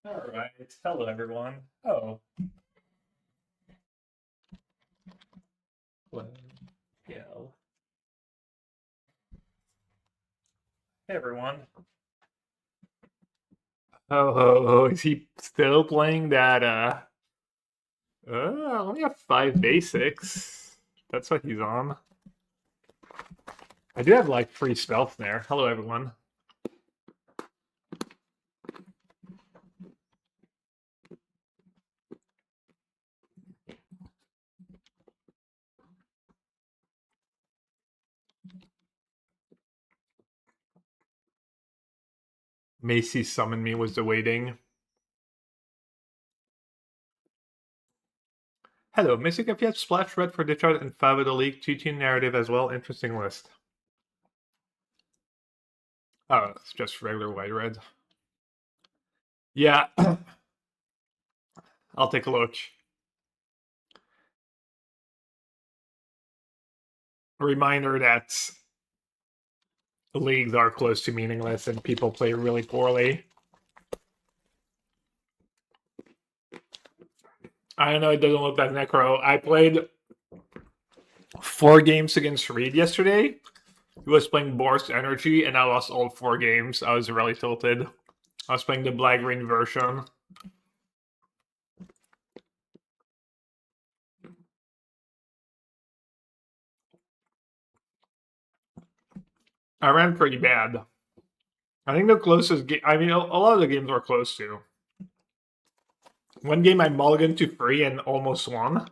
All right. Hello, everyone. Oh, hello. Yeah. Hey, everyone. Oh, is he still playing that? Only have 5 basics. That's what he's on. I do have like 3 spells there. Hello, everyone. Macy summoned me was awaiting. Hello, Macy. If you have Splash Red for Detroit and 5 of the League, 2-team narrative as well. Interesting list. Oh, it's just regular white red. Yeah. I'll take a look. A reminder that leagues are close to meaningless and people play really poorly. I know it doesn't look like Necro. I played 4 games against Reed yesterday. He was playing Boris Energy, and I lost all 4 games. I was really tilted. I was playing the black green version. I ran pretty bad. I think the closest game, I mean, a lot of the games were close to. One game I mulliganed to 3 and almost won.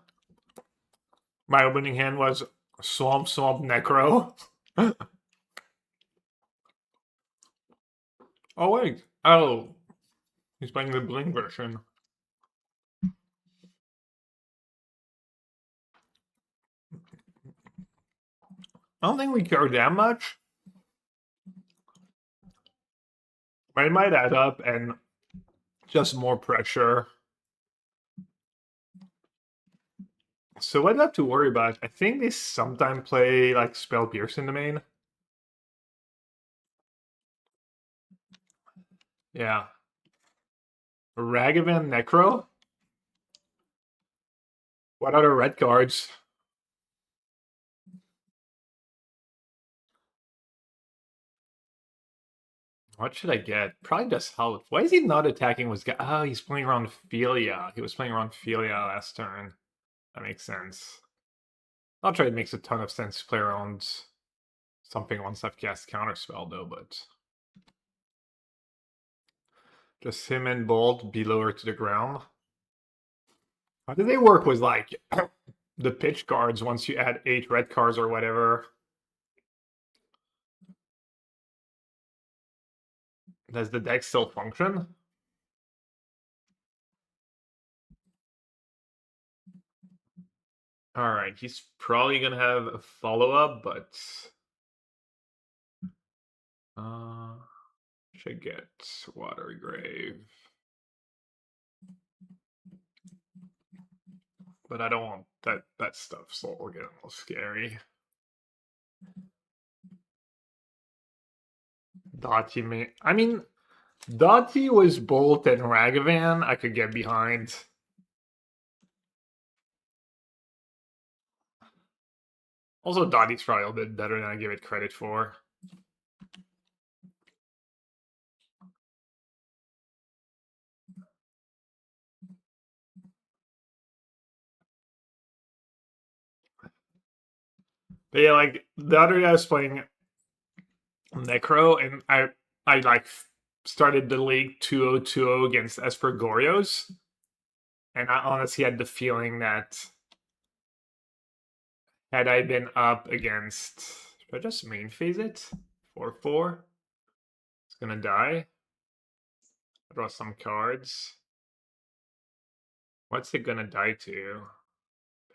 My opening hand was Swamp Necro. Oh, wait. Oh, he's playing the Bling version. I don't think we care that much. But it might add up and just more pressure. So what do I have to worry about? I think they sometimes play like Spell Pierce in the main. Yeah. Ragavan Necro? What other red cards? What should I get? Probably just health. Why is he not attacking with... Oh, he's playing around Philia. He was playing around Philia last turn. That makes sense. Not sure it makes a ton of sense to play around something once I've cast Counterspell, though, but... Just him and Bolt be lower to the ground. How do they work with, like, the pitch cards once you add 8 red cards or whatever? Does the deck still function? Alright, he's probably gonna have a follow-up, but... Should get Watery Grave. But I don't want that stuff, so it'll get a little scary. Dati may... I mean, Dati was Bolt and Ragavan I could get behind. Also, Dottie's probably a bit better than I give it credit for. But yeah, like, the other day I was playing Necro, and I like, started the league 2-0-2-0 against Esper Gorios. And I honestly had the feeling that had I been up against... Should I just main phase it? 4-4? It's gonna die. Draw some cards. What's it gonna die to?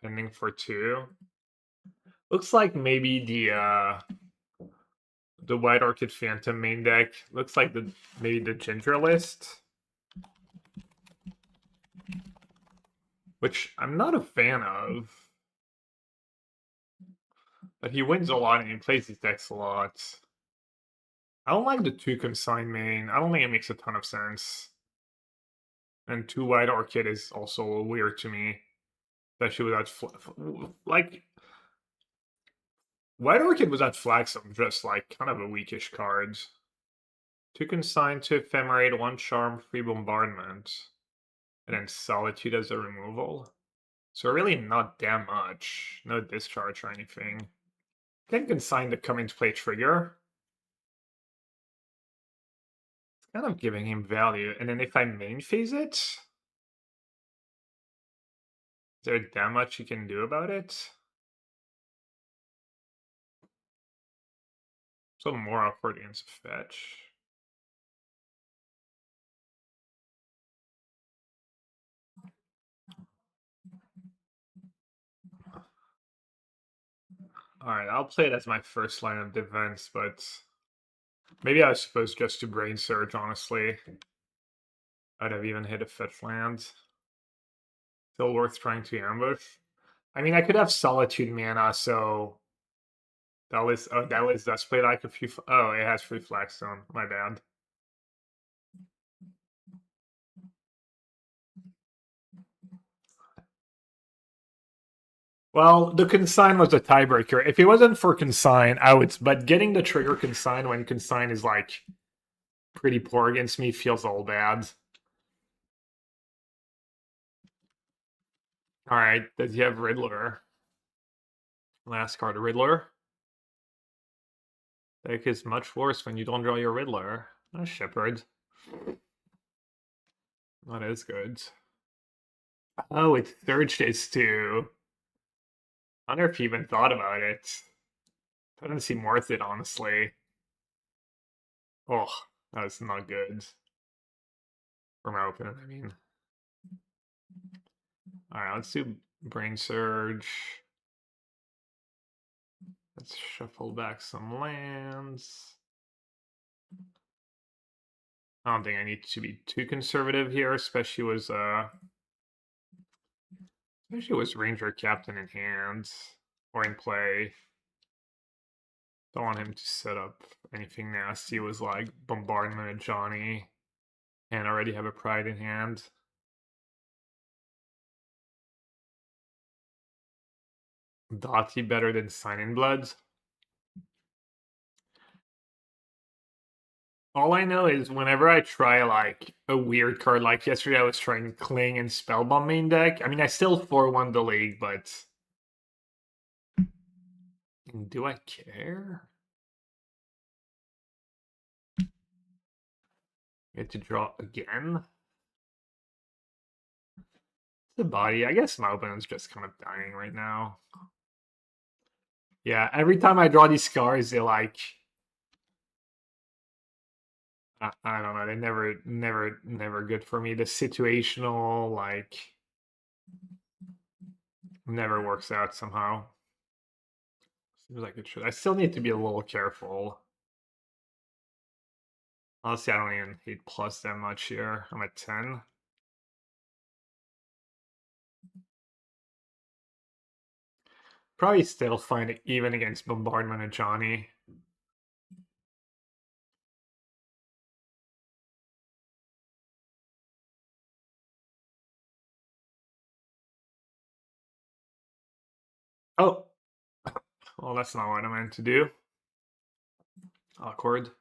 Pending for 2. Looks like maybe the White Orchid Phantom main deck. Looks like maybe the Ginger list. Which I'm not a fan of. But he wins a lot and he plays these decks a lot. I don't like the 2 consign main. I don't think it makes a ton of sense. And 2 White Orchid is also weird to me. Especially without, like, White Orchid without Flaxum, just like kind of a weakish card. 2 Consign, 2 Ephemerate, 1 Charm, 3 Bombardment. And then Solitude as a removal. So really not that much. No discharge or anything. Can Consign to come into play trigger. It's kind of giving him value. And then if I main phase it, is there that much you can do about it? So more awkward against fetch. Alright, I'll play it as my first line of defense, but maybe I was supposed just to Brain Surge, honestly. I'd have even hit a fetch land. Still worth trying to ambush. I mean, I could have Solitude mana, so that was does play like a few. Oh, it has free Flagstone. My bad. Well, the consign was a tiebreaker. If it wasn't for consign, I would. But getting the trigger consign when consign is like pretty poor against me feels all bad. All right, does he have Riddler? Last card, Riddler. Deck is much worse when you don't draw your Riddler. A Shepherd. That is good. Oh, it's Surge Days too. I wonder if he even thought about it. Doesn't seem worth it, honestly. Oh, that's not good. For my opponent, I mean. Alright, let's do Brain Surge. Let's shuffle back some lands. I don't think I need to be too conservative here, especially with Ranger Captain in hand or in play. Don't want him to set up anything nasty with like Bombardment of Johnny and already have a Pride in hand. Dottie better than Sign-in Bloods. All I know is whenever I try like a weird card, like yesterday I was trying Cling and Spellbomb main deck. I mean, I still 4-1 the league, but do I care? Get to draw again. The body. I guess my opponent's just kind of dying right now. Yeah, every time I draw these cards, they're like, I don't know. They never good for me. The situational like never works out somehow. Seems like it should. I still need to be a little careful. Honestly, I don't even hate plus that much here. I'm at 10. Probably still find it even against Bombardment of Johnny. Oh! Well, that's not what I meant to do. Awkward.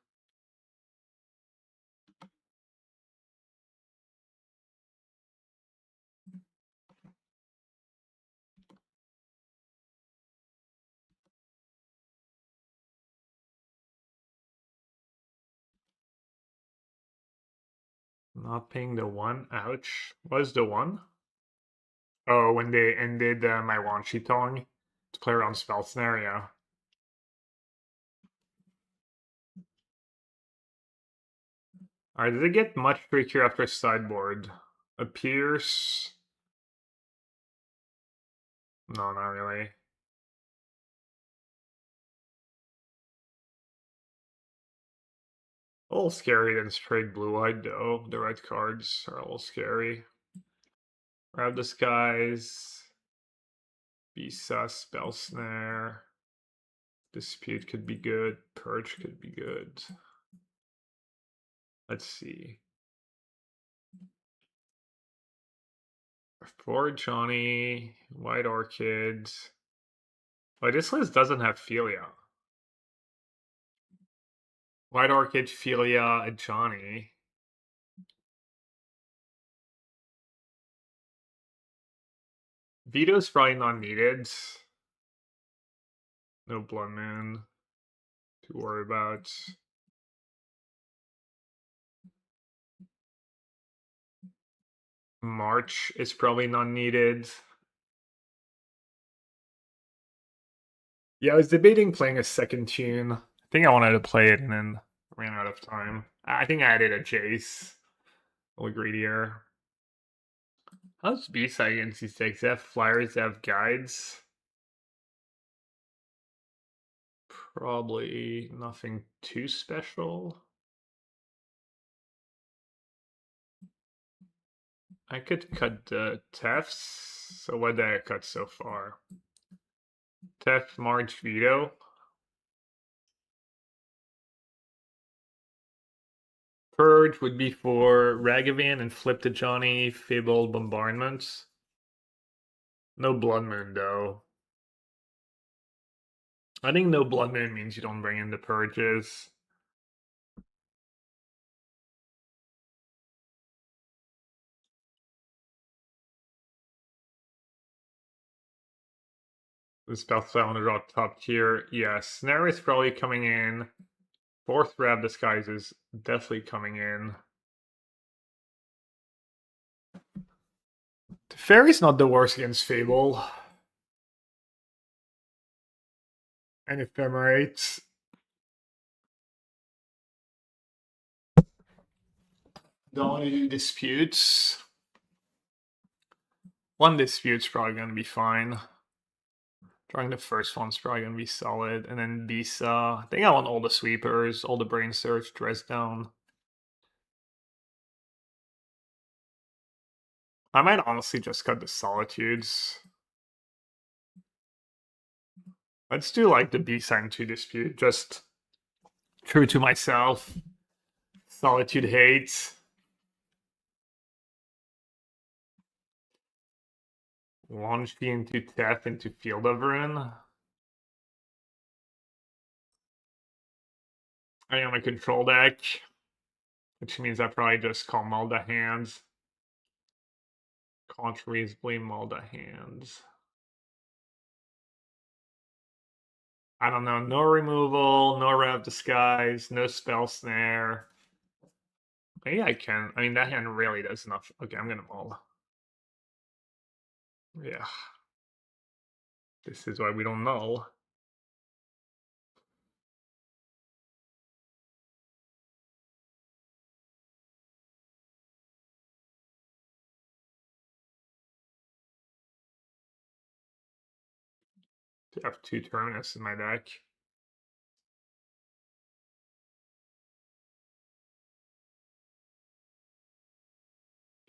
Not paying the 1. Ouch. What is the 1? Oh, when they ended my Wanshi Tong to play around spell scenario. Alright, did it get much trickier after sideboard? Appears. No, not really. A little scary than straight blue-eyed though. The red cards are a little scary. Grab Disguise. Be sus, Spell Snare. Dispute could be good. Purge could be good. Let's see. For Johnny, White Orchid. Oh, this list doesn't have Philia. White Orchid, Philia, and Johnny. Veto's probably not needed. No Blood Moon to worry about. March is probably not needed. Yeah, I was debating playing a second tune. I think I wanted to play it and then ran out of time. I think I added a Jace. A little greedier. How's B-side against these decks? They have flyers, they have guides. Probably nothing too special. I could cut the Tefts. So what did I cut so far? Teft, March, Veto. Purge would be for Ragavan and Flip to Johnny, Fable, Bombardment. No Blood Moon though. I think no Blood Moon means you don't bring in the Purges. The spell I want to draw top tier. Yes, Snare is probably coming in. Fourth Rab Disguise is definitely coming in. The Fairy's not the worst against Fable. And Ephemerate. Don't want to do disputes. One dispute's probably going to be fine. Drawing the first one's probably going to be solid. And then Bisa. I think I want all the sweepers, all the brain search, dress down. I might honestly just cut the solitudes. Let's do like the B-sign 2 dispute. Just true to myself. Solitude hates. Launch the into Tef into Field of Ruin. I am a control deck, which means I probably just call mull the hands. Can't reasonably mull the hands. I don't know, no removal, no Ray of Disguise, no Spell Snare. Maybe I can. I mean, that hand really does enough. Okay, I'm gonna mull. Yeah. This is why we don't mull. I have 2 Terminus in my deck.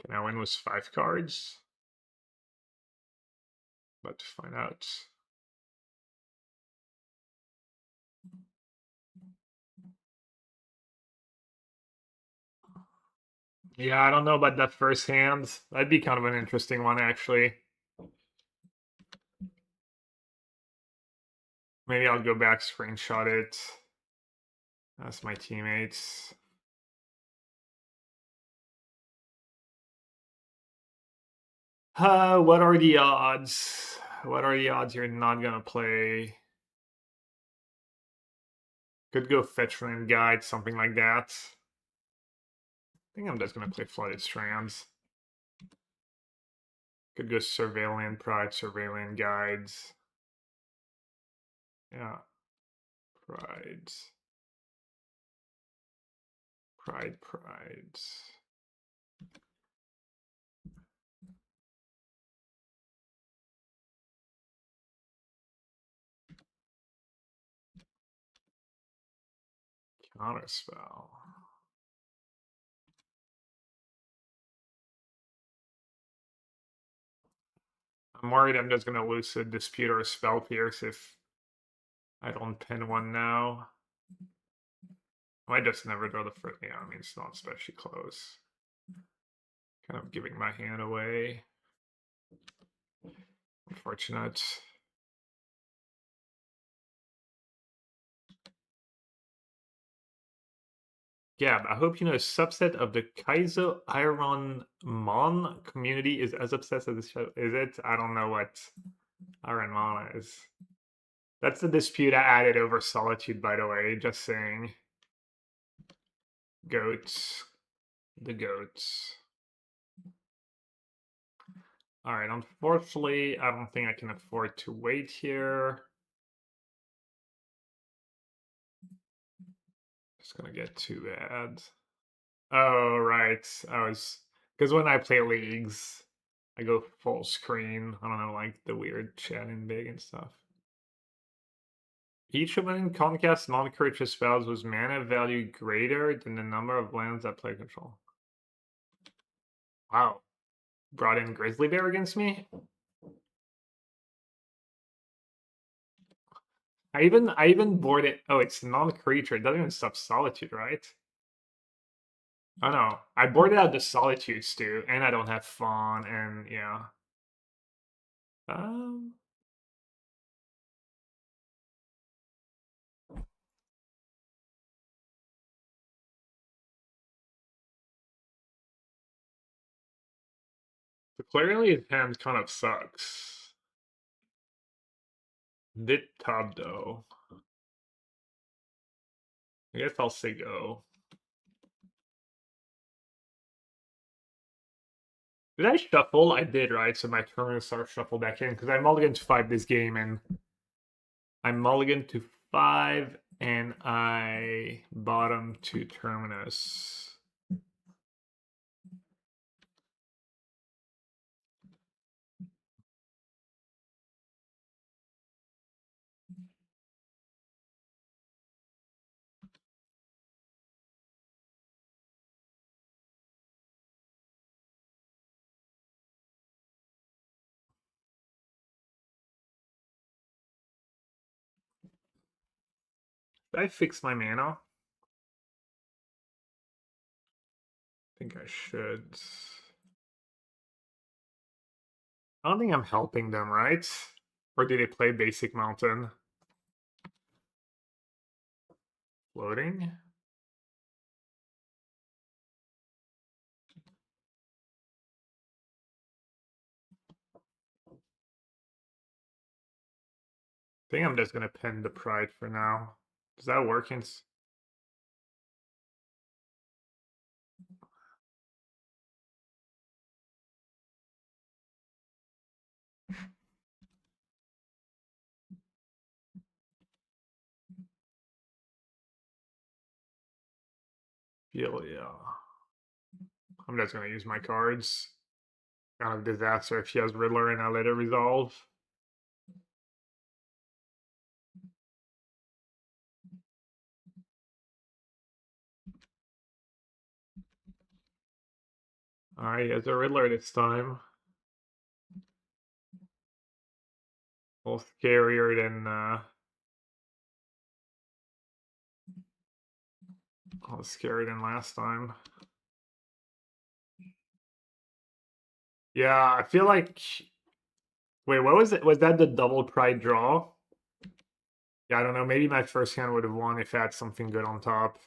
Can I win with 5 cards? About to find out. Yeah, I don't know about that first hand. That'd be kind of an interesting one, actually. Maybe I'll go back, screenshot it. That's my teammates. What are the odds? What are the odds you're not gonna play? Could go fetch land guide, something like that. I think I'm just gonna play Flooded Strands. Could go Surveillant Pride, Surveillant Guides. Yeah. Pride. Pride. Counterspell. I'm worried I'm just gonna lose a Dispute or a Spell Pierce if I don't pin one now. I might just never draw the first. Yeah, I mean, it's not especially close. Kind of giving my hand away. Unfortunate. Yeah, I hope you know a subset of the Kaizo Iron Mon community is as obsessed as this show. Is it? I don't know what Iron Mon is. That's the dispute I added over Solitude, by the way. Just saying. Goats. The goats. Alright, unfortunately, I don't think I can afford to wait here. It's gonna get too bad. Oh, right. Because when I play leagues, I go full screen. I don't know, like the weird chatting big and stuff. Each remaining Concast non-creature spells was mana value greater than the number of lands that play control. Wow. Brought in Grizzly Bear against me? I even board it. Oh, it's non-creature. It doesn't even stop Solitude, right? Oh no. I boarded out the Solitudes too, and I don't have Fawn, and yeah. Um so clearly his hand kind of sucks. Did top though. I guess I'll say go. Did I shuffle? I did, right? So my turn will start shuffle back in because I mulligan to 5 this game and I mulligan to 5 and I bottom to Terminus. Did I fix my mana? I think I should. I don't think I'm helping them, right? Or do they play Basic Mountain? Loading? I think I'm just gonna pen the Pride for now. Does that work? Yeah. I'm just gonna use my cards. Kind of disaster if she has Riddler and I let it resolve. Alright, he has a Riddler this time. A little scarier than last time. Yeah, I feel like. Wait, what was it? Was that the double Pride draw? Yeah, I don't know. Maybe my first hand would have won if I had something good on top.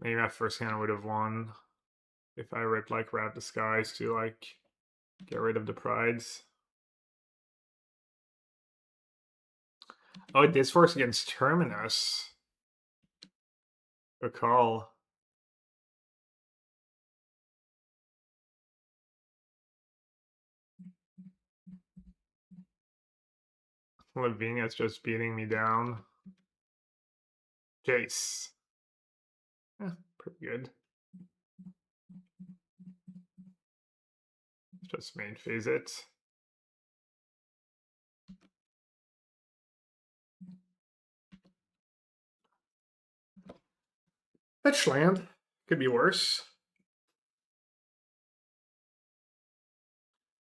Maybe my first hand would have won if I ripped like Wrap the Skies to like get rid of the Prides. Oh, this force against Terminus. A call. Lavinia's just beating me down. Jace. Pretty good. Just main phase it. Fetch land. Could be worse.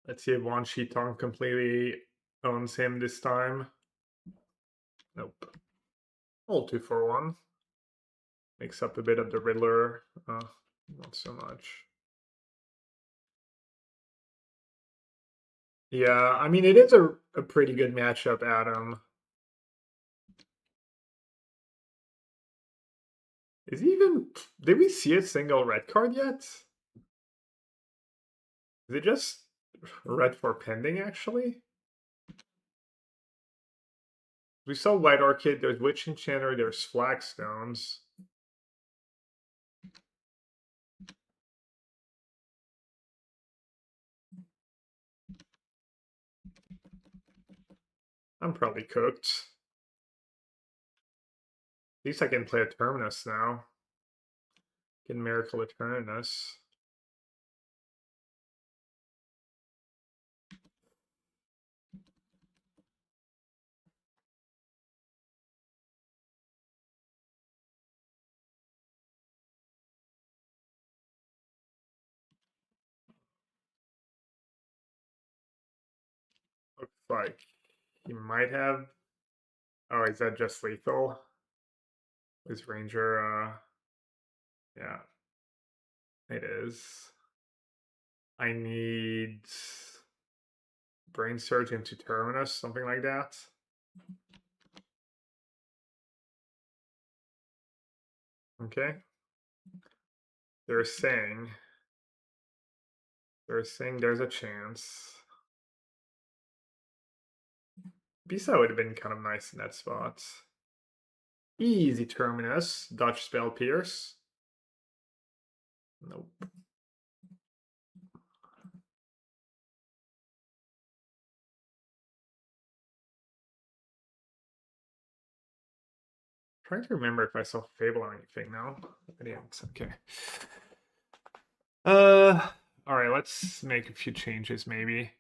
Let's see if Wan Shi Tong completely owns him this time. Nope. All 2-for-1. Makes up a bit of the Riddler. Not so much. Yeah, I mean, it is a pretty good matchup, Adam. Is he even... Did we see a single red card yet? Is it just red for pending, actually? We saw White Orchid, there's Witch Enchanter, there's Flagstones. I'm probably cooked. At least I can play a Terminus now. Get Miracle Eternus. Looks like he might have... Oh, is that just lethal? Is Ranger, yeah, it is. I need Brain Surge into Terminus, something like that. Okay. They're saying there's a chance. Bisa would have been kind of nice in that spot. Easy Terminus, Dodge Spell Pierce. Nope. Trying to remember if I saw Fable or anything now. I didn't. Okay. All right. Let's make a few changes, maybe.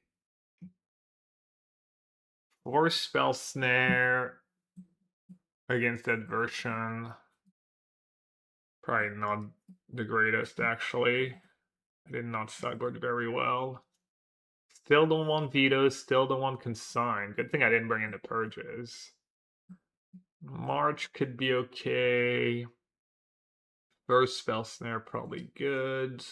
Force Spell Snare against that version. Probably not the greatest, actually. I did not sideboard very well. Still don't want vetoes, still don't want consign. Good thing I didn't bring in the purges. March could be okay. First Spell Snare probably good.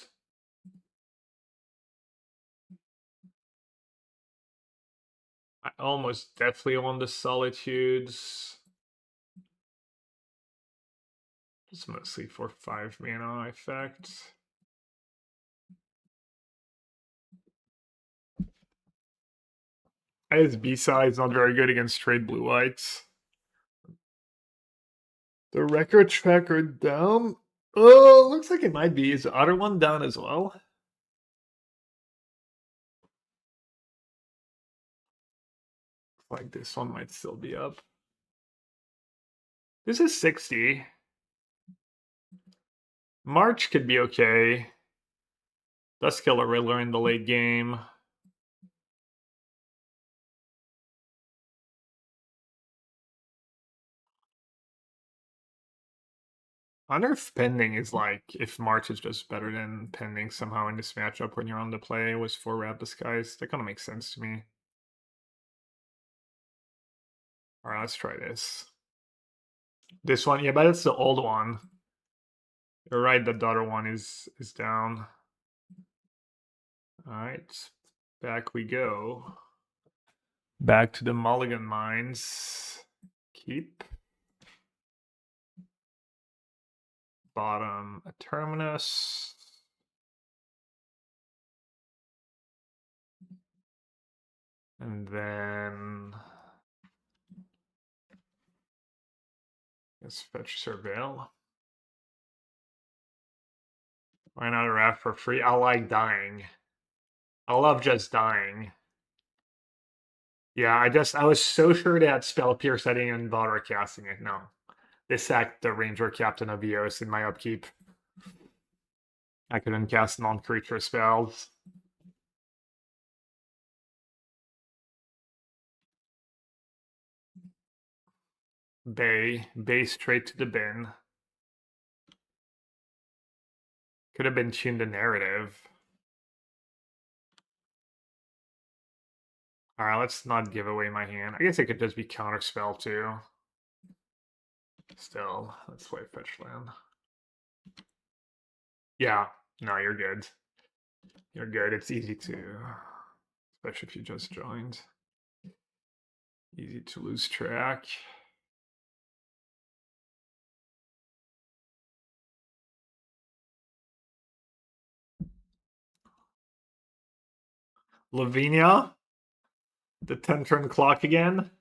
I almost definitely want the Solitudes. It's mostly for 5 mana effect. His B-side is not very good against straight blue whites. The record tracker down? Oh, looks like it might be. Is the other one down as well? Like this one might still be up. This is 60. March could be okay. Let's kill a Riddler in the late game. I wonder if pending is like if March is just better than pending somehow in this matchup when you're on the play with 4 Rat Disguise. That kind of makes sense to me. Alright, let's try this. This one, yeah, but it's the old one. You're right, the daughter one is down. Alright, back we go. Back to the Mulligan Mines. Keep. Bottom a Terminus. And then let's fetch Surveil. Why not a raft for free? I like dying. I love just dying. Yeah, I was so sure that Spell Pierce I didn't even bother casting it. No. They sacked the Ranger Captain of Eos in my upkeep. I couldn't cast non-creature spells. Bay straight to the bin. Could have been tuned to narrative. Alright, let's not give away my hand. I guess it could just be counterspell too. Still, let's play fetch land. Yeah, no, you're good. You're good. It's easy to especially if you just joined. Easy to lose track. Lavinia, the 10-turn clock again.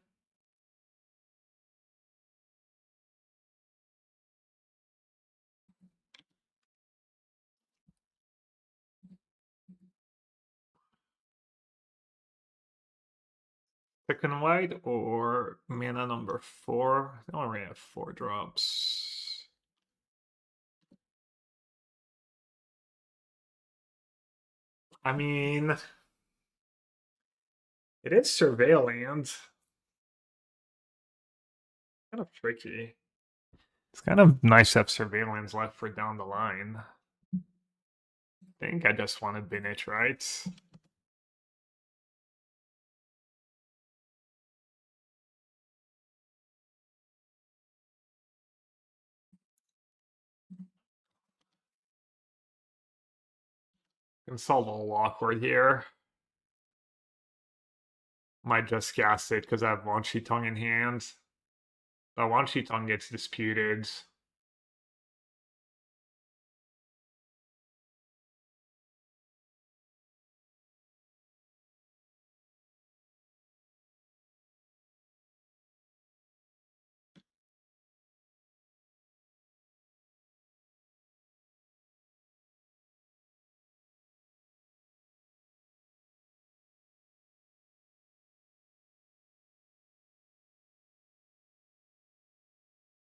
Second white or mana number 4? I already have 4 drops. I mean, it is surveillance. Kind of tricky. It's kind of nice to have surveillance left for down the line. I think I just want to bin it, right? Can solve a little awkward here. Might just cast it because I have Wan Shi Tong in hand. But Wan Shi Tong gets disputed.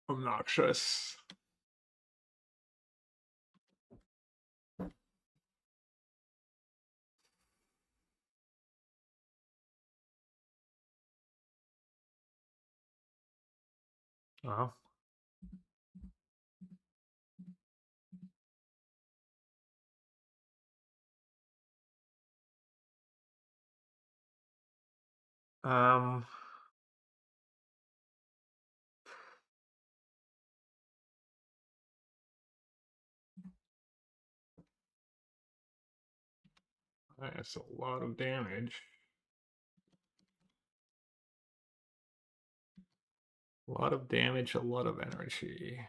Obnoxious. Oh. Um. That's a lot of damage. A lot of damage, a lot of energy.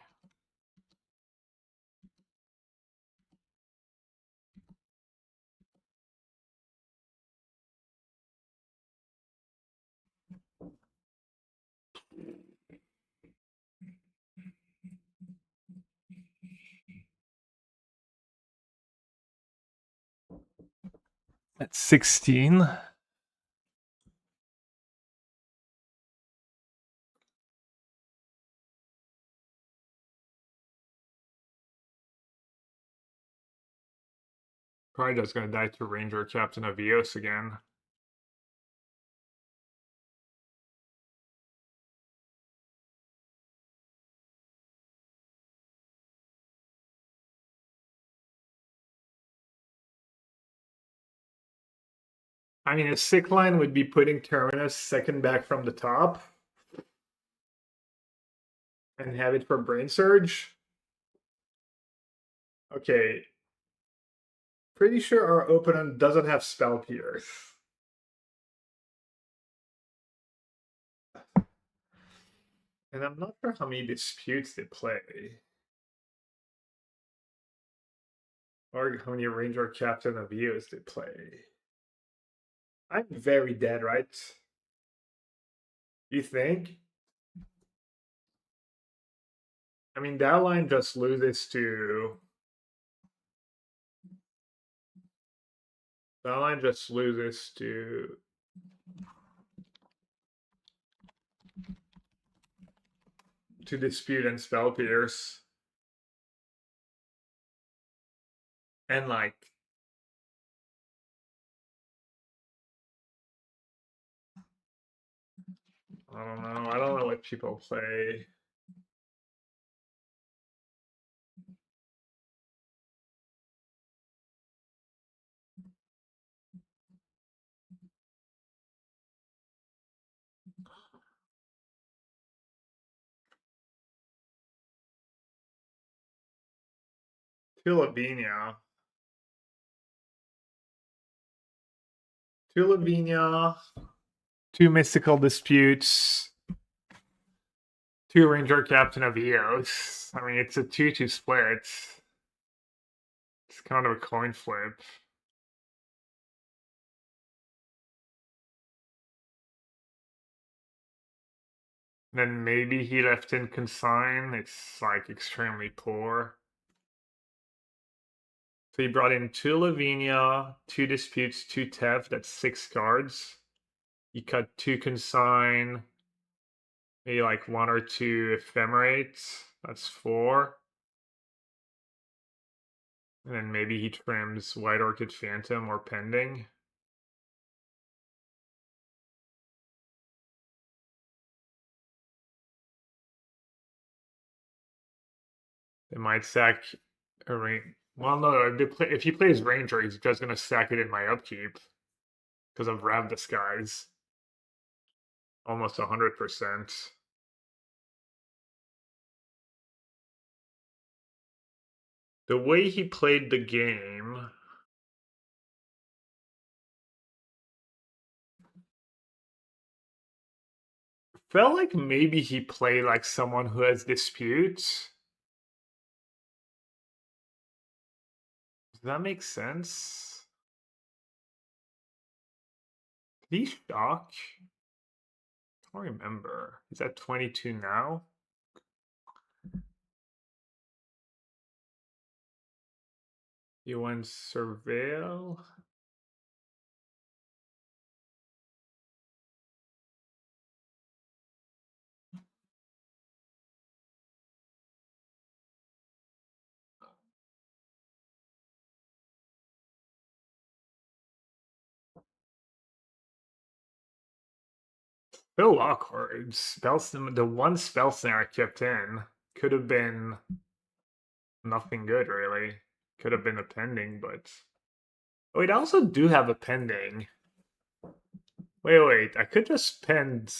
At 16. Probably just gonna die to Ranger Captain of Eos again. I mean, a sick line would be putting Terminus second back from the top and have it for Brain Surge. Okay. Pretty sure our opponent doesn't have Spell Pierce. And I'm not sure how many disputes they play. Or how many Ranger Captain of Eos they play. I'm very dead, right? You think? I mean, that line just loses to... That line just loses to... To Dispute and Spell Pierce. And like... I don't know. I don't know what people play. Philippines. 2 Lavinia, 2 Mystical Disputes, 2 Ranger Captain of Eos. I mean, it's a 2-2 split. It's kind of a coin flip. Then maybe he left in Consign. It's like extremely poor. So he brought in 2 Lavinia, 2 Disputes, 2 Theft. That's 6 cards. He cut 2 Consign, maybe like 1 or 2 Ephemerates. That's 4. And then maybe he trims White Orchid Phantom or Pending. They might sack a rain. Well, no, if he plays Ranger, he's just going to sack it in my upkeep because of Rav Disguise. Almost 100%. The way he played the game. Felt like maybe he played like someone who has disputes. Does that make sense? Did he shock? I don't remember. He's at 22 now. You went Surveil. So awkward. The one spell snare I kept in could have been nothing good, really. Could have been a pending, but. Oh, wait, I also do have a pending. Wait. I could just spend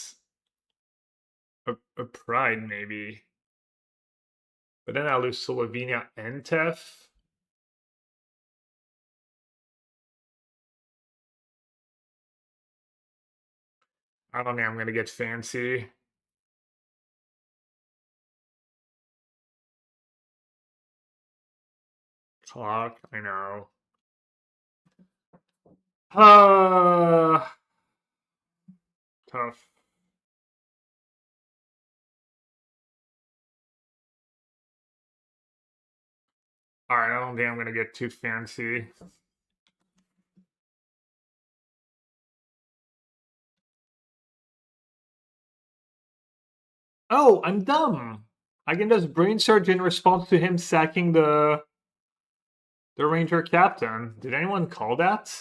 a Pride, maybe. But then I lose Slovenia and Tef. I don't think I'm going to get fancy. Clock, I know. Tough. Alright, I don't think I'm going to get too fancy. Oh, I'm dumb. I can just Brain Surge in response to him sacking the Ranger Captain. Did anyone call that?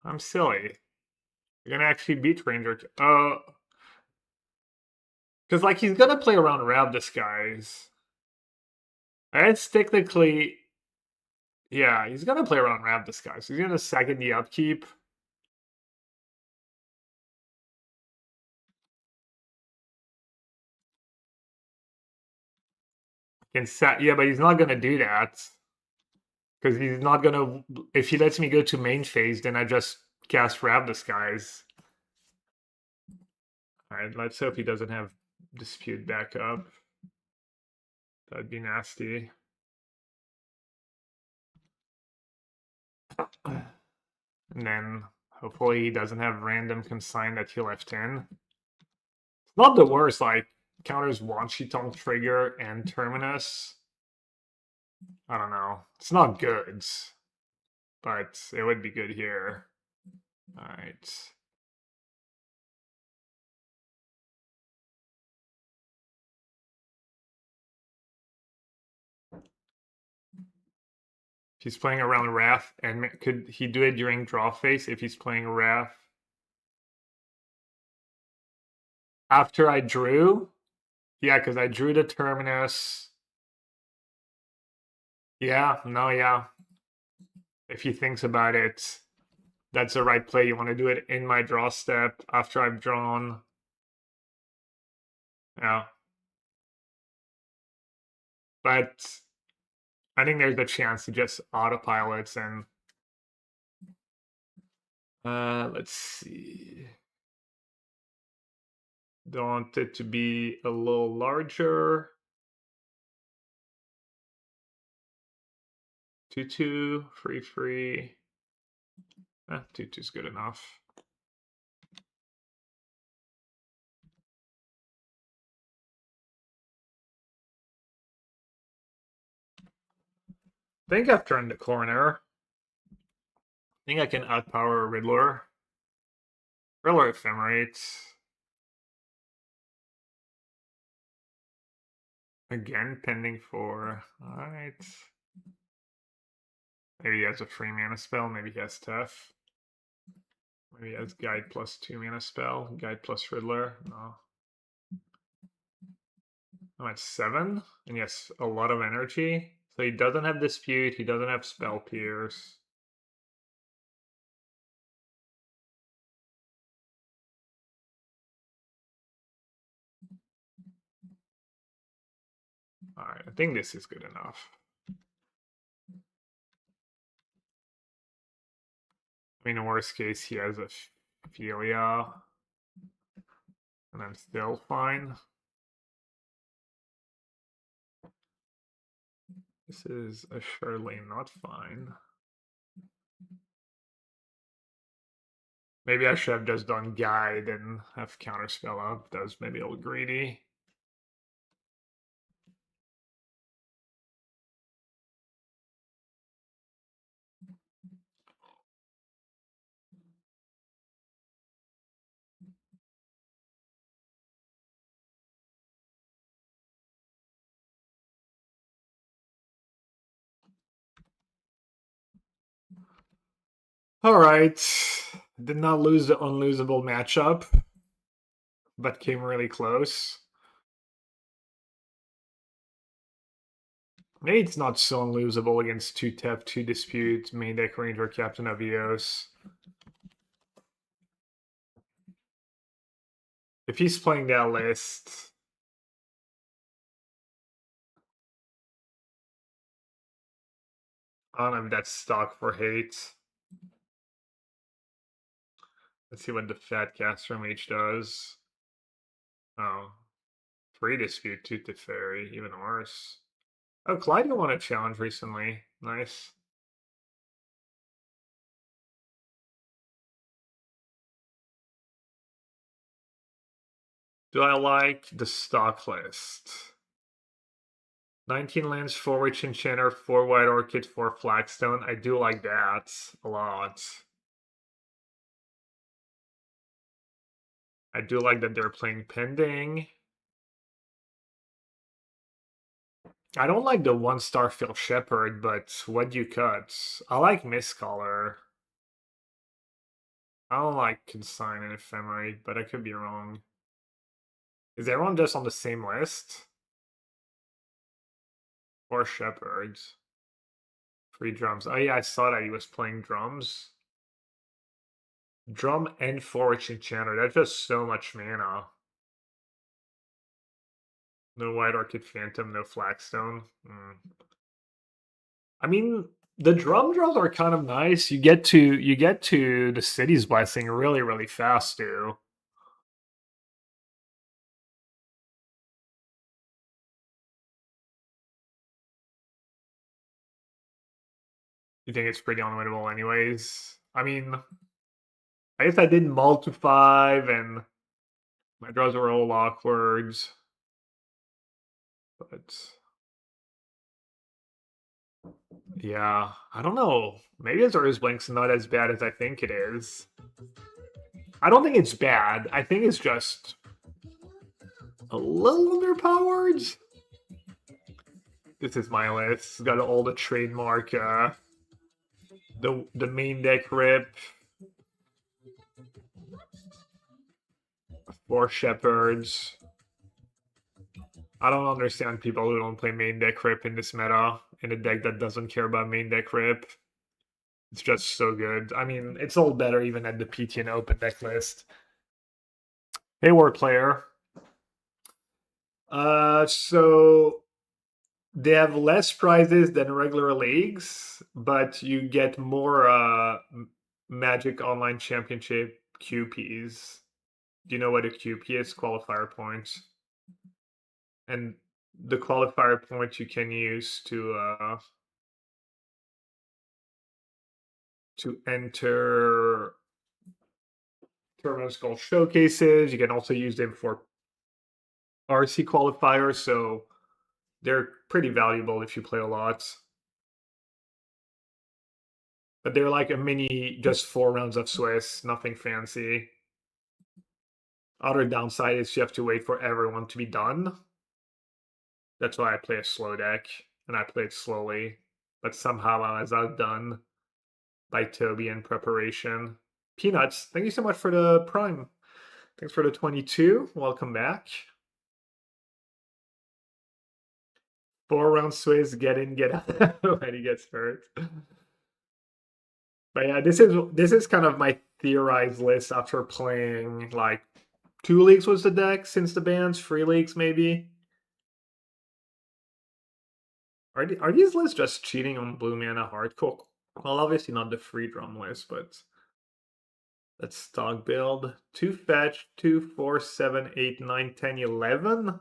I'm silly. You're gonna actually beat Ranger. Because like he's gonna play around Rav Disguise. It's technically, yeah, he's gonna play around Rav Disguise. He's gonna second the upkeep. Can set, yeah, but he's not gonna do that because he's not gonna. If he lets me go to main phase, then I just cast Rav Disguise. All right, let's hope he doesn't have Dispute back up. That'd be nasty. And then hopefully he doesn't have random consign that he left in. It's not the worst, like counters Tong Trigger and Terminus. I don't know. It's not good, but it would be good here. Alright. If he's playing around Wrath, and could he do it during draw phase if he's playing Wrath? After I drew? Yeah, because I drew the Terminus. Yeah, no, yeah. If he thinks about it, that's the right play. You want to do it in my draw step after I've drawn. Yeah. But I think there's a chance to just autopilots and let's see. Don't want it to be a little larger. 2-2, free. 2-2 is good enough. I think I've turned the corner. I think I can outpower Riddler. Riddler ephemerates. Again, pending for. Alright. Maybe he has a free mana spell. Maybe he has Tough. Maybe he has Guide plus 2 mana spell. Guide plus Riddler. No. I'm at 7. And he has a lot of energy. So he doesn't have Dispute. He doesn't have Spell Pierce. Alright, I think this is good enough. I mean, in worst case, he has a Ophelia. And I'm still fine. This is surely not fine. Maybe I should have just done Guide and have Counterspell up. That was maybe a little greedy. All right. Did not lose the unlosable matchup, but came really close. Maybe it's not so unlosable against 2-tap, 2 dispute, main deck ranger, Captain of Eos. If he's playing that list, I don't know if that's stock for hate. Let's see what the Fat Caster Mage does. Oh. 3 dispute, 2 Teferi, even worse. Oh, Clyde won a challenge recently. Nice. Do I like the stock list? 19 lands, 4 Witch Enchanter, 4 White Orchid, 4 Flagstone. I do like that a lot. I do like that they're playing Pending. I don't like the 1-star Phil Shepherd, but what do you cut? I like Mistcaller. I don't like Consign and Ephemerate, but I could be wrong. Is everyone just on the same list? Or Shepherds? Free drums. Oh yeah, I saw that he was playing drums. Drum and 4 Witch Enchanter. That's just so much mana. No White Orchid Phantom, no Flagstone. I mean, the drum draws are kind of nice. You get to the City's Blessing really, really fast, too. You think it's pretty unwinnable anyways? I mean, I guess I did multi-5 and my draws were all awkward. But yeah, I don't know. Maybe Azura's Blink's not as bad as I think it is. I don't think it's bad. I think it's just a little underpowered. This is my list. It's got all the trademark, the main deck rip, 4 Shepherds. I don't understand people who don't play main deck rip in this meta, in a deck that doesn't care about main deck rip. It's just so good. I mean, it's all better even at the PTN open deck list. Hey, War Player. So They have less prizes than regular leagues, but you get more Magic Online Championship QPs. Do you know what a QP is? Qualifier points. And the qualifier points you can use to enter tournaments called showcases. You can also use them for RC qualifiers, so they're pretty valuable if you play a lot. But they're like a mini, just 4 rounds of Swiss, nothing fancy. Other downside is you have to wait for everyone to be done. That's why I play a slow deck, and I play it slowly. But somehow I was outdone by Toby in preparation. Peanuts, thank you so much for the Prime. Thanks for the 22. Welcome back. 4 round Swiss, get in, get out when he gets hurt. But yeah, this is kind of my theorized list after playing like 2 leagues was the deck since the bans, 3 leagues maybe. Are these lists just cheating on blue mana hardcore? Well, obviously not the free drum list, but let's stock build. 2 fetch, 2, 4, 7, 8, 9, 10, 11.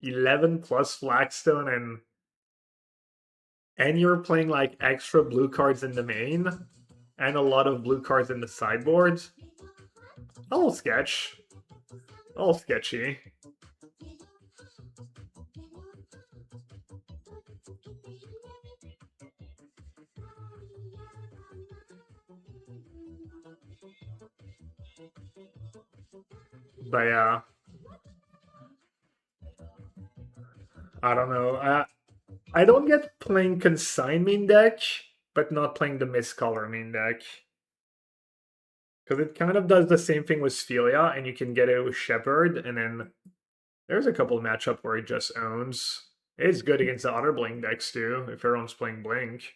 11 plus Flagstone and you're playing like extra blue cards in the main and a lot of blue cards in the sideboard. A little sketch. A little sketchy. But yeah. I don't know. I don't get playing Consign main deck, but not playing the Mistcolor main deck. Because it kind of does the same thing with Sphelia, and you can get it with Shepherd, and then there's a couple of matchup where it just owns. It's good against the other Blink decks too, if everyone's playing Blink.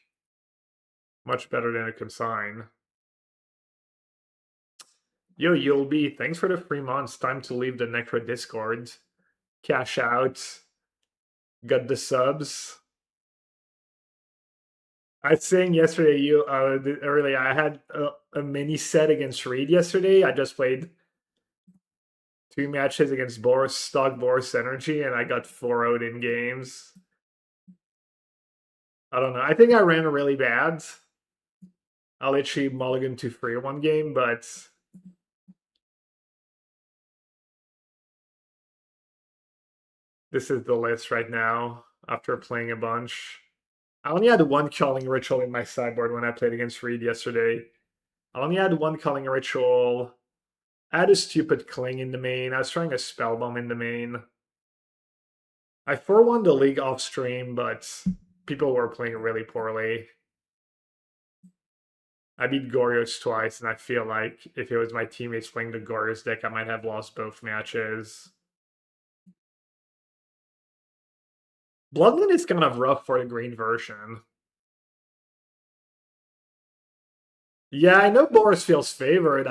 Much better than a Consign. Yo, you'll be. Thanks for the 3 months. Time to leave the Necro Discord. Cash out. Got the subs. I was saying yesterday, earlier, I had a mini set against Reed yesterday. I just played 2 matches against Boris, stock Boris Energy, and I got 4-0'd in games. I don't know. I think I ran really bad. I literally mulligan to free 1 game, but this is the list right now after playing a bunch. I only had 1 Culling Ritual in my sideboard when I played against Reed yesterday. I only had 1 Culling Ritual. I had a stupid Cling in the main. I was trying a Spellbomb in the main. I 4-1 the league off stream, but people were playing really poorly. I beat Gorios twice, and I feel like if it was my teammates playing the Gorios deck, I might have lost both matches. Bloodline is kind of rough for the green version. Yeah, I know Boris feels favored.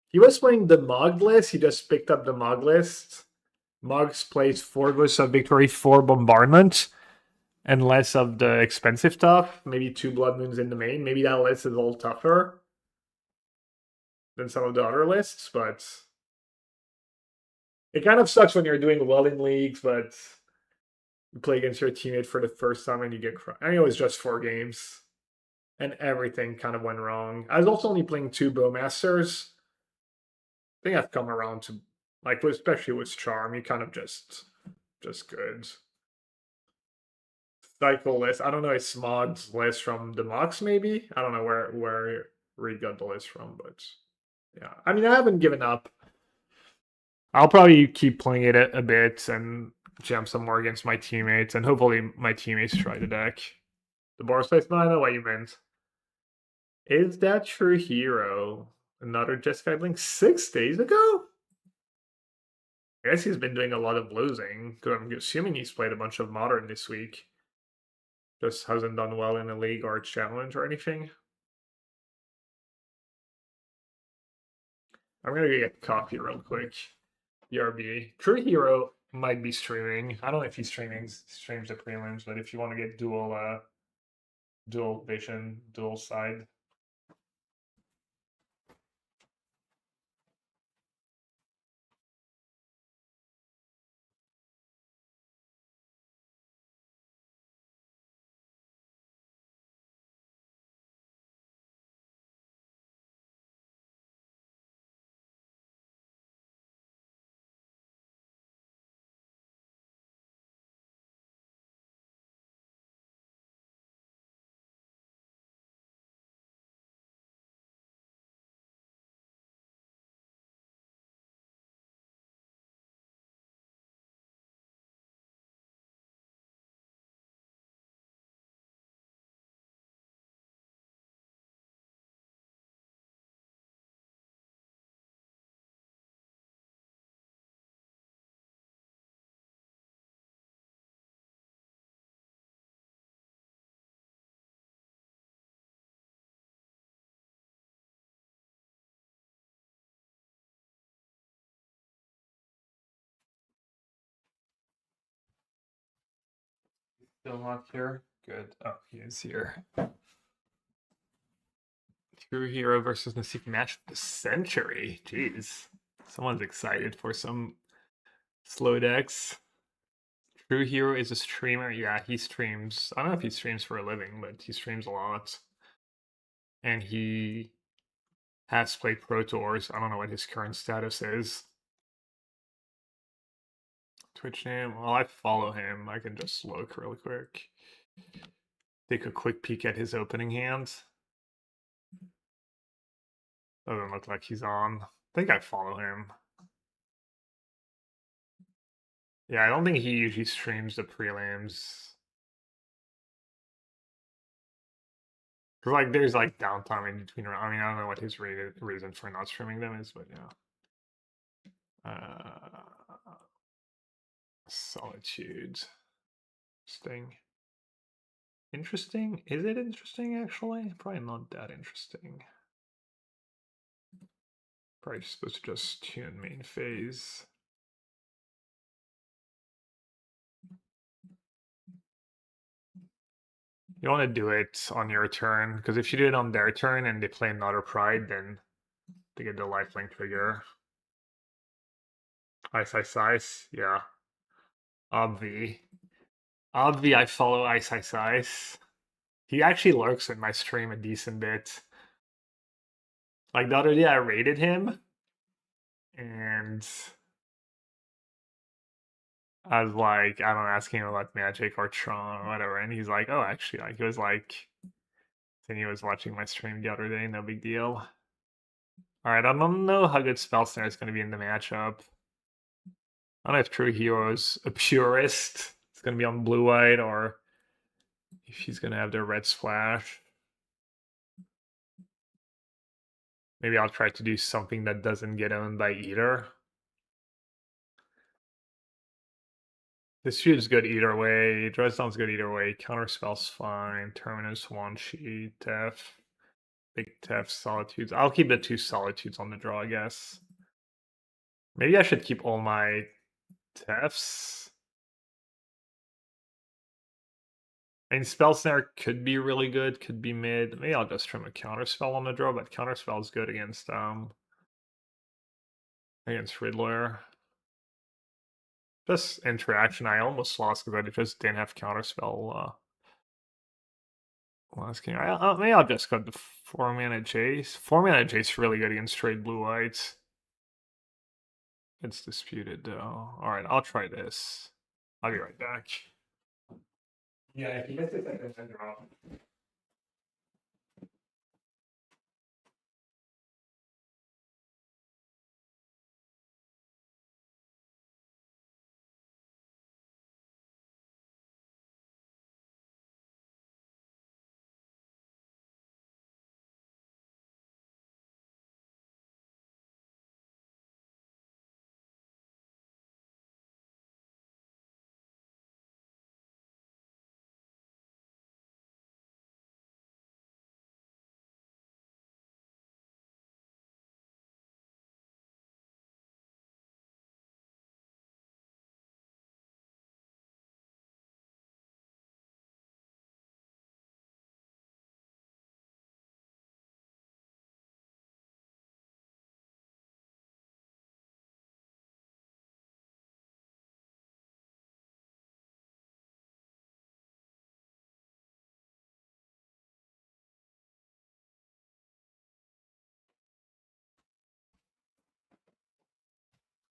He was playing the Mog list. He just picked up the Mog list. Mugs plays 4 Ghosts of Victory, 4 Bombardment, and less of the expensive stuff. Maybe 2 Blood Moons in the main. Maybe that list is a little tougher than some of the other lists, but it kind of sucks when you're doing well in leagues, but you play against your teammate for the first time and you get crushed. I mean, it was just 4 games, and everything kind of went wrong. I was also only playing 2 Bowmasters. I think I've come around to, like, especially with Charm, you kind of just good. Cycle list. I don't know, it's Mod's list from the Mox, maybe? I don't know where Reed got the list from, but yeah. I mean, I haven't given up. I'll probably keep playing it a bit and jam some more against my teammates, and hopefully my teammates try the deck. The bar space? No, I know what you meant. Is that true hero? Another Jeskai Blink 6 days ago? I guess he's been doing a lot of losing. I'm assuming he's played a bunch of Modern this week. Just hasn't done well in a league or a challenge or anything. I'm gonna get coffee real quick. BRB. True hero. might be streaming. I don't know if he's streams the prelims, but if you want to get dual vision, dual side. Still not here. Good. Oh, he is here. True Hero versus Nasif match of the century. Jeez. Someone's excited for some slow decks. True Hero is a streamer. Yeah, he streams. I don't know if he streams for a living, but he streams a lot. And he has played Pro Tours. I don't know what his current status is. Twitch name. Well, I follow him. I can just look really quick. Take a quick peek at his opening hands. Doesn't look like he's on. I think I follow him. Yeah, I don't think he usually streams the prelims. Cause like there's like downtime in between. I mean, I don't know what his reason for not streaming them is, but yeah. Solitude. Interesting. Interesting? Is it interesting actually? Probably not that interesting. Probably supposed to just tune main phase. You want to do it on your turn, because if you do it on their turn and they play another Pride, then they get the lifelink trigger. Ice, ice, ice. Yeah. Obvi. Obvi, I follow Ice, ice, ice. He actually lurks in my stream a decent bit. Like the other day, I rated him, and I was like, I don't know, asking him about Magic or Tron or whatever, and he's like, oh, actually, like he was like, then he was watching my stream the other day, no big deal. All right, I don't know how good Spellsnare is going to be in the matchup. I don't know if True Hero is a purist. It's going to be on blue-white, or if he's going to have the red splash. Maybe I'll try to do something that doesn't get owned by either. This feud's good either way. Dresden's good either way. Counterspell's fine. Terminus, one sheet, Tef. Big Tef, Solitudes. I'll keep the two Solitudes on the draw, I guess. Maybe I should keep all my Tefs. I mean, Spell Snare could be really good, could be mid. Maybe I'll just trim a Counterspell on the draw, but Counterspell is good against Riddler. Just interaction, I almost lost because I just didn't have Counterspell last game. Maybe I'll just go to 4-mana Jace. 4-mana Jace really good against straight blue-whites. It's disputed though. Alright, I'll try this. I'll be right back. Yeah, if you missed it, then draw.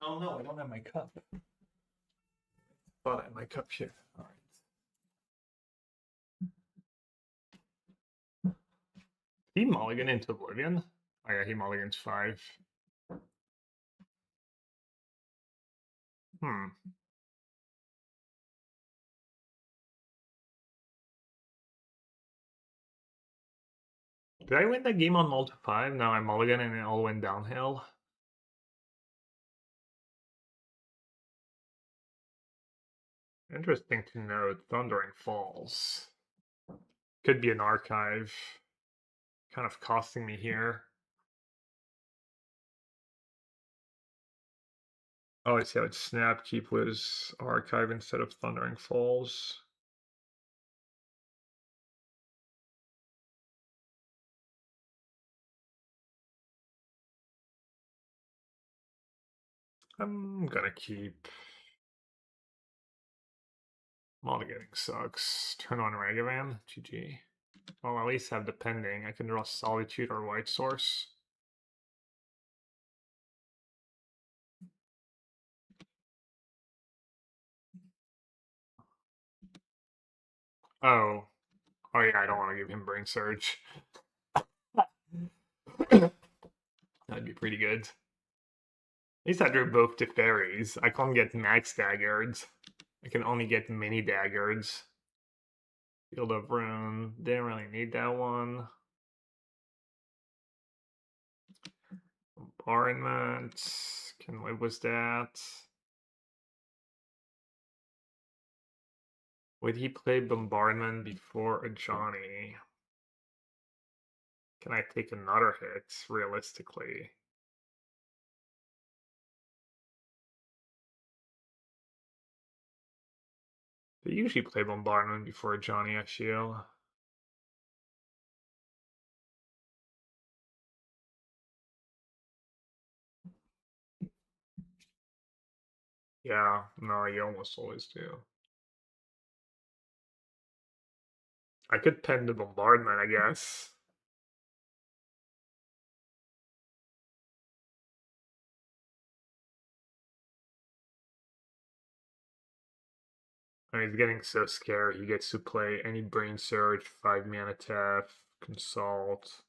Oh no, I don't have my cup. Thought I had my cup here. All right. He mulligan into Oblivion? Oh yeah, he mulligans 5. Hmm. Did I win that game on multi 5? Now I mulligan and it all went downhill. Interesting to note, Thundering Falls. Could be an archive. Kind of costing me here. Oh, I see how it's snap keep was archive instead of Thundering Falls. I'm gonna keep. Mulliganing sucks. Turn on Ragavan. GG. Well, at least have the pending. I can draw Solitude or White Source. Oh. Oh yeah, I don't want to give him Brain Surge. That'd be pretty good. At least I drew both the fairies. I can't get max daggered. I can only get mini daggered. Field of Rune. Didn't really need that one. Bombardment. Can live with that. Would he play Bombardment before a Johnny? Can I take another hit, realistically? They usually play Bombardment before Johnny, I feel. Yeah, no, you almost always do. I could pen the Bombardment, I guess. I mean, he's getting so scared. He gets to play any Brain Surge, 5 mana tap, Consult.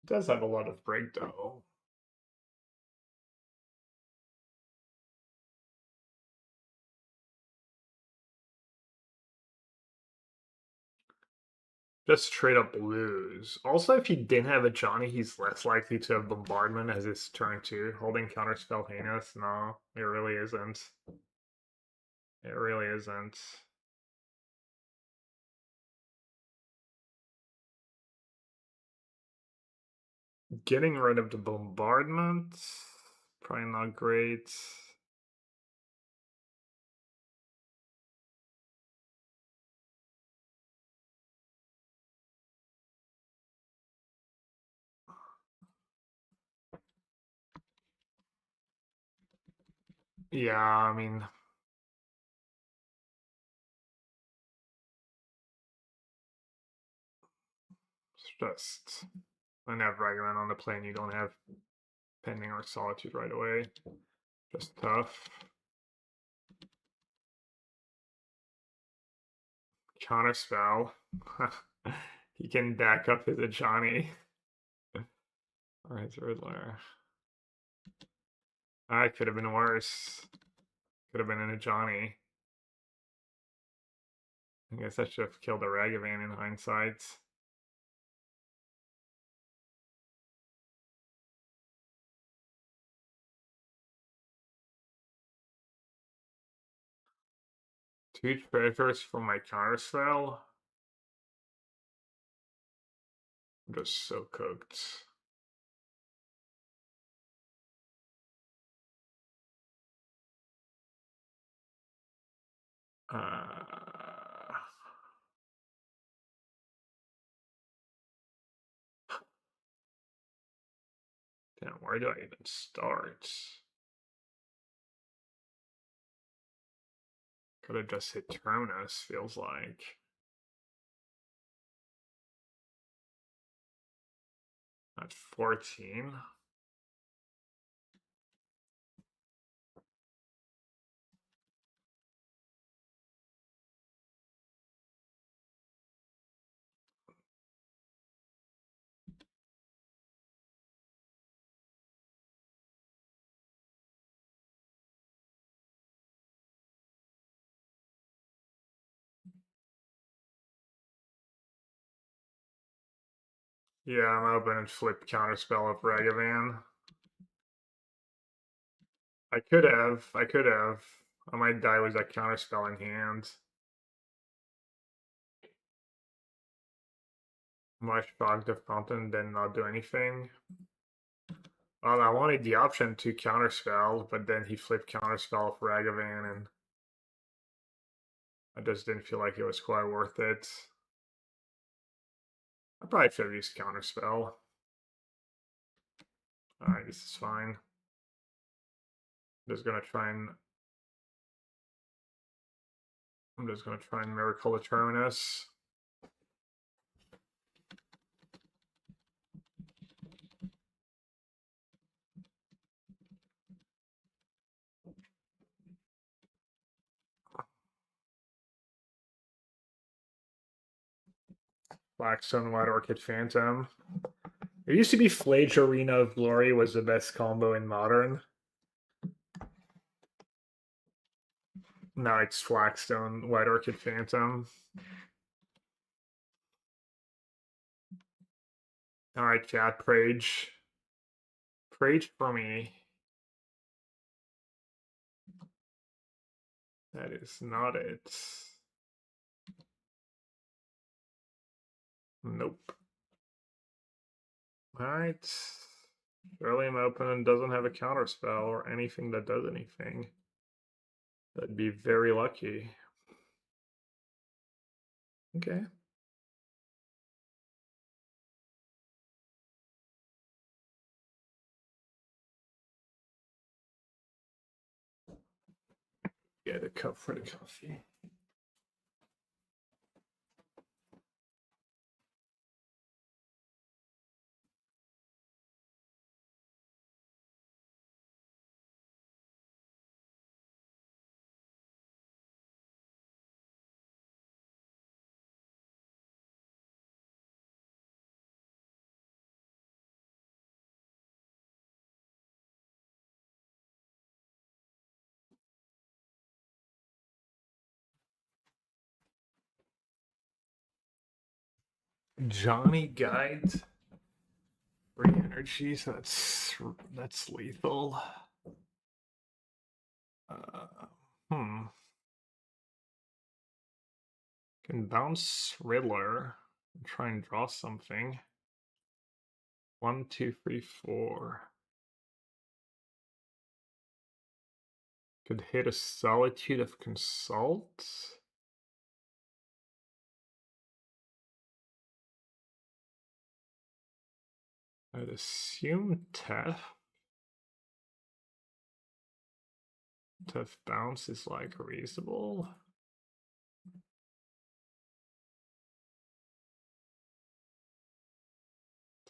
Does have a lot of break, though. Just straight up lose. Also, if he didn't have a Johnny, he's less likely to have Bombardment as his turn 2. Holding Counterspell heinous? No, it really isn't. It really isn't. Getting rid of the Bombardment? Probably not great. Yeah, I mean, it's just when you have Ragavan on the plane, you don't have Pending or Solitude right away. Just tough. Counterspell. He can back up his Ajani. Alright, Riddler. That could have been worse. Could have been an Ajani. I guess I should have killed a Ragavan in hindsight. Two treasures for my counterspell. I'm just so cooked. Damn, where do I even start? Could have just hit Terminus, feels like. At 14. Yeah, I'm open and flip counterspell of Ragavan. I could have. I might die with that counterspell in hand. Much fog the fountain, then not do anything. Well, I wanted the option to counterspell, but then he flipped counterspell of Ragavan, and I just didn't feel like it was quite worth it. I probably should have used counterspell. Alright, this is fine. Just gonna try and I'm just gonna try and Miracle of Terminus. Blackstone White Orchid Phantom. It used to be Flage Arena of Glory was the best combo in Modern. Now it's Blackstone White Orchid Phantom. Alright, chat, Prage. Prage for me. That is not it. Nope. Alright. Early my opponent doesn't have a counterspell or anything that does anything. That'd be very lucky. Okay. Get a cup for the coffee. Johnny Guide. Free energy, so that's lethal. Can bounce Riddler and try and draw something. 1, 2, 3, 4. Could hit a Solitude of Consult. I'd assume Tef. Tef bounce is like reasonable.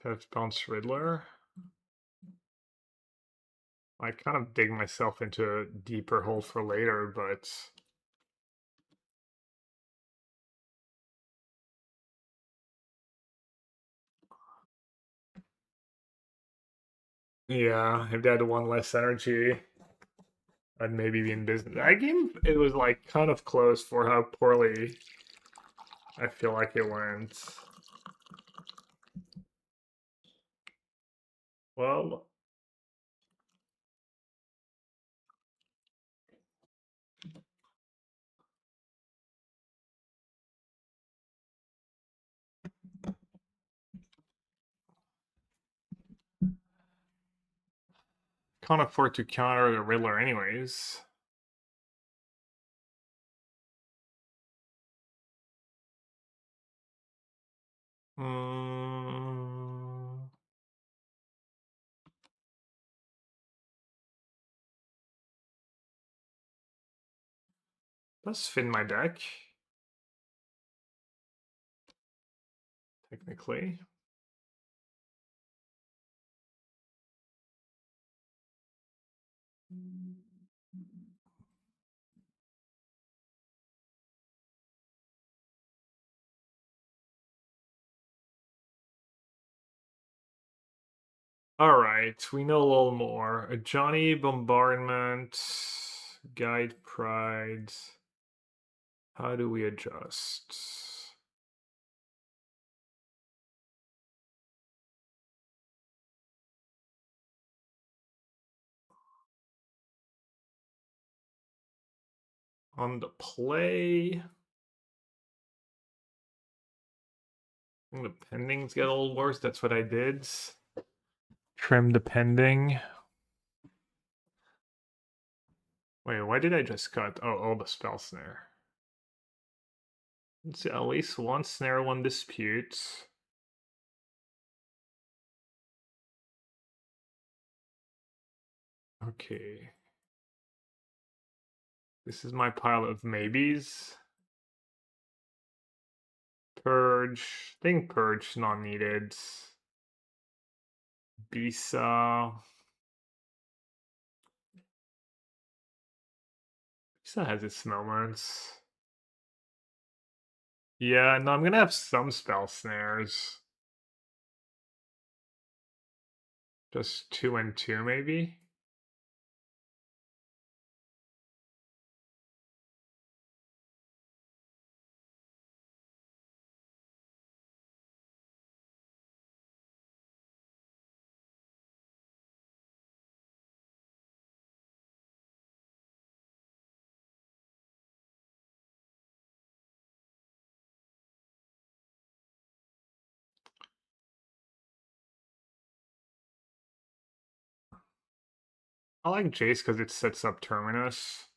Tef bounce Riddler. I kind of dig myself into a deeper hole for later, but yeah, if they had one less energy, I'd maybe be in business. That game, it was like kind of close for how poorly I feel like it went. Well, can't afford to counter the Riddler anyways. Does fit my deck. Technically. Alright, we know a little more. A Johnny Bombardment, Guide Pride. How do we adjust? On the play. The pendings get a little worse. That's what I did. Trim the pending. Wait, why did I just cut? Oh, all the spell snare. It's at least one snare, one dispute. Okay. This is my pile of maybes. Purge. I think purge not needed. Bisa. Bisa has its moments. Yeah, no, I'm gonna have some spell snares. Just 2 and 2, maybe? I like Jace because it sets up Terminus.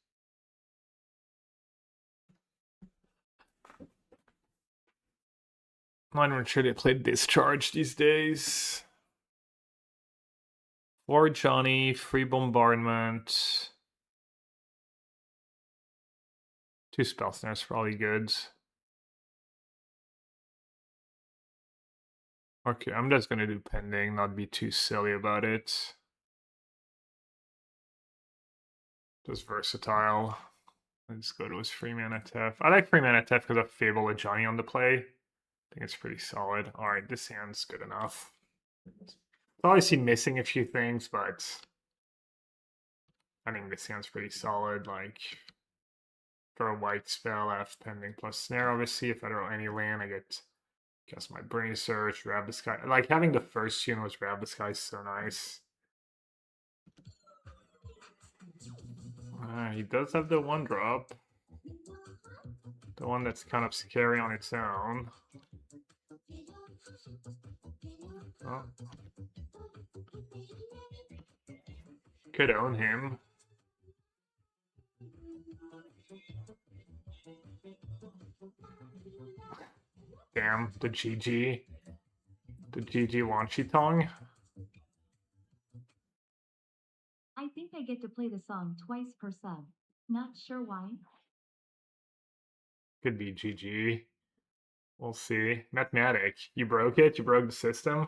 I'm not even sure they play Discharge these days. Or Johnny, Free Bombardment. 2 spell snares probably good. Okay, I'm just gonna do pending, not be too silly about it. Just versatile. Let's go to his free mana Tef. I like free mana Tef because of Fable with Johnny on the play. I think it's pretty solid. Alright, this hand's good enough. It's obviously missing a few things, but I think this hand's pretty solid. Like, for a white spell, I have pending plus snare, obviously. If I draw any land, I get guess my brain search, Grab the Sky. Like, having the first tune was Grab the Sky is so nice. He does have the 1-drop. The one that's kind of scary on its own. Oh. Could own him. Damn, the GG. The GG Wanchi Tong. I think I get to play the song twice per sub. Not sure why. Could be GG. We'll see. Mathematic. You broke it? You broke the system?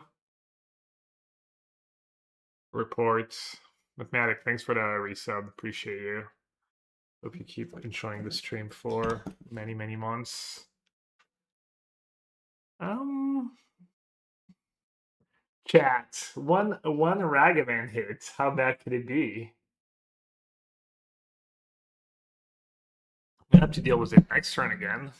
Reports. Mathematic, thanks for the resub. Appreciate you. Hope you keep enjoying the stream for many, many months. Chat. One Ragavan hit. How bad could it be? I have to deal with it next turn again.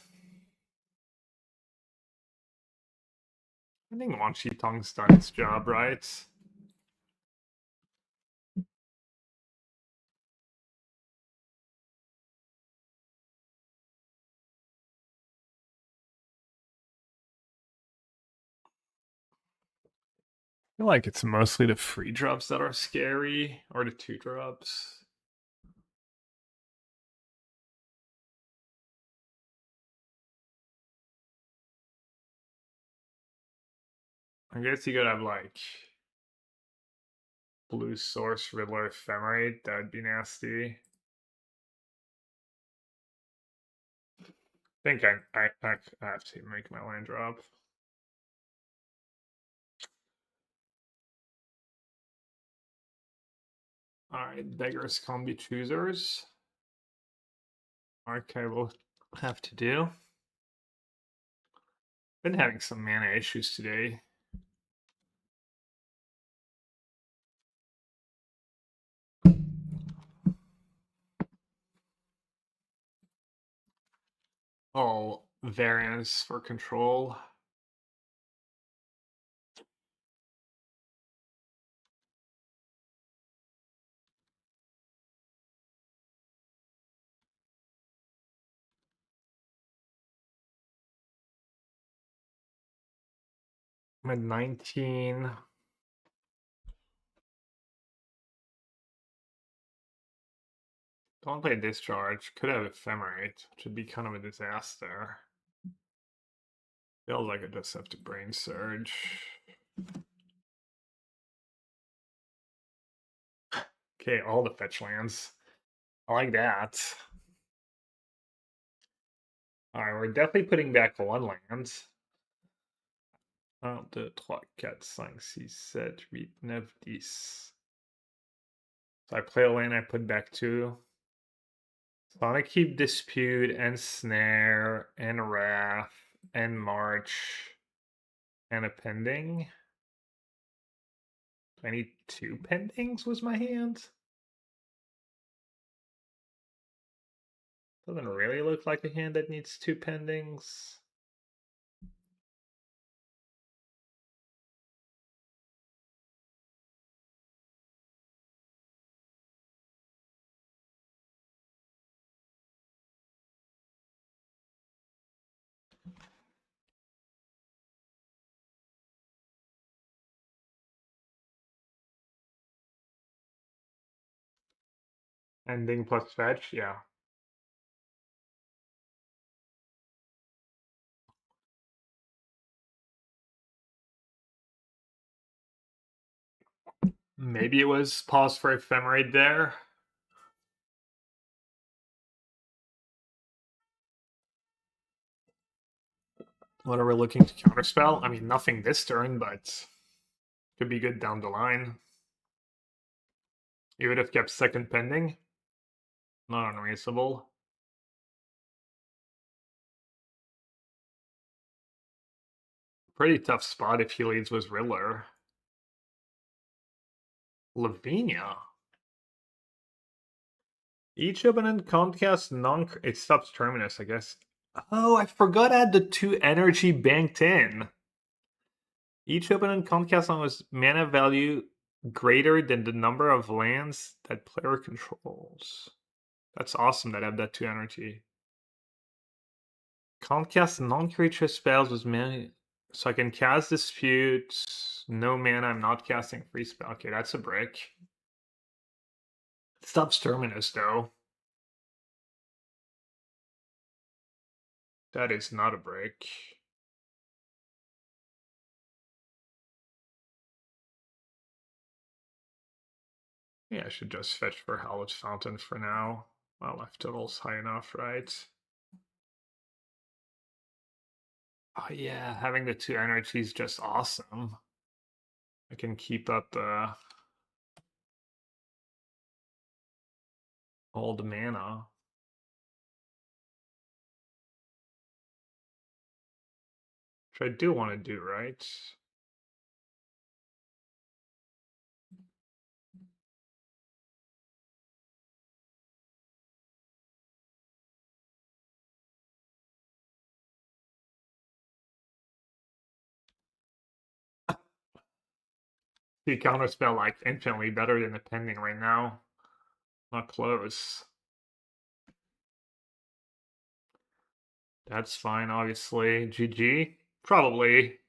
I think Wanchi Tong's done its job, right? I feel like it's mostly the free drops that are scary, or the 2-drops. I guess you could have like Blue Source Riddler Ephemerate. That'd be nasty. I think I have to make my land drop. Alright, beggars can't be choosers. Okay, we'll have to do. Been having some mana issues today. Oh, variance for control. I'm at 19. Don't play Discharge. Could have Ephemerate, which would be kind of a disaster. Feels like I just have to Brain Surge. Okay, all the fetch lands. I like that. Alright, we're definitely putting back one land. 1, 2, 3, 4, 5, 6, 7, 8, 9, 10. So I play a lane, I put back 2. So I want to keep Dispute and Snare and Wrath and March and a Pending. 22 pendings was my hand. Doesn't really look like a hand that needs 2 pendings. Ending plus fetch, yeah. Maybe it was pause for Ephemerate there. What are we looking to counterspell? I mean, nothing this turn, but could be good down the line. You would have kept second pending. Not unreasonable. Pretty tough spot if he leads was Riddler. Lavinia. Each opponent can't cast non. It stops Terminus, I guess. Oh, I forgot I had the 2 energy banked in. Each opponent can't cast on with mana value greater than the number of lands that player controls. That's awesome that I have that 2 energy. Can't cast non-creature spells with mana. So I can cast Dispute. No mana, I'm not casting free spell. Okay, that's a brick. It stops Terminus though. That is not a brick. Yeah, I should just fetch for Hallowed Fountain for now. Well, life total's high enough, right? Oh yeah, having the 2 energy is just awesome. I can keep up all the mana. Which I do want to do, right? The counterspell like infinitely better than the pending right now. Not close. That's fine, obviously. GG? Probably. It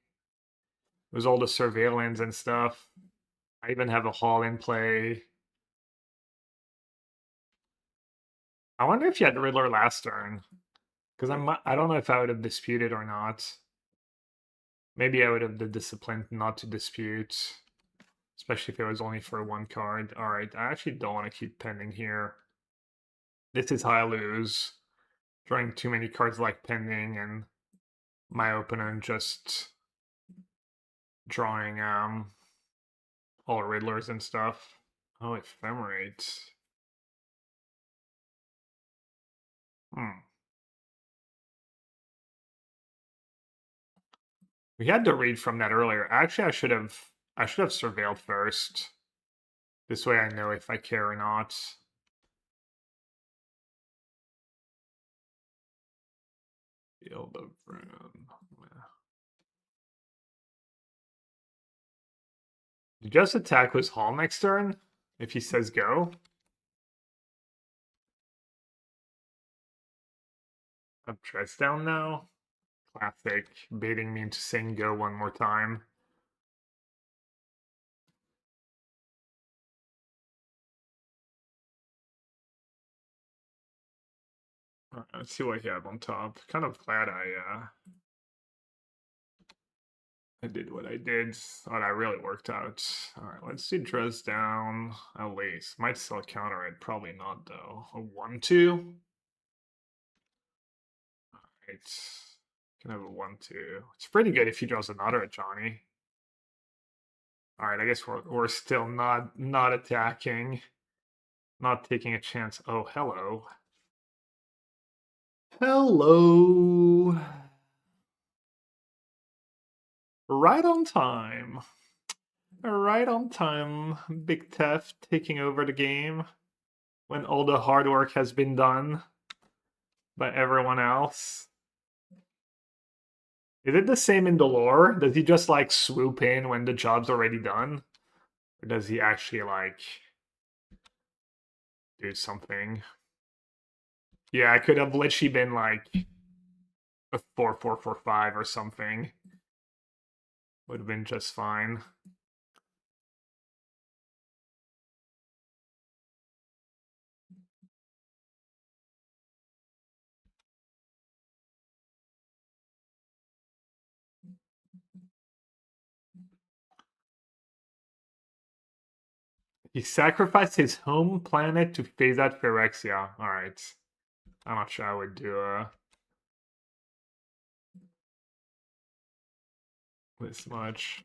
was all the surveillance and stuff. I even have a hall in play. I wonder if you had Riddler last turn. Because I don't know if I would have disputed or not. Maybe I would have the discipline not to dispute. Especially if it was only for 1 card. Alright, I actually don't want to keep pending here. This is how I lose. Drawing too many cards like pending and my opponent just drawing all Riddlers and stuff. Oh, Ephemerate. We had to read from that earlier. Actually, I should have surveilled first. This way I know if I care or not. Field of Ruin. You just attack with Hall next turn if he says go. Up Dress down now. Classic, baiting me into saying go one more time. Alright, let's see what he had on top. Kind of glad I did what I did. Oh, that really worked out. Alright, let's do dress down at least. Might still counter it, probably not though. A 1-2. It's can have a 1-2. It's pretty good if he draws another at Johnny. Alright, I guess we're still not attacking. Not taking a chance. Oh, hello. Hello. Right on time. Right on time. Big Tef taking over the game when all the hard work has been done by everyone else. Is it the same in the lore? Does he just like swoop in when the job's already done? Or does he actually like do something? Yeah, I could have literally been like a 4-4-4-5 or something. Would have been just fine. He sacrificed his home planet to phase out Phyrexia. Alright. I'm not sure I would do this much.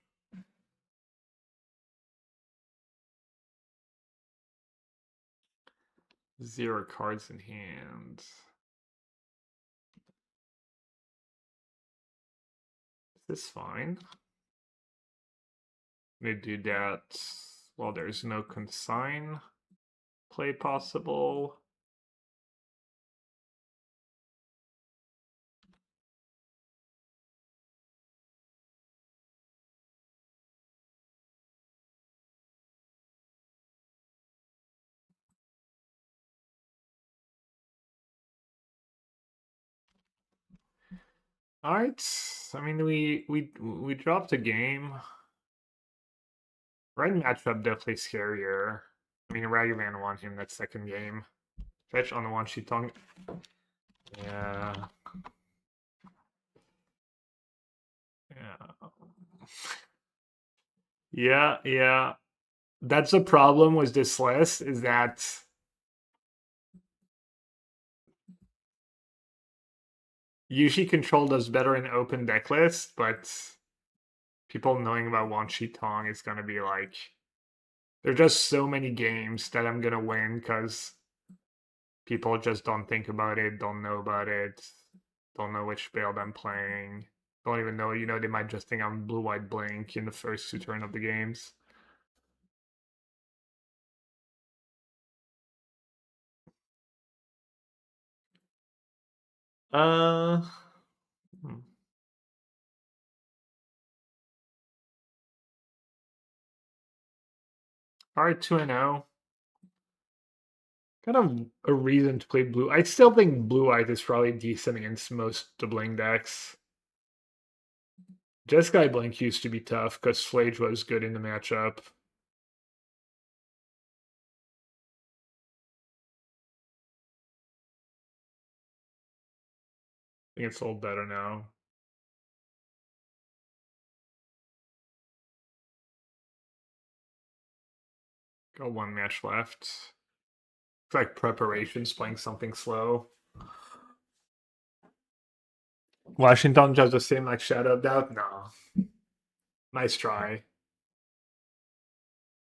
Zero cards in hand. Is this fine? They do that. Well, there's no consign play possible. All right. I mean, we dropped a game. Red matchup definitely scarier. I mean, Ragavan won him that second game. Fetch on the one sheet Tong. Yeah. Yeah. Yeah. That's the problem with this list, is that usually control does better in open deck lists, but people knowing about Wan Shi Tong is gonna be like, there are just so many games that I'm gonna win because people just don't think about it, don't know about it, don't know which build I'm playing, don't even know, they might just think I'm blue white blink in the first 2 turn of the games. Uh hmm. Alright, 2-0. Kind of a reason to play blue. I still think blue white is probably decent against most of the blink decks. Jeskai Blink used to be tough because Flage was good in the matchup. I think it's a little better now. Got 1 match left. It's like preparations, playing something slow. Washington just the same like Shadow of Doubt? No. Nice try.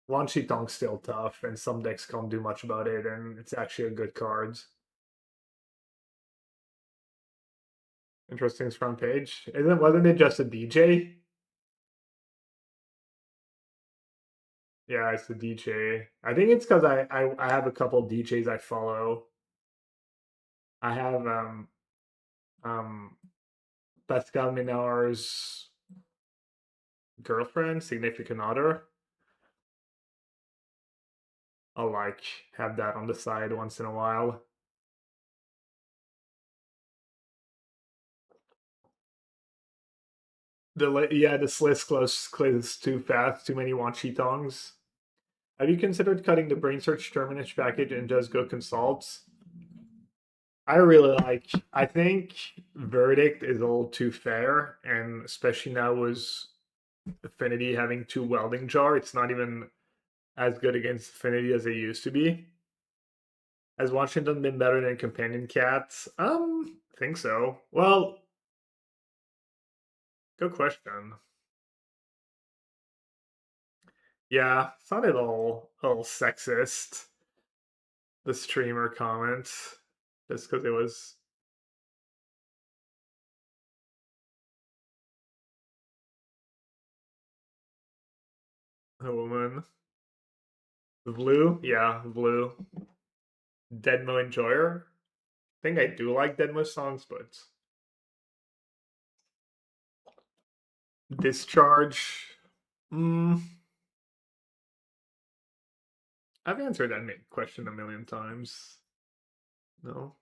Wan Shi Tong's still tough, and some decks can't do much about it, and it's actually a good card. Interesting front page. Wasn't it just a DJ? Yeah, it's the DJ. I think it's because I have a couple DJs I follow. I have Pascal Minar's girlfriend, significant other. I'll like have that on the side once in a while. This list close too fast, too many Wan Shi Tongs. Have you considered cutting the Brain Search Terminus package and just go consults? I really like. I think Verdict is a little too fair, and especially now with Affinity having two welding jar, it's not even as good against Affinity as it used to be. Has Washington been better than Companion Cats? I think so. Well, good question. Yeah, sounded a little sexist. The streamer comments, just because it was a woman. Blue, yeah, Blue. Deadmo Enjoyer. I think I do like Deadmo songs, but Discharge. Mm, I've answered that question a million times. No.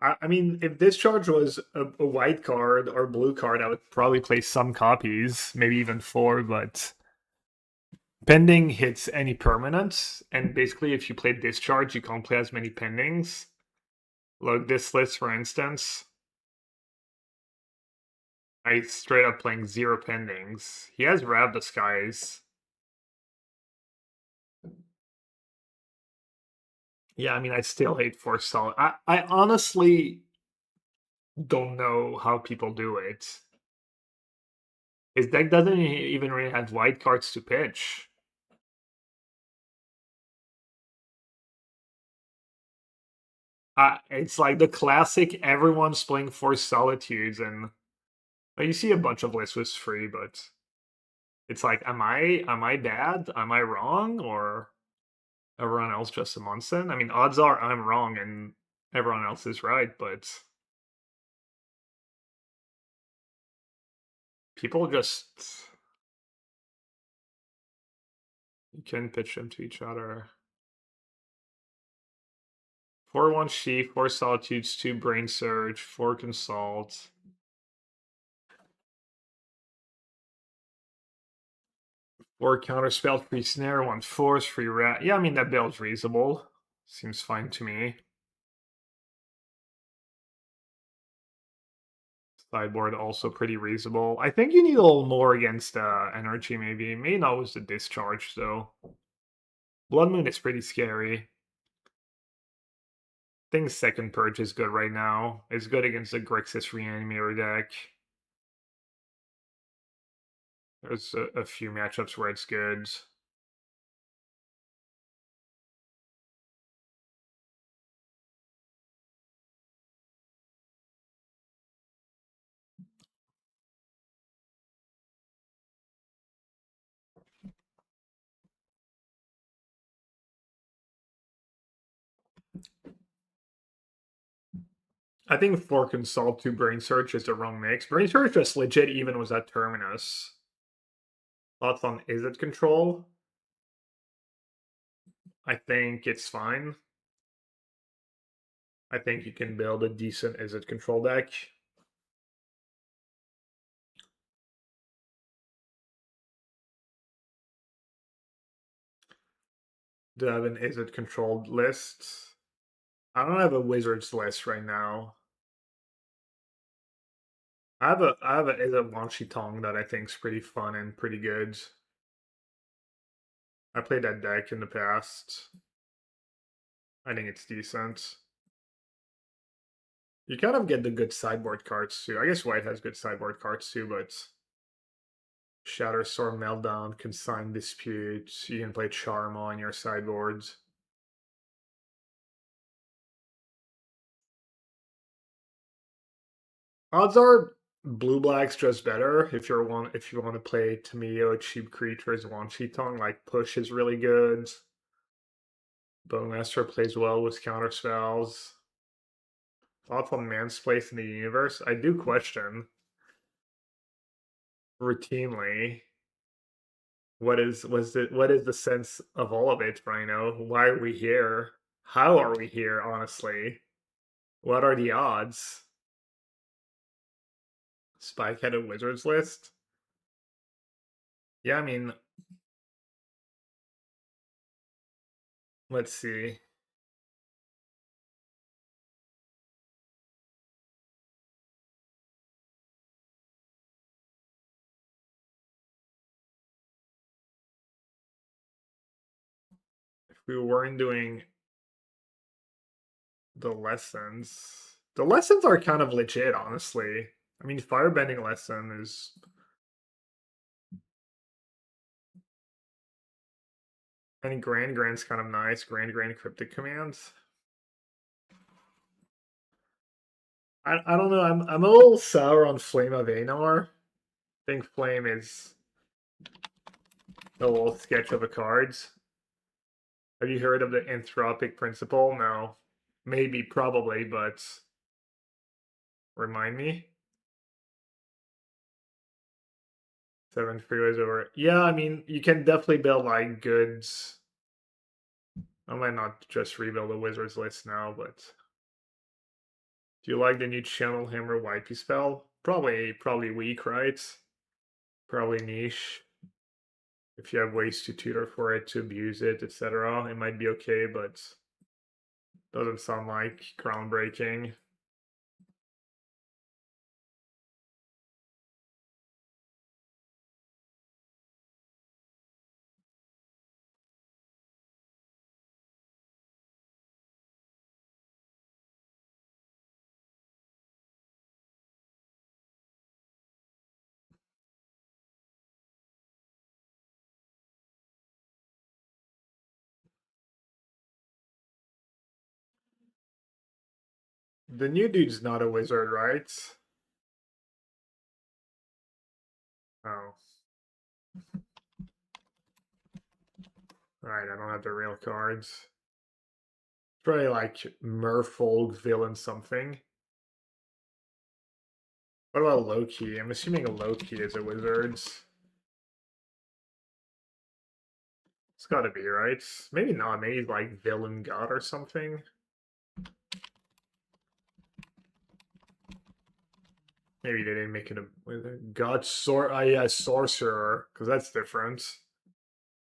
I mean, if Discharge was a white card or blue card, I would probably play some copies, maybe even four, but pending hits any permanents, and basically if you play Discharge, you can't play as many pendings. Like this list, for instance, I straight up playing zero pendings. He has Rab Disguise. Yeah, I mean, I still hate Force Solid. I honestly don't know how people do it. His deck doesn't even really have white cards to pitch. It's like the classic everyone's playing Force Solitudes, and well, you see a bunch of lists with free, but it's like, am I bad? Am I wrong? Or everyone else just a Munson? I mean, odds are I'm wrong and everyone else is right, but people just you can pitch them to each other. 4-1 Sheaf, 4 Solitudes, 2 Brain Surge, 4 Consult. 4 Counterspell, 3 Snare, 1 Force, 3 Rat. Yeah, I mean, that build's reasonable. Seems fine to me. Sideboard also pretty reasonable. I think you need a little more against energy, maybe. Maybe not with the discharge, though. Blood Moon is pretty scary. I think Second Purge is good right now. It's good against the Grixis Reanimator deck. There's a few matchups where it's good. I think 4 Consult, 2 Brain Search is the wrong mix. Brain Search just legit even was at Terminus. Thoughts on Is It Control? I think it's fine. I think you can build a decent Is It Control deck. Do I have an Is It Controlled list? I don't have a Wizards list right now. I have a Is It Wanshi Tong that I think is pretty fun and pretty good. I played that deck in the past. I think it's decent. You kind of get the good sideboard cards too. I guess White has good sideboard cards too, but Shatterstorm, Meltdown, Consign Dispute. You can play Charm on your sideboards. Odds are blue black's just better if you want to play Tamio, cheap creatures, Wanshi Tongue, like push is really good. Bowmaster plays well with counter spells. Thoughts on Man's place in the universe? I do question routinely what is the sense of all of it, Rhino? Why are we here? How are we here, honestly? What are the odds? Spike had a wizards list? Yeah, I mean, let's see. we weren't doing the lessons. The lessons are kind of legit, honestly. I mean, firebending lesson is... I think Grand's kind of nice. Grand cryptic commands. I don't know. I'm a little sour on Flame of Anar. I think Flame is a little sketch of the cards. Have you heard of the anthropic principle? No. Maybe, probably, but remind me. 7 freeways over. Yeah, I mean, you can definitely build like goods. I might not just rebuild the wizard's list now, but do you like the new Channel Hammer YP spell? Probably weak, right? Probably niche. If you have ways to tutor for it, to abuse it, etc., it might be okay, but doesn't sound like groundbreaking. The new dude's not a wizard, right? Oh. Alright, I don't have the real cards. Probably like Merfolk, Villain something. What about Loki? I'm assuming Loki is a wizard. It's gotta be, right? Maybe not. Maybe he's like Villain God or something. Maybe they didn't make it a wizard. God yeah, Sorcerer, because that's different.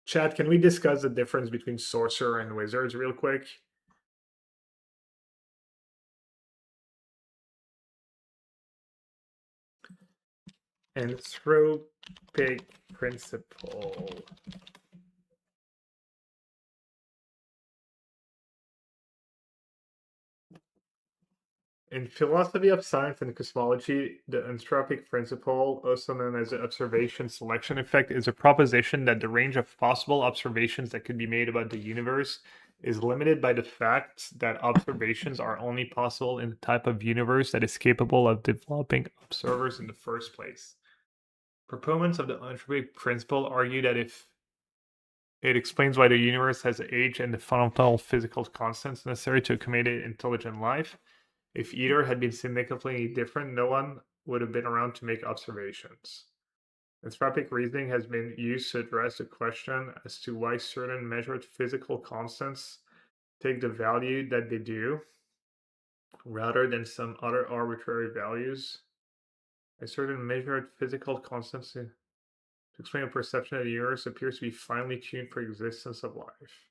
Chat, can we discuss the difference between Sorcerer and Wizards real quick? Anthropic principle. In philosophy of science and cosmology, the anthropic principle, also known as the observation selection effect, is a proposition that the range of possible observations that could be made about the universe is limited by the fact that observations are only possible in the type of universe that is capable of developing observers in the first place. Proponents of the anthropic principle argue that if it explains why the universe has age and the fundamental physical constants necessary to accommodate intelligent life, if either had been significantly different, no one would have been around to make observations. Anthropic reasoning has been used to address the question as to why certain measured physical constants take the value that they do, rather than some other arbitrary values. A certain measured physical constants to explain a perception of the universe appears to be finely tuned for existence of life.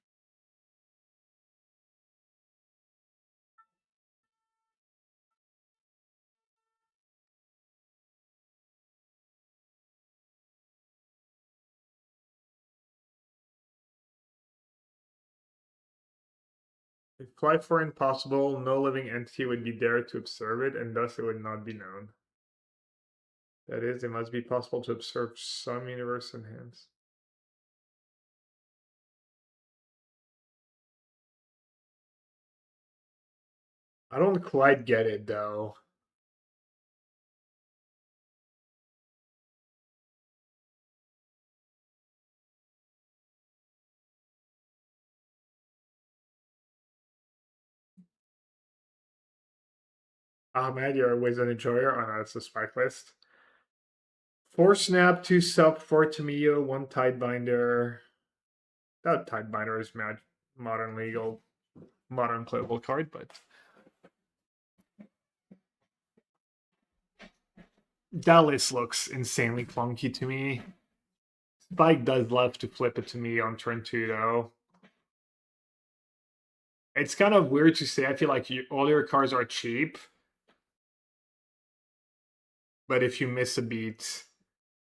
If flight were impossible, no living entity would be there to observe it, and thus it would not be known. That is, it must be possible to observe some universe in hands. I don't quite get it, though. Ahmed, you're a wizard enjoyer. Oh no, it's a spike list. 4 snap, 2 sub, 4 Tamiyo, 1 Tidebinder. That Tidebinder is modern legal, modern playable card, but that list looks insanely clunky to me. Spike does love to flip it to me on turn 2, though. It's kind of weird to say. I feel like all your cards are cheap, but if you miss a beat,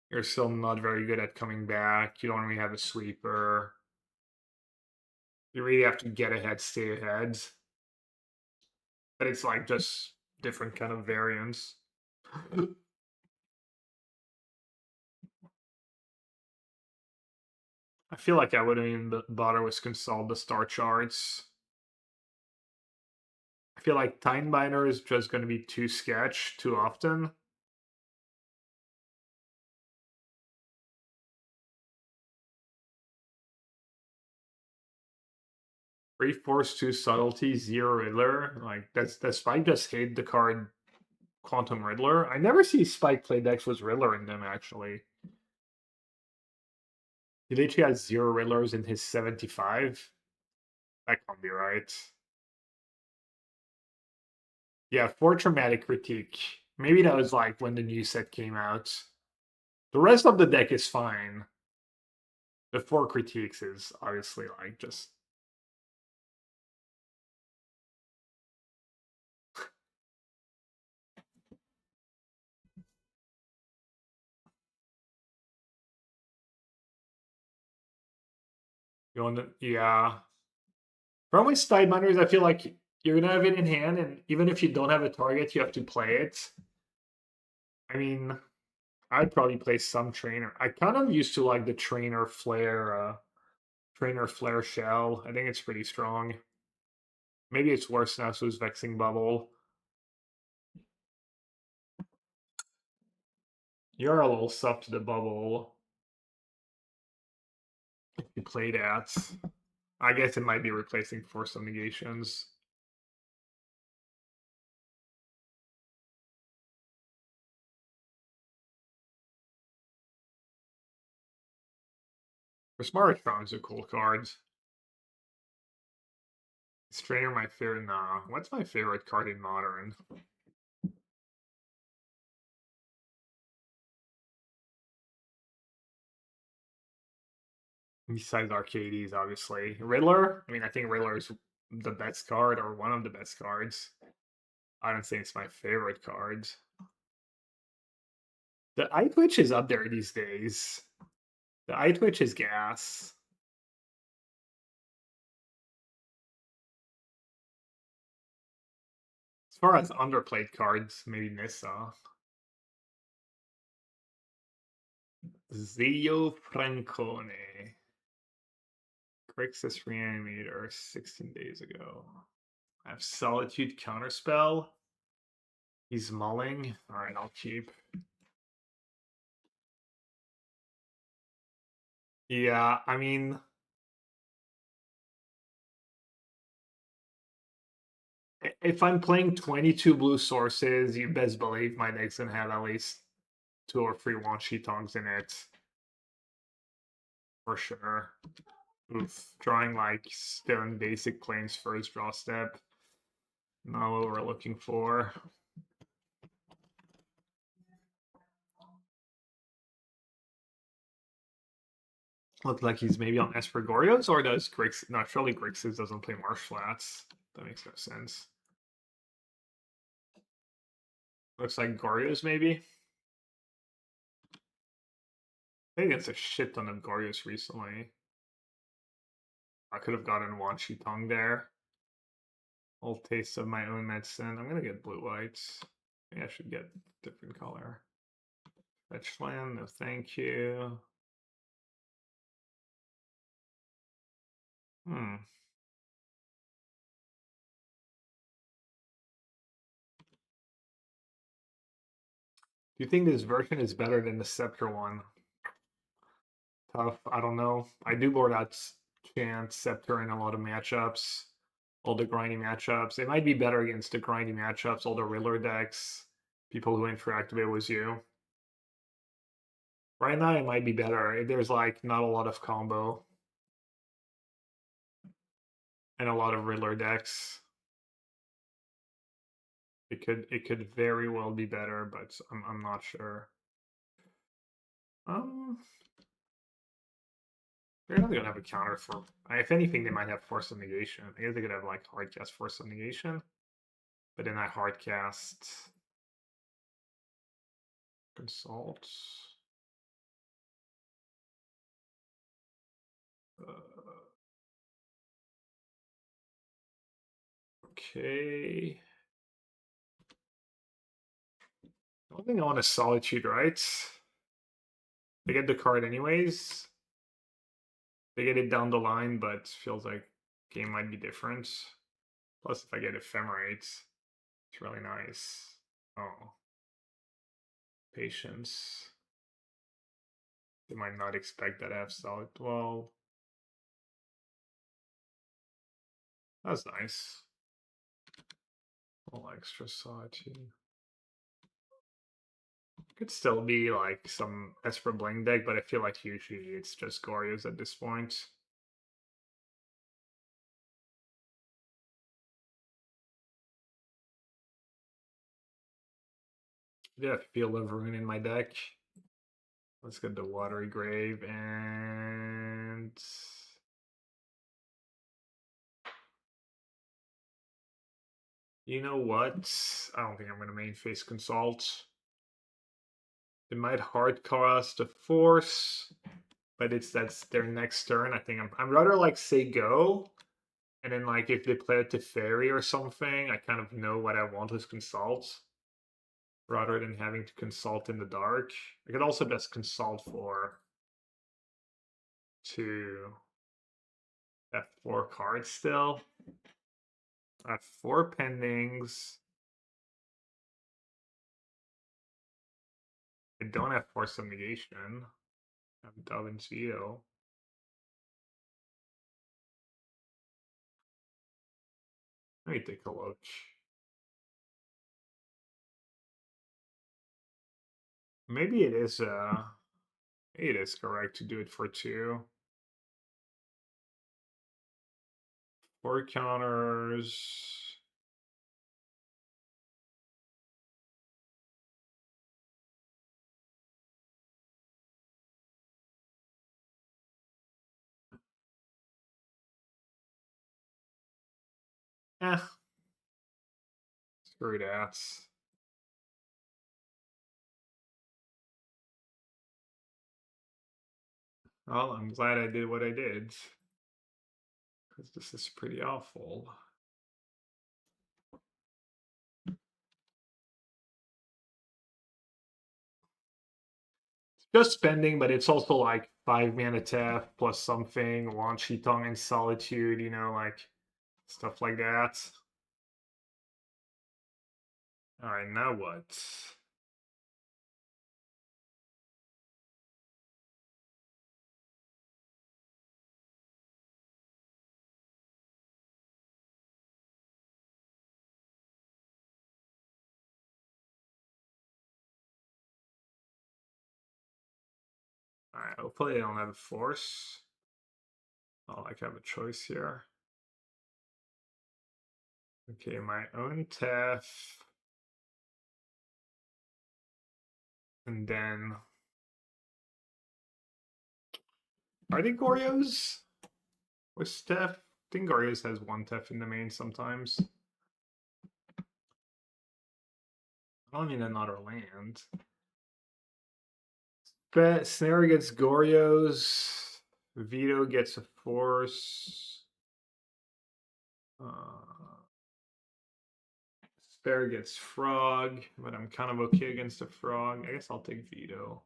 you're still not very good at coming back. You don't really have a sweeper. You really have to get ahead, stay ahead. But it's like just different kind of variants. I feel like I wouldn't even bother with consult the star charts. I feel like Timebinder is just going to be too sketch too often. Three Force, two Subtlety, zero Riddler. Like that's Spike just hate the card Quantum Riddler. I never see Spike play decks with Riddler in them actually. He literally has zero Riddlers in his 75. That can't be right. Yeah, for Traumatic Critique. Maybe that was like when the new set came out. The rest of the deck is fine. The 4 critiques is obviously like just. You want to, yeah. Problem with Steinminders, I feel like you're gonna have it in hand, and even if you don't have a target, you have to play it. I mean, I'd probably play some trainer. I kind of used to like the trainer flare shell. I think it's pretty strong. Maybe it's worse now, so it's vexing bubble. You're a little sub to the bubble. You play that. I guess it might be replacing Force of Negations. For Smartphone's a cool card. Is Trainer my favorite? Nah. What's my favorite card in Modern? Besides Arcades, obviously. Riddler? I mean, I think Riddler is the best card, or one of the best cards. I don't say it's my favorite card. The Eye Twitch is up there these days. The Eye Twitch is gas. As far as underplayed cards, maybe Nissa. Zio Francone. Grixis Reanimator 16 days ago. I have Solitude Counterspell. He's mulling. Alright, I'll keep. Yeah, I mean, if I'm playing 22 blue sources, you best believe my deck's gonna have at least 2 or 3 Wanshi Tongs in it. For sure. Oof. Drawing like stone basic claims first draw step. Not what we're looking for. Looks like he's maybe on Espergorios, or does Grix? No, surely Grixis doesn't play Marsh Flats. That makes no sense. Looks like Gorios, maybe. I think it's a shit ton of Gorios recently. I could have gotten Wanshi Tong there. Old taste of my own medicine. I'm gonna get blue whites. Maybe I should get different color. Fetch land, no thank you. Hmm. Do you think this version is better than the Scepter one? Tough. I don't know. I do board out Chance, Scepter in a lot of matchups. All the grindy matchups. It might be better against the grindy matchups, all the Riddler decks, people who interact with you. Right now, it might be better. There's like not a lot of combo and a lot of Riddler decks. It could very well be better, but I'm not sure. They're not gonna have a counter for. If anything, they might have Force of Negation. I guess they could have like hardcast Force of Negation, but then I hardcast Consult. Okay. I don't think I want a Solitude, right? They get the card anyways. They get it down the line, but feels like game might be different. Plus, if I get Ephemerate, it's really nice. Oh. Patience. They might not expect that I have solid. Well, that's nice. A little extra Solitude. Could still be like some Esper Bling deck, but I feel like usually it's just Goryo's at this point. Yeah, Field of Ruin in my deck. Let's get the Watery Grave and you know what? I don't think I'm gonna main phase Consult. It might hard cost a Force, but that's their next turn. I think I'm rather like say go, and then like if they play it to Fairy or something, I kind of know what I want with Consult, rather than having to consult in the dark. I could also just consult for to have 4 cards still. I have 4 pendings. I don't have Force of Negation. I have Dove and Seal. Let me take a look. Maybe it is correct to do it for 2. 4 counters. Eh. Screw that. Well, I'm glad I did what I did. Because this is pretty awful. Just spending, but it's also like 5 mana tap plus something, launch Tong and Solitude, you know, like stuff like that. Alright, now what? Alright, hopefully I don't have a Force. Oh, like I have a choice here. Okay, my own Tef. And then are they Gorios? With Tef? I think Gorios has 1 Tef in the main sometimes. I don't need another land. Bet Snare gets Gorios. Vito gets a Force. Spare gets Frog, but I'm kind of okay against a Frog. I guess I'll take Vito.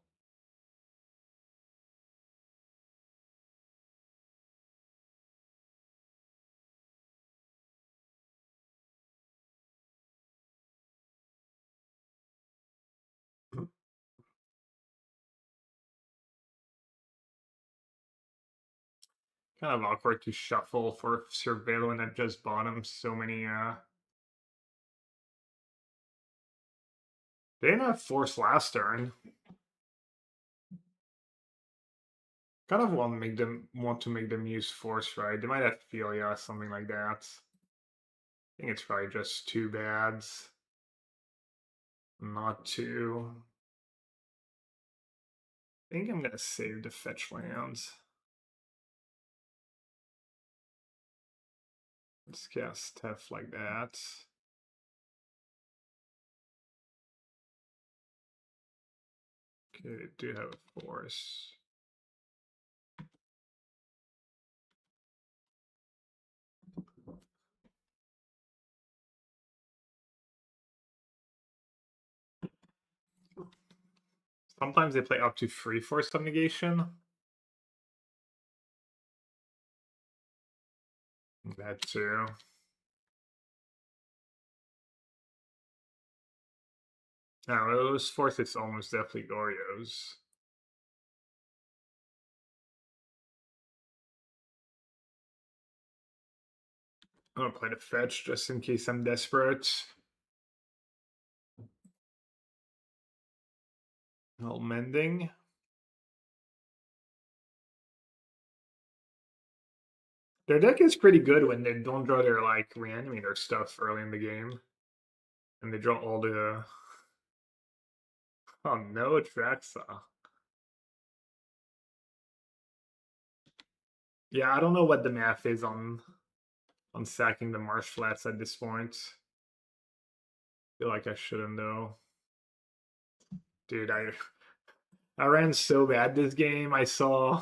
Kind of awkward to shuffle for Surveil when at just bottom so many they didn't have Force last turn. Kind of want to make them use Force, right? They might have Philia, something like that. I think it's probably just 2 bads. Not 2. I think I'm gonna save the fetch lands. Let's cast Tef like that. Okay, they do have a Force. Sometimes they play up to 3 for some negation. That too. Now those fourth it's almost definitely Goryo's. I'm gonna play the fetch just in case I'm desperate. Little mending. Their deck is pretty good when they don't draw their like reanimator stuff early in the game. And they draw all the oh no Traxa. Yeah, I don't know what the math is on sacking the marsh flats at this point. Feel like I shouldn't though. Dude, I ran so bad this game. I saw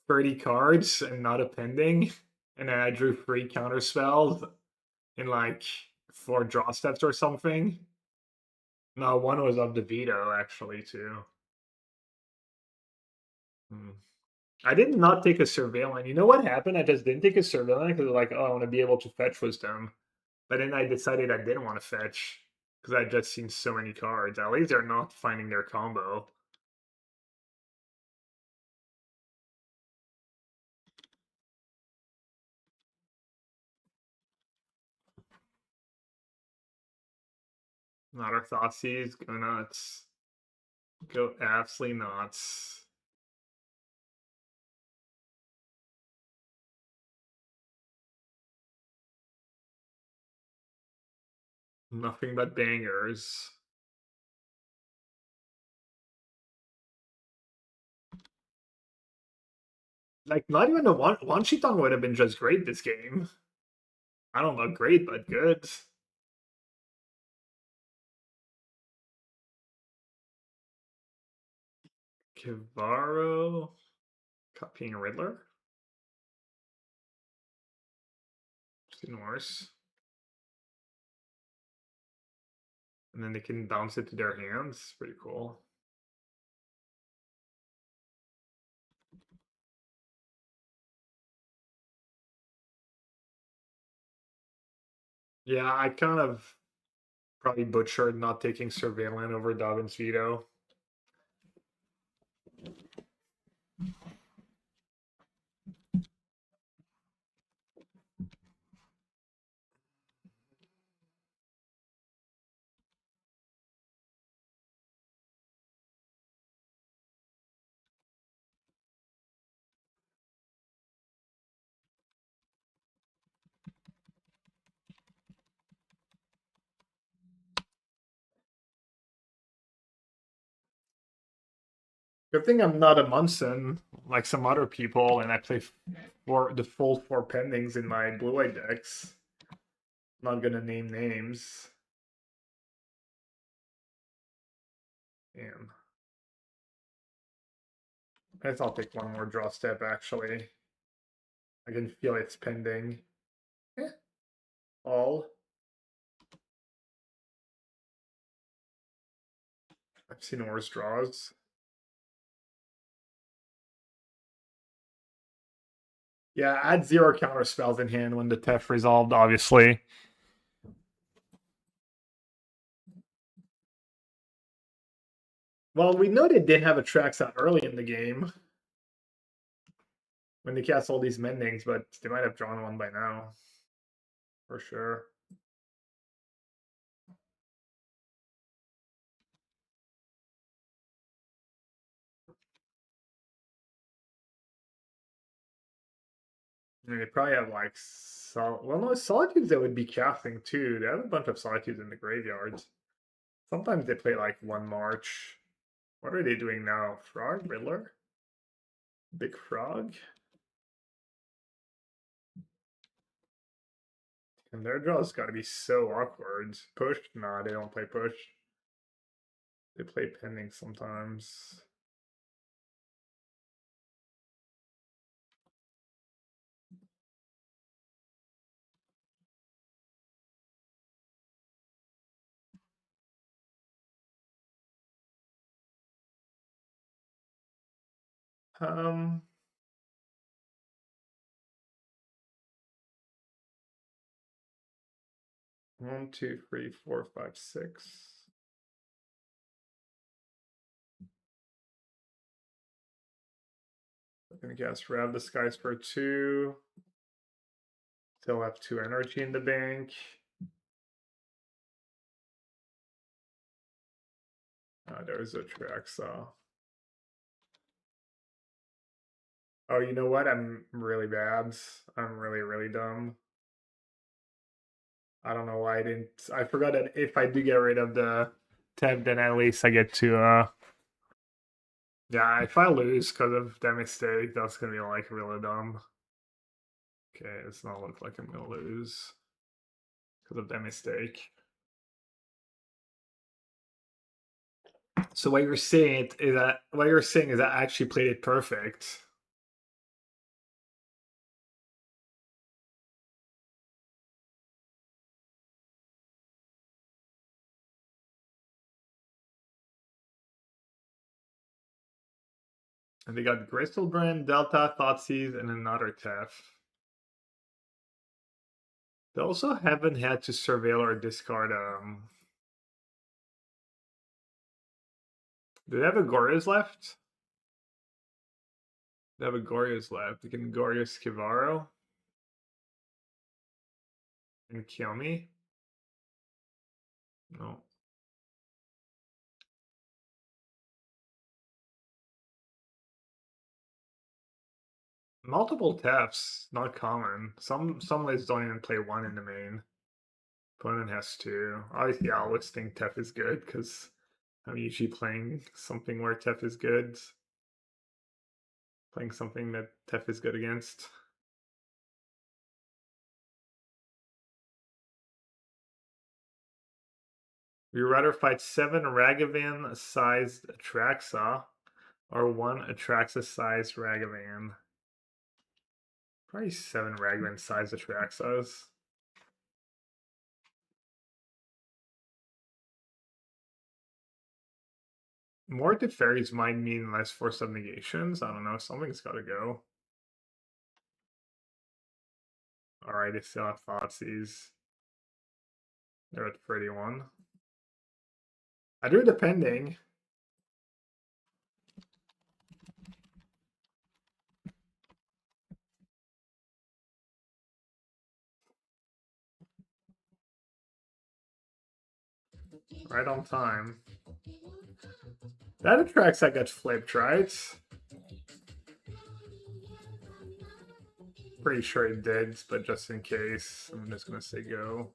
30 cards and not a pending. And then I drew 3 counter spells in like 4 draw steps or something. No, one was of the veto actually too. I did not take a surveillance. You know what happened? I just didn't take a surveillance because like, oh, I want to be able to fetch wisdom. But then I decided I didn't want to fetch because I'd just seen so many cards. At least they're not finding their combo. Not our Thoughtseize, go nuts. Go absolutely nuts. Nothing but bangers. Like, not even the one sheet on would have been just great this game. I don't know, great, but good. Kivaro copying Riddler. Seen worse. And then they can bounce it to their hands. Pretty cool. Yeah, I kind of probably butchered not taking Surveillance over Dobbin's veto. Good thing I'm not a Munson like some other people, and I play the full 4 pendings in my blue-white decks. Not gonna name names. Damn. I guess I'll take one more draw step actually. I can feel it's pending. All. I've seen worse draws. Yeah, add 0 counter spells in hand when the Tef resolved, obviously. Well, we know they did have a tracks out early in the game when they cast all these mendings, but they might have drawn one by now. For sure. I mean, they probably have like well, no, solitudes they would be casting too. They have a bunch of solitudes in the graveyards. Sometimes they play like one march. What are they doing now? Frog? Riddler? Big Frog? And their draw's gotta be so awkward. Push? Nah, they don't play push. They play pending sometimes. Um, one, two, three, four, five, six. I'm gonna guess grab the skies for 2. Still have 2 energy in the bank. There's a Traxa. Oh, you know what? I'm really bad. I'm really, really dumb. I don't know why I didn't. I forgot that if I do get rid of the tab, then at least I get to. Yeah, if I lose because of that mistake, that's gonna be like really dumb. Okay, it's not look like I'm gonna lose because of that mistake. So what you're saying is that I actually played it perfect. And they got Brand, Delta, Thoughtseize, and another Tef. They also haven't had to surveil or discard. Do they have a Gorius left? They have a Gorius left. They can Gorius Kivaro and kill me. No. Multiple Tefs, not common. Some lists don't even play 1 in the main. Opponent has 2. Obviously, I always think Tef is good because I'm usually playing something where Tef is good. Playing something that Tef is good against. Would you rather fight 7 Ragavan-sized Atraxa or 1 Atraxa-sized Ragavan? Probably 7 Ragavan-sized Atraxas. More Teferis might mean less Force of Negations. I don't know. Something's got to go. Alright, they still have Thoughtseize. They're at 31. I do depending. Right on time. That attracts that got flipped, right? Pretty sure it did, but just in case, I'm just gonna say go.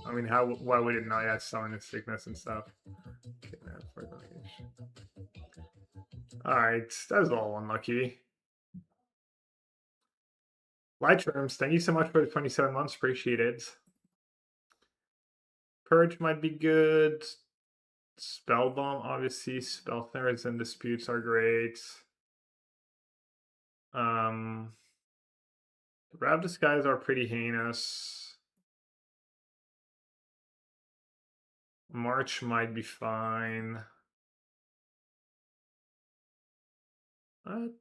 I mean, why would it not have Summon Sickness and stuff? Okay, alright, that was all unlucky. Light Terms, thank you so much for the 27 months, appreciate it. Purge might be good. Spellbomb, obviously. Spellthera's and Disputes are great. Grab Disguise are pretty heinous. March might be fine.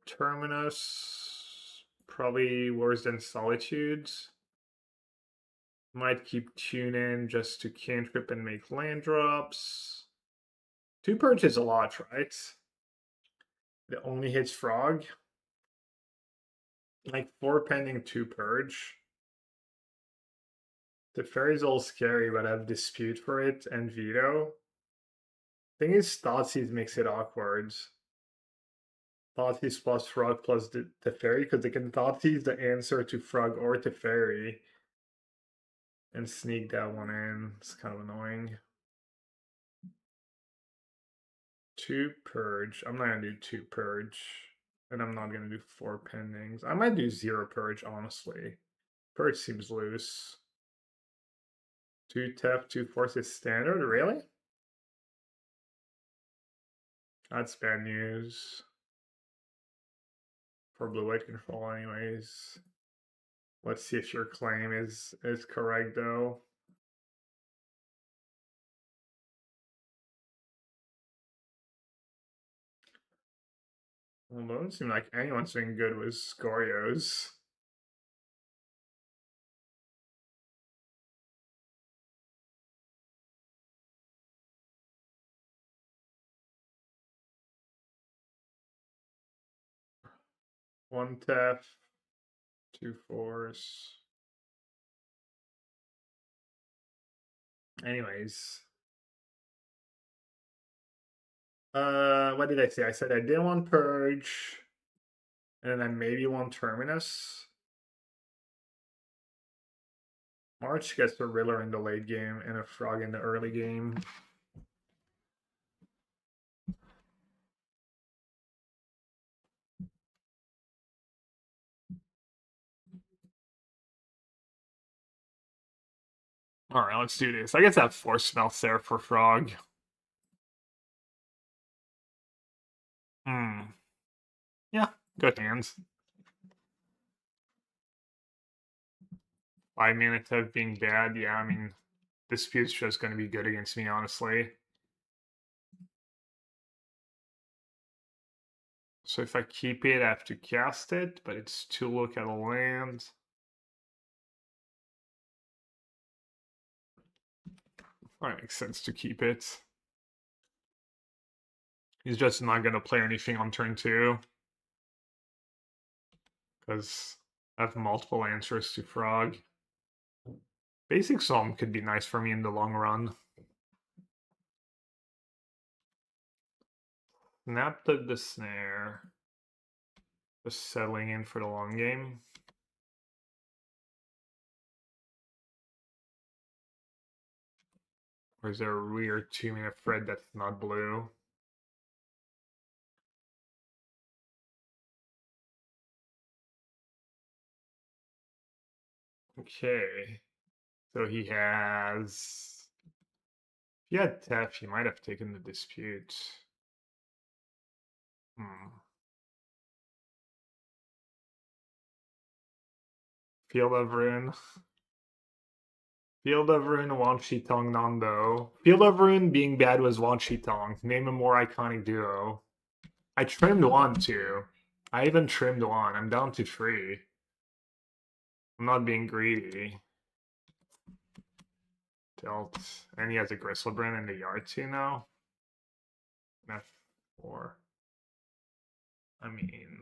Terminus, probably worse than Solitudes. Might keep tuning just to cantrip and make land drops. 2 Purge is a lot, right? It only hits Frog. Like 4 pending 2 Purge. The fairy's all scary, but I have Dispute for it and Veto. Thing is, Thoughtseize makes it awkward. Thoughtseize plus Frog plus the fairy, because they can Thoughtseize the answer to Frog or to fairy. And sneak that one in. It's kind of annoying. 2 Purge. I'm not gonna do 2 Purge. And I'm not gonna do 4 pendings. I might do 0 Purge, honestly. Purge seems loose. 2 Tef, 2 Force is standard? Really? That's bad news. For blue-white control anyways. Let's see if your claim is correct though. Well, it doesn't seem like anyone's doing good with Scorios. One tap, 2 4s. Anyways. What did I say? I said I didn't want Purge. And then I maybe want Terminus. March gets a Riddler in the late game and a Frog in the early game. Alright, let's do this. I guess that Force Smelt's there for Frog. Yeah, good hands. 5 minutes of being bad, yeah, I mean, Dispute's just going to be good against me, honestly. So if I keep it, I have to cast it, but it's 2 look at a land. That makes sense to keep it. He's just not going to play anything on turn 2. Because I have multiple answers to Frog. Basic Psalm could be nice for me in the long run. Snap the snare. Just settling in for the long game. Or is there a weird 2-minute Fred that's not blue? Okay. So he has... If he had Tef, he might have taken the Dispute. Field of Ruin. Field of Ruin, Wan Shi Tong, Nando. Field of Ruin being bad was Wan Shi Tong. Name a more iconic duo. I trimmed 1 too. I even trimmed 1. I'm down to 3. I'm not being greedy. Dealt. And he has a Gristlebrand in the yard too now. F4. I mean...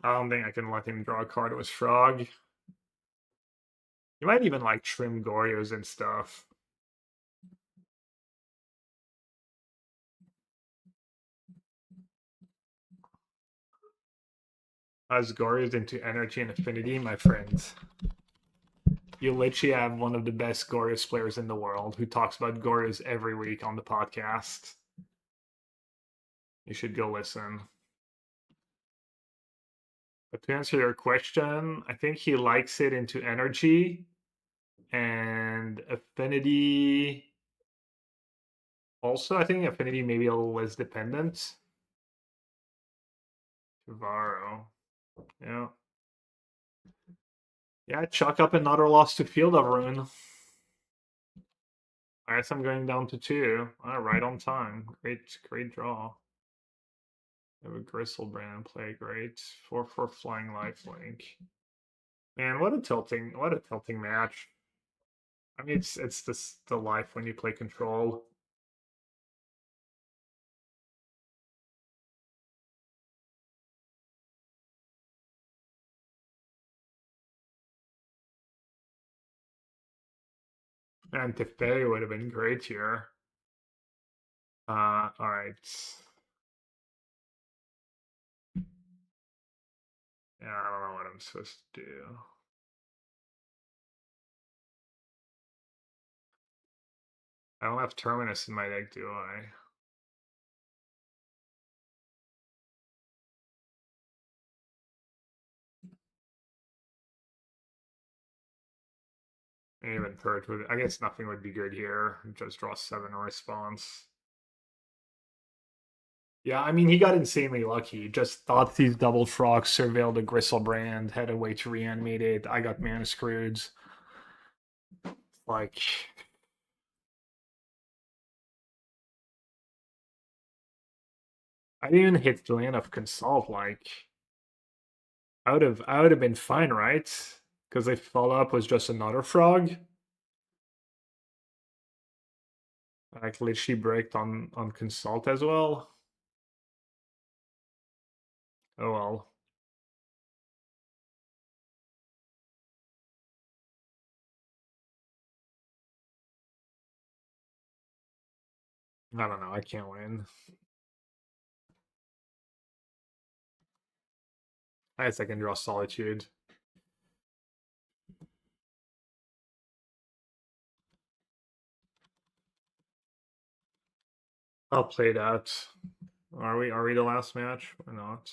I don't think I can let him draw a card with Frog. You might even like trim Gorios and stuff. As Gorios into energy and affinity, my friends. You literally have one of the best Gorios players in the world who talks about Gorios every week on the podcast. You should go listen. But to answer your question, I think he likes it into energy and affinity. Also, I think affinity may be a little less dependent. Varo. Yeah. Yeah, chalk up another loss to Field of Ruin. I guess I'm going down to 2. Right on time. Great draw. I have a Gristlebrand play. Great. 4/4 flying lifelink. Man, what a tilting match. I mean, it's the life when you play control. And Teferi would have been great here. All right. Yeah, I don't know what I'm supposed to do. I don't have Terminus in my deck, do I? Even Purge would. I guess nothing would be good here. Just draw 7 in response. Yeah, I mean, he got insanely lucky. He just thought these double frogs surveilled the Gristlebrand, had a way to reanimate it. I got mana screwed. Like, I didn't even hit the land of Consult. Like, I would have been fine, right? Because if follow up was just another frog, like literally breaked on Consult as well. Oh well. I don't know. I can't win. I guess I can draw Solitude. I'll play that. Are we the last match or not?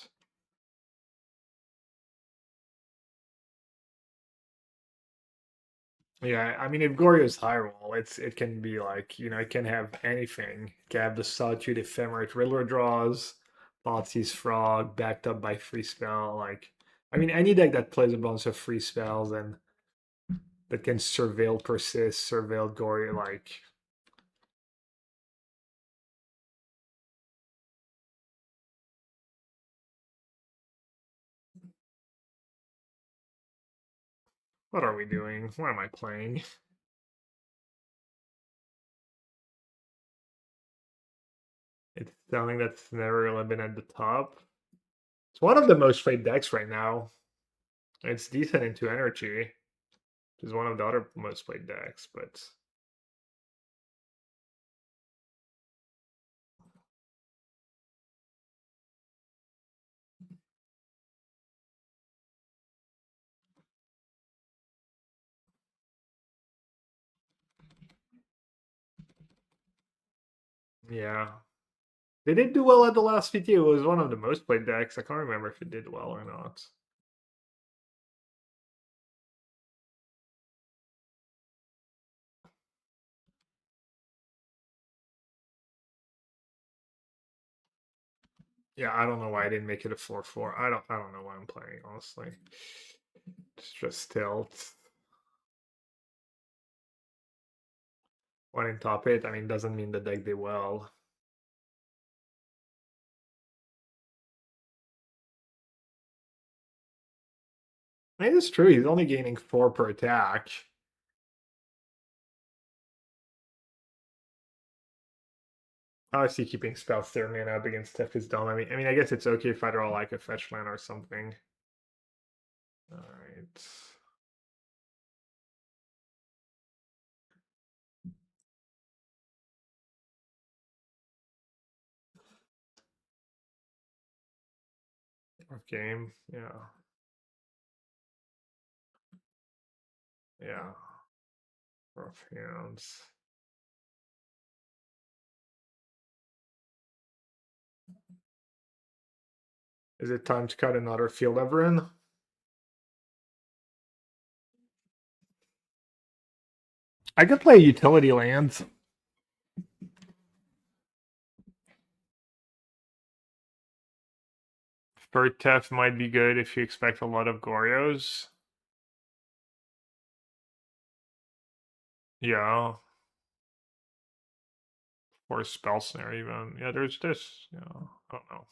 Yeah, I mean, if Goryo's high roll, it can be like, it can have anything. It can have the Solitude Ephemerate Riddler draws, Thoughtseize Frog, backed up by free spell. Like, I mean, any deck that plays a bunch of free spells and that can Surveil Persist, Surveil Goryo, like, what are we doing? What am I playing? It's something that's never really been at the top. It's one of the most played decks right now. It's decent into energy, which is one of the other most played decks, but yeah. They did do well at the last PT. It was one of the most played decks. I can't remember if it did well or not. Yeah, I don't know why I didn't make it a 4-4. I don't know why I'm playing, honestly. It's just tilt. One in top 8, I mean, doesn't mean the deck did well. I mean, it's true, he's only gaining 4 per attack. Obviously, keeping spells there man up against stuff is dumb. I mean, I guess it's okay if I draw like a fetch land or something. Alright. Rough game, yeah. Yeah. Rough hands. Is it time to cut another field ever in? I could play utility lands. Bertef might be good if you expect a lot of Gorios. Yeah. Or spell snare even. Yeah, there's this. Yeah, I don't know.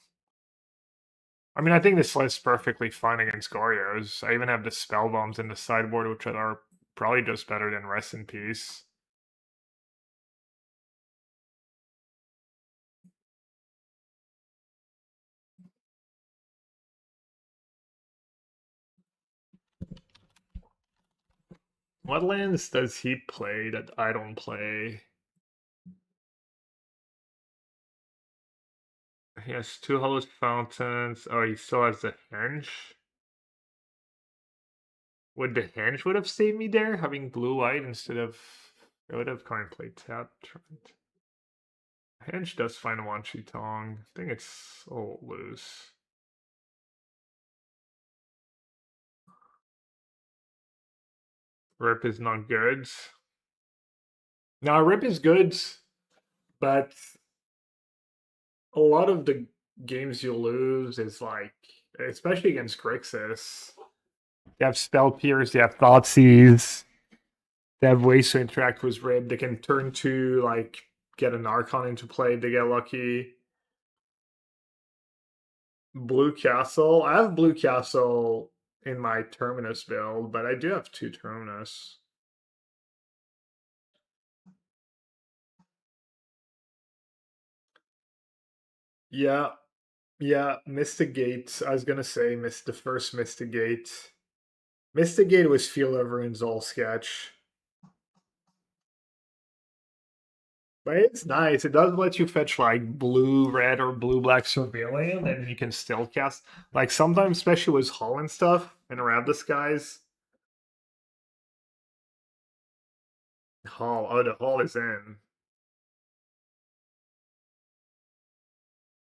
I mean, I think this list's perfectly fine against Gorios. I even have the spell bombs in the sideboard, which are probably just better than Rest in Peace. What lands does he play that I don't play? He has 2 Hallowed Fountains. Oh, he still has the Henge. Would the Henge would have saved me there, having blue-white instead of... I would have kind of played tapped, right? Henge does find one Tong. I think it's all loose. Rip is not good. Now, Rip is good, but a lot of the games you lose is like, especially against Grixis. They have spell pierce, they have Thoughtseize, they have ways to interact with Rib. They can turn to like get an Archon into play if they get lucky. Blue Castle. I have Blue Castle in my Terminus build, but I do have 2 Terminus. Yeah, yeah, Mystic Gate. I was gonna say the first Mystic Gate. Mystic Gate was Field over in Zol sketch. But it's nice. It does let you fetch like blue, red, or blue, black Surveillant, and you can still cast. Like sometimes, especially with Hull and stuff, and around the skies. Hull. Oh, the Hull is in.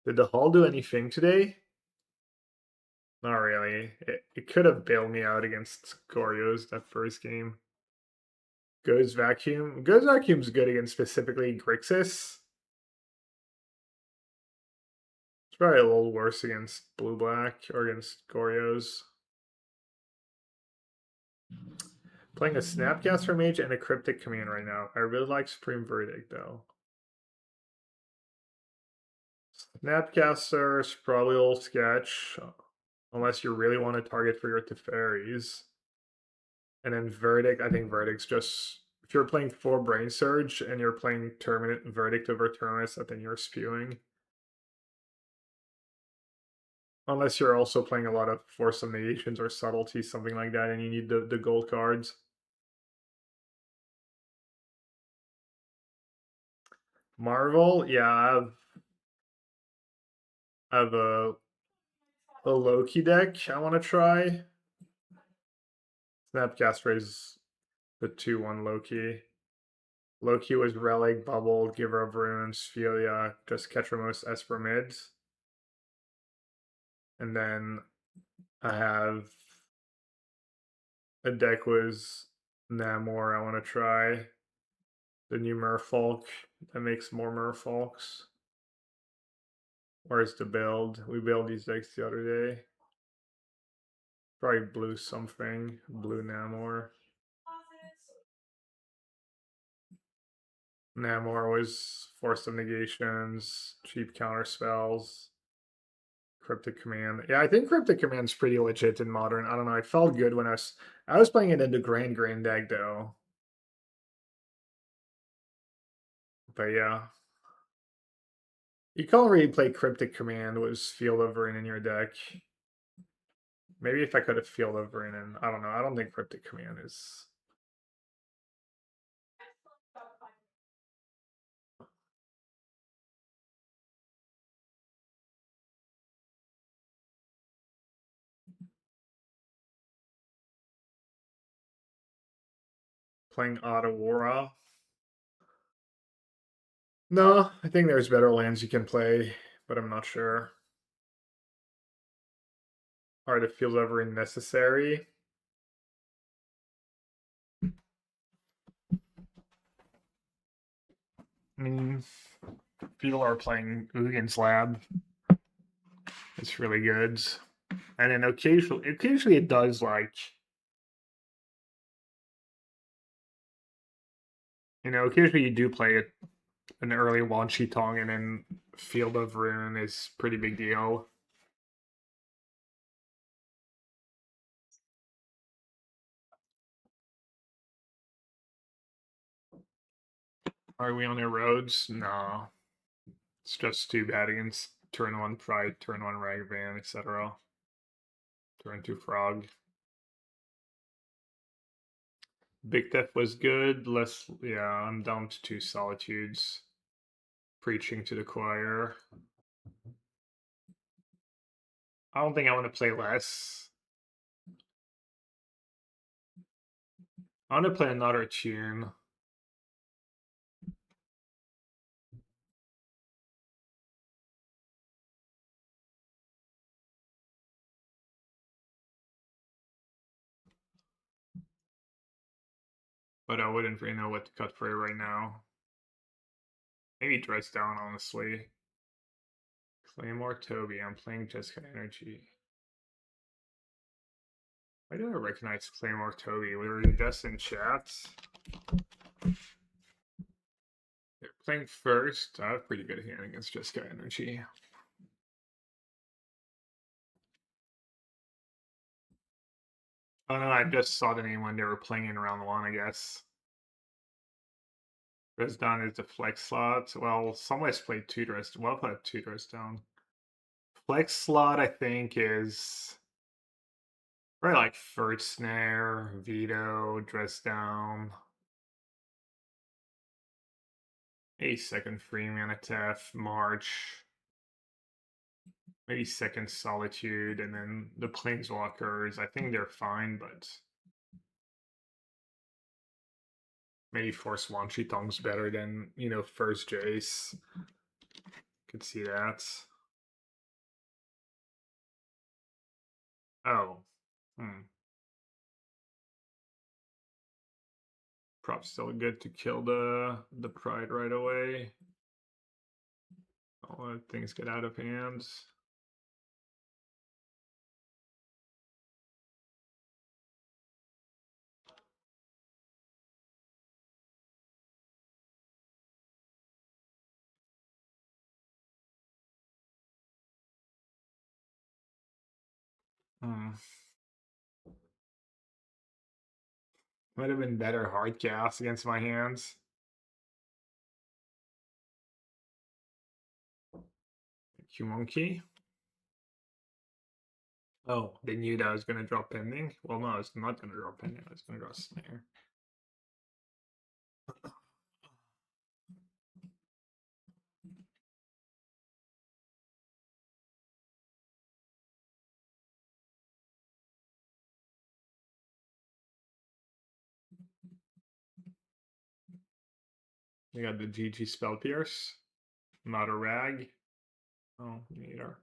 Did the Hull do anything today? Not really. It could have bailed me out against Goryo's that first game. Goes Vacuum. Goes Vacuum's good against specifically Grixis. It's probably a little worse against Blue Black or against Goryo's. Playing a Snapcaster Mage and a Cryptic Command right now. I really like Supreme Verdict though. Snapcaster is probably a little sketch, unless you really want to target for your Teferis. And then Verdict, I think Verdict's just if you're playing 4 Brain Surge and you're playing Verdict over Terminus, I think you're spewing. Unless you're also playing a lot of Force of Negations or Subtlety, something like that, and you need the gold cards. Marvel, yeah, I have a Loki deck I want to try. Snapcaster is the 2/1 Loki. Loki was Relic, Bubble, Giver of Runes, Phelia, just Ketramos, Esper mids. And then I have a deck with Namor I want to try. The new Merfolk that makes more Merfolks. Where's the build? We built these decks the other day. Probably blue something. Blue Namor. Namor was Force of Negations, cheap counter spells, Cryptic Command. Yeah, I think Cryptic Command's pretty legit in Modern. I don't know. It felt good when I was playing it in the Grand deck though. But yeah. You can't really play Cryptic Command with Field of Ruin in your deck. Maybe if I could have Field of Ruin in, I don't know. I don't think Cryptic Command is. Playing Otawara. No, I think there's better lands you can play, but I'm not sure. Art of Field of Ruin necessary. I mean, people are playing Ugin's Lab. It's really good. And then occasionally it does like, occasionally you do play it an early Wan Shi Tong and then Field of Ruin is pretty big deal. Are we on the roads? No. It's just too bad against turn 1 Pride, turn 1 Ragavan, etc. Turn 2 Frog. Big Death was good. Yeah, I'm down to 2 Solitudes. Preaching to the choir. I don't think I want to play less. I want to play another tune. But I wouldn't really know what to cut for it right now. Maybe Dress Down, honestly. Claymore Toby. I'm playing Jessica Energy. Why do I recognize Claymore Toby? We were just in chats. They're playing first. I have pretty good hand against Jessica Energy. Oh no, I just saw the name when they were playing in round one, I guess. Dress down is the flex slot. Well, somebody's played two dress. Well, put two dress down. Flex slot, I think, is probably like first snare, veto, dress down. A second free mana tap, march. Maybe second solitude, and then the planeswalkers. I think they're fine, but maybe force Wanshi Tong's better than, you know, first Jace. Could see that. Oh. Probably still good to kill the pride right away. Don't let things get out of hand. Might have been better hard cast against my hands. Monkey. Oh, they knew that I was going to drop pending? Well, no, it's not going to drop pending. I was going to draw snare. We got the GG Spell Pierce. Not a rag. Oh, neither.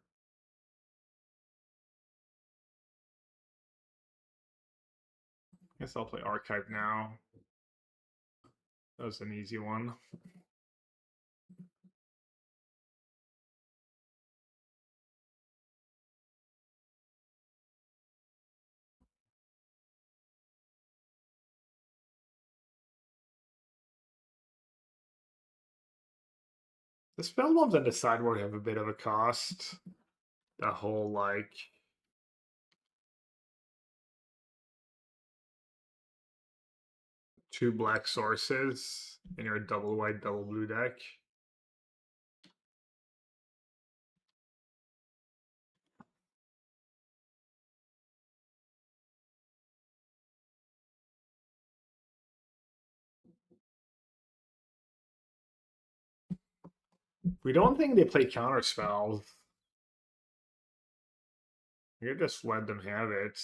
Guess I'll play Archive now. That was an easy one. The spell mobs on the sideboard have a bit of a cost. The whole, like, two black sources in your double white, double blue deck. We don't think they play counter spells. I could just let them have it.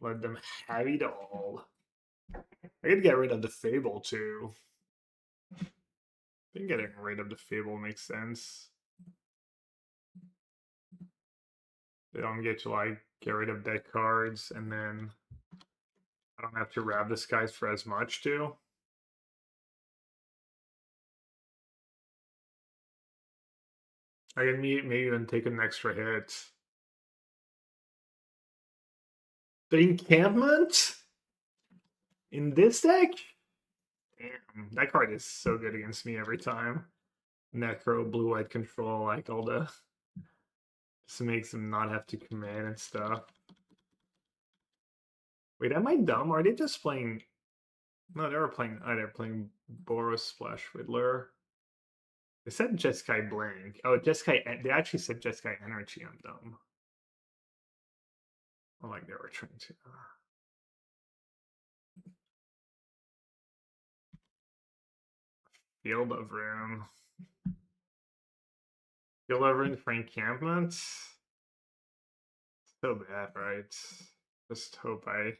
Let them have it all. I could get rid of the Fable too. I think getting rid of the Fable makes sense. They don't get to like get rid of deck cards, and then I don't have to wrap this guys for as much too. I can maybe even take an extra hit. The encampment in this deck? Damn, that card is so good against me every time. Necro, blue-white control, like all the... Just makes them not have to command and stuff. Wait, am I dumb? Are they just playing... No, they were playing... Oh, they're playing Boros Splash Fiddler. They said Jeskai Blank. Oh, Jeskai... They actually said Jeskai Energy. I'm dumb. Oh, like they were trying to... Field of Ruin. Field of Ruin for encampments? So bad, right? Just hope I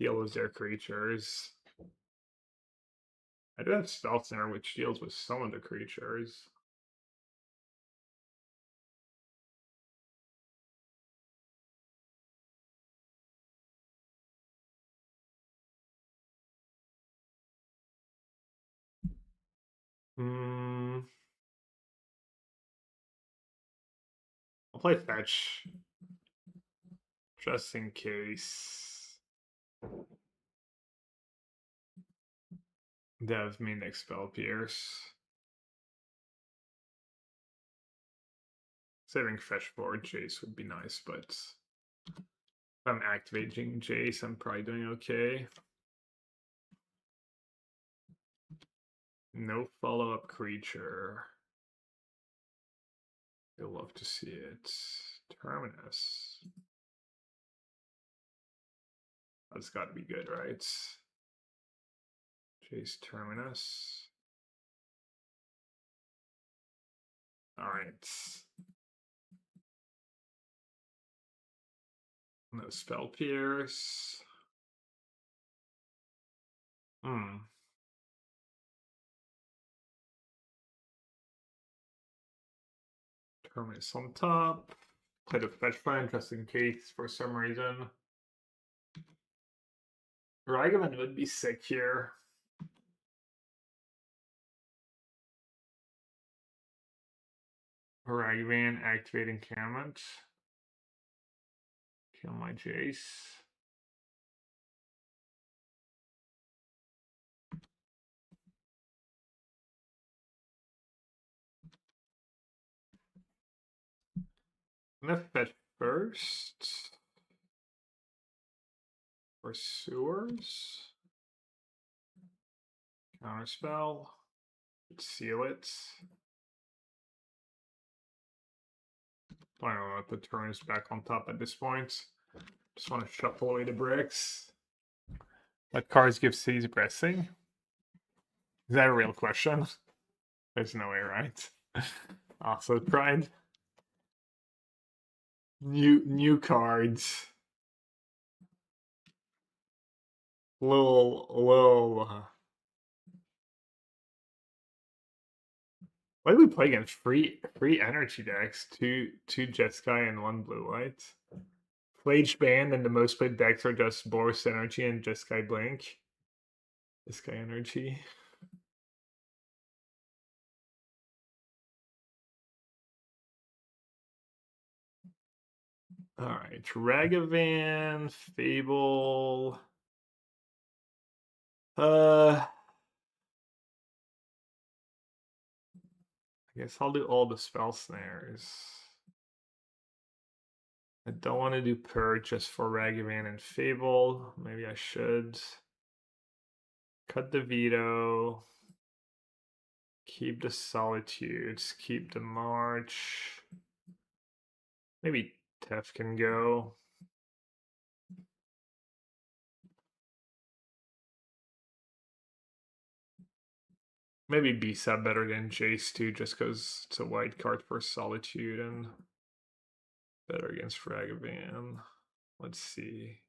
deal with their creatures. I do have Stealth Snare, which deals with some of the creatures. Hmm. play fetch. Just in case. Dev mean expel Pierce. Saving fetch for Jace would be nice, but if I'm activating Jace, I'm probably doing okay. No follow-up creature. You'll love to see it. Terminus. That's got to be good, right? Jace Terminus. All right. No spell pierce. Terminus on top. Play the fetch plan just in case for some reason. Ragavan would be sick here. Ragavan activating Camet. Kill my Jace. I'm gonna fetch first. For sewers. Counterspell. Seal it. I don't know if the turn is back on top at this point. Just want to shuffle away the bricks. Let cards give cities pressing. Is that a real question? There's no way, right? Also, pride. New cards. Lol. Why do we play against free energy decks? Two Jeskai and one blue white. Flage Band and the most played decks are just Boros Energy and Jeskai Blink. Jeskai Energy. Alright, Ragavan, Fable. I guess I'll do all the spell snares. I don't want to do Purge just for Ragavan and Fable. Maybe I should. Cut the Veto. Keep the Solitudes. Keep the March. Maybe Tef can go. Maybe B-Sub better than Jace too, just because it's a white card for Solitude and better against Ragavan. Let's see.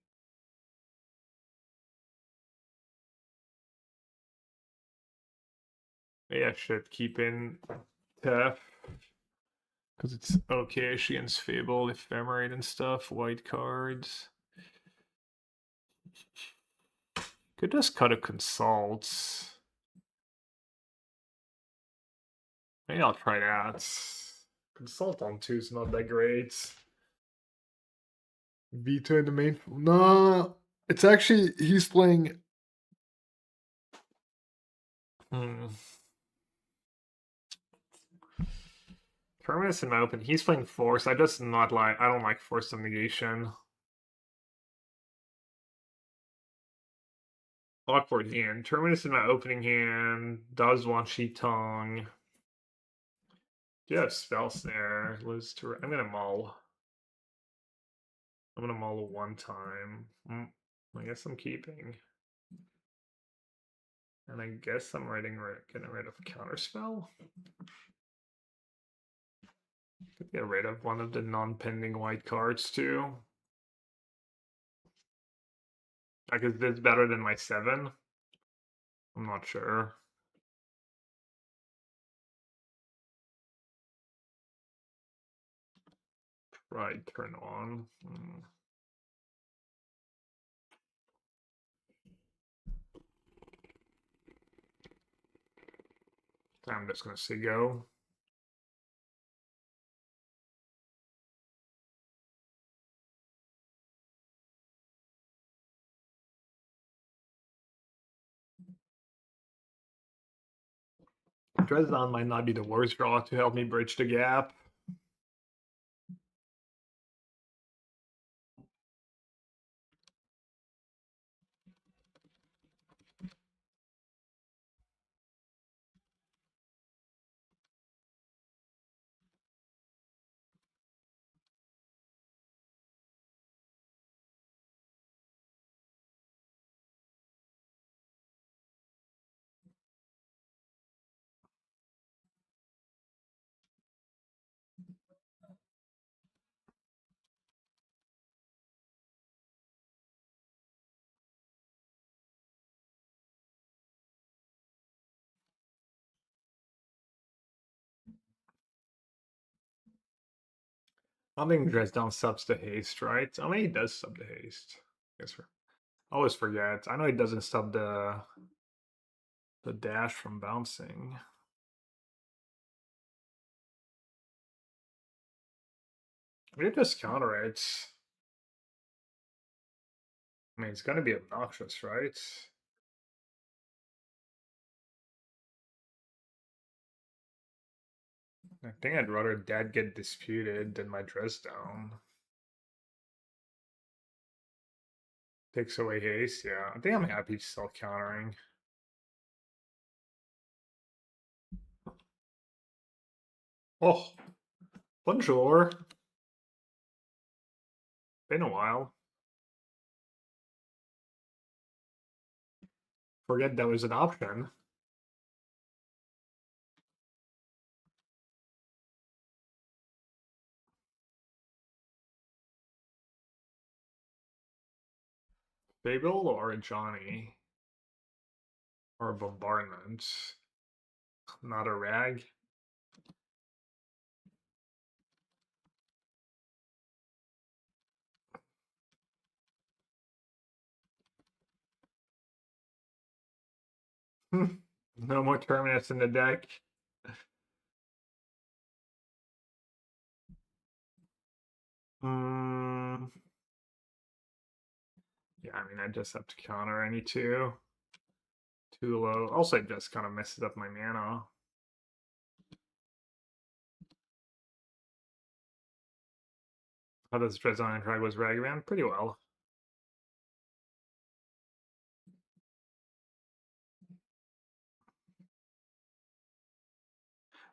Maybe I should keep in Tef. Because it's okay-ish against Fable, Ephemerate and stuff, white cards. Could just cut a Consult. Maybe I'll try that. Consult on 2 is not that great. Veto in the main. No, it's actually he's playing. Terminus in my open. He's playing Force. I just not like. I don't like Force of Negation. Awkward hand. Terminus in my opening hand does want Tong. Do you have Spell Snare? Lose to. I'm gonna mull. I'm gonna mull one time. I guess I'm keeping. And I guess I'm getting rid of Counterspell. Could get rid of one of the non-pending white cards too. Like, is this better than my 7? I'm not sure. Right, turn on. I'm just gonna say go. Dresden might not be the worst draw to help me bridge the gap. I don't think Dresden subs to haste, right? I mean, he does sub to haste. I guess I always forget. I know he doesn't sub the dash from bouncing. We just counter it. I mean, it's gonna be obnoxious, right? I think I'd rather dad get disputed than my dress down. Takes away haste, yeah. I think I'm happy still countering. Oh, bonjour. Been a while. Forget that was an option. Babel or Johnny? Or bombardment? Not a rag. No more Terminus in the deck. Mm, yeah, I mean, I just have to counter any two. Too low. Also, it just kind of messes up my mana. How does Dreadnought Drag was Ragavan? Pretty well.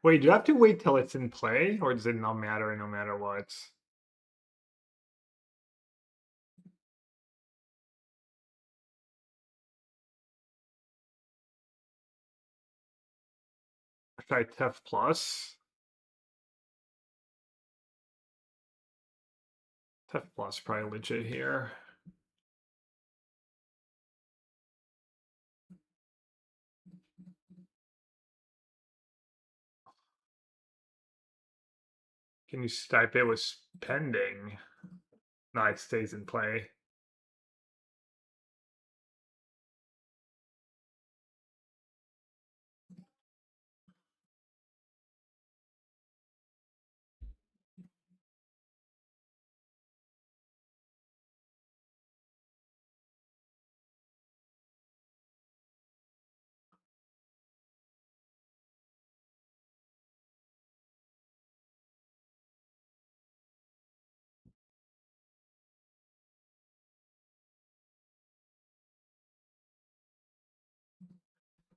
Wait, do you have to wait till it's in play, or does it not matter no matter what? Should I Tef Plus? Tef Plus probably legit here. Can you type it with pending? No, it stays in play.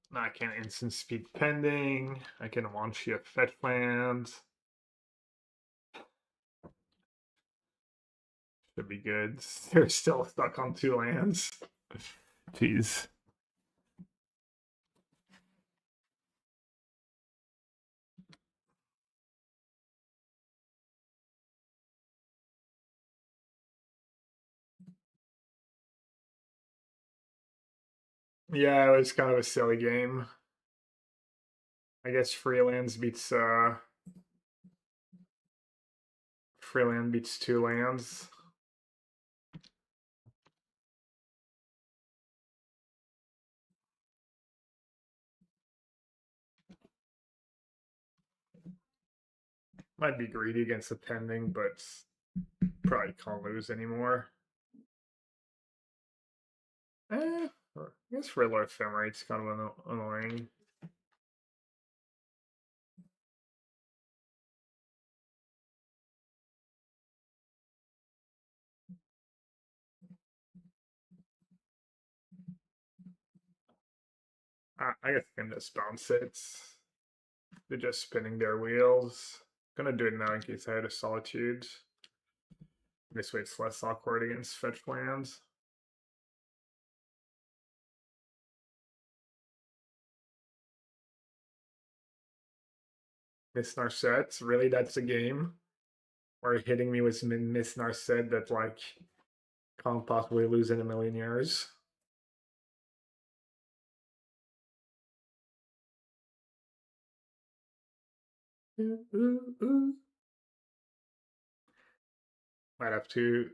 No, I can't instant speed pending. I can launch you a fetch land. Should be good. They're still stuck on 2 lands. Jeez. Yeah, it was kind of a silly game. I guess Freeland beats 2 lands. Might be greedy against the pending, but probably can't lose anymore. I guess Riddler Ephemerate's kind of annoying. I guess I can just bounce it. They're just spinning their wheels. Gonna do it now in case I had a solitude. This way it's less awkward against fetch lands. Miss Narset, really that's a game? Or hitting me with Miss Narset that like can't possibly lose in a million years. Might have to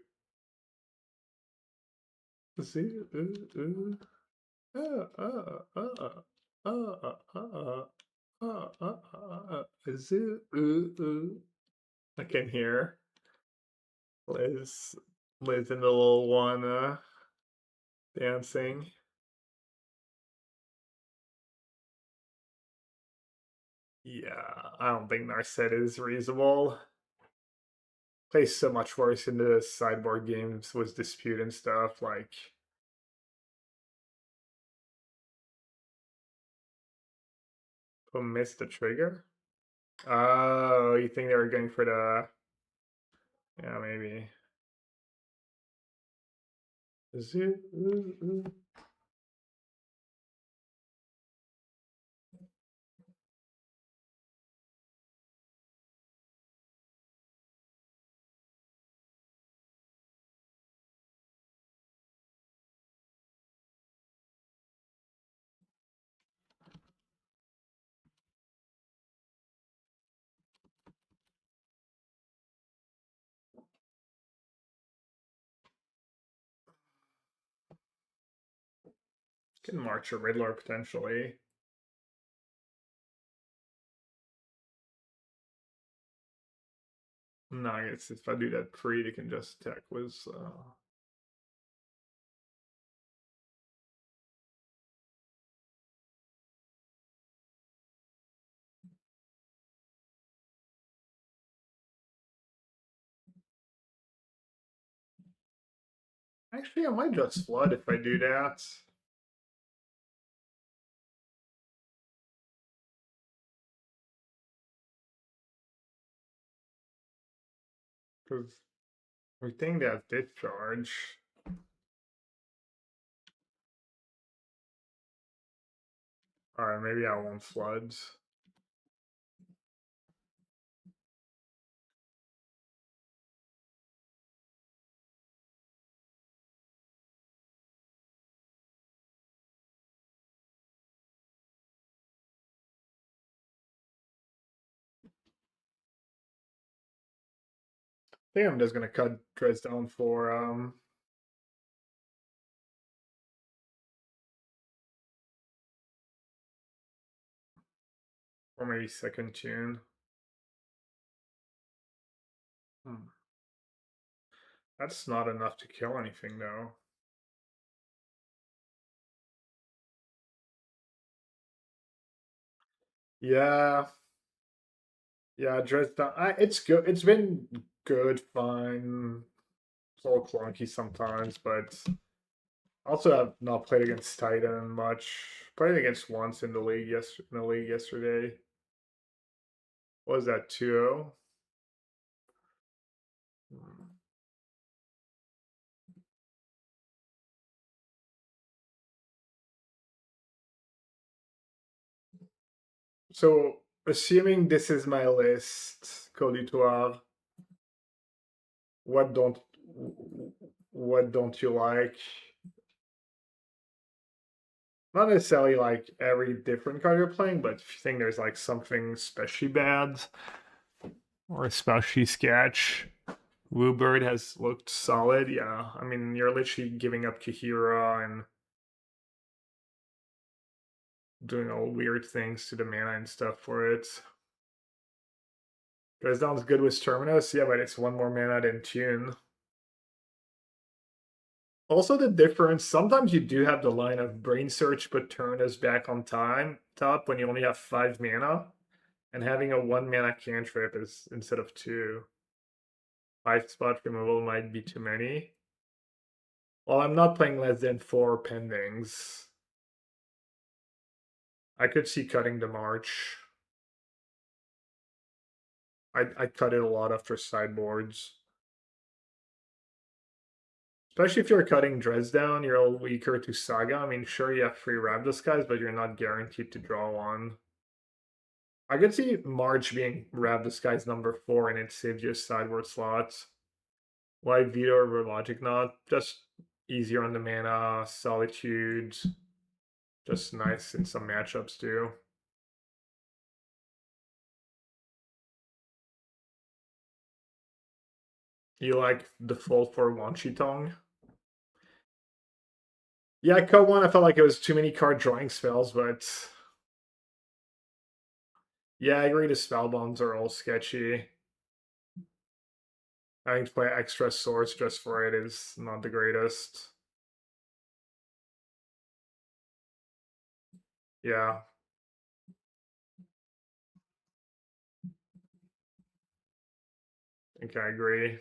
see. I can hear Liz and the little one dancing. Yeah, I don't think Narset is reasonable. Plays so much worse in the sideboard games with dispute and stuff. Like, who missed the trigger? Oh, you think they were going for the? Yeah, maybe. Can march a Riddler potentially. No, I guess if I do that pre, they can just attack with. Actually, I might just flood if I do that. Because we think they have discharge. Alright, maybe I won't flood. I think I'm just gonna cut Dresden for or maybe second tune. That's not enough to kill anything though. Yeah. Yeah, Dresden. It's good. It's been good, fine. It's a little clunky sometimes, but also have not played against Titan much. Played against once in the league yesterday. What was that 2-0? So assuming this is my list, Coditoire, what don't you like? Not necessarily like every different card you're playing, but if you think there's like something especially bad or especially sketch, Woobird has looked solid. Yeah, I mean you're literally giving up Kahira and doing all weird things to the mana and stuff for it. Dresden's good with Terminus, yeah, but it's one more mana than Tune. Also, the difference, sometimes you do have the line of Brain Search, but turn us back on top when you only have 5 mana. And having a 1 mana cantrip is instead of 2. 5 spot removal might be too many. Well, I'm not playing less than 4 pendings. I could see cutting the March. I cut it a lot after sideboards. Especially if you're cutting Dresdown, you're a little weaker to Saga. I mean, sure, you have free Rab Disguise, but you're not guaranteed to draw one. I could see March being Rab Disguise number 4 and it saves you sideboard slots. Why Veto over Logic Knot? Just easier on the mana, Solitude. Just nice in some matchups too. You like default for Wanshi Tong? Yeah, cut one. I felt like it was too many card drawing spells, but yeah, I agree. The spell bombs are all sketchy. I think to play extra source just for it is not the greatest. Yeah. I think I agree.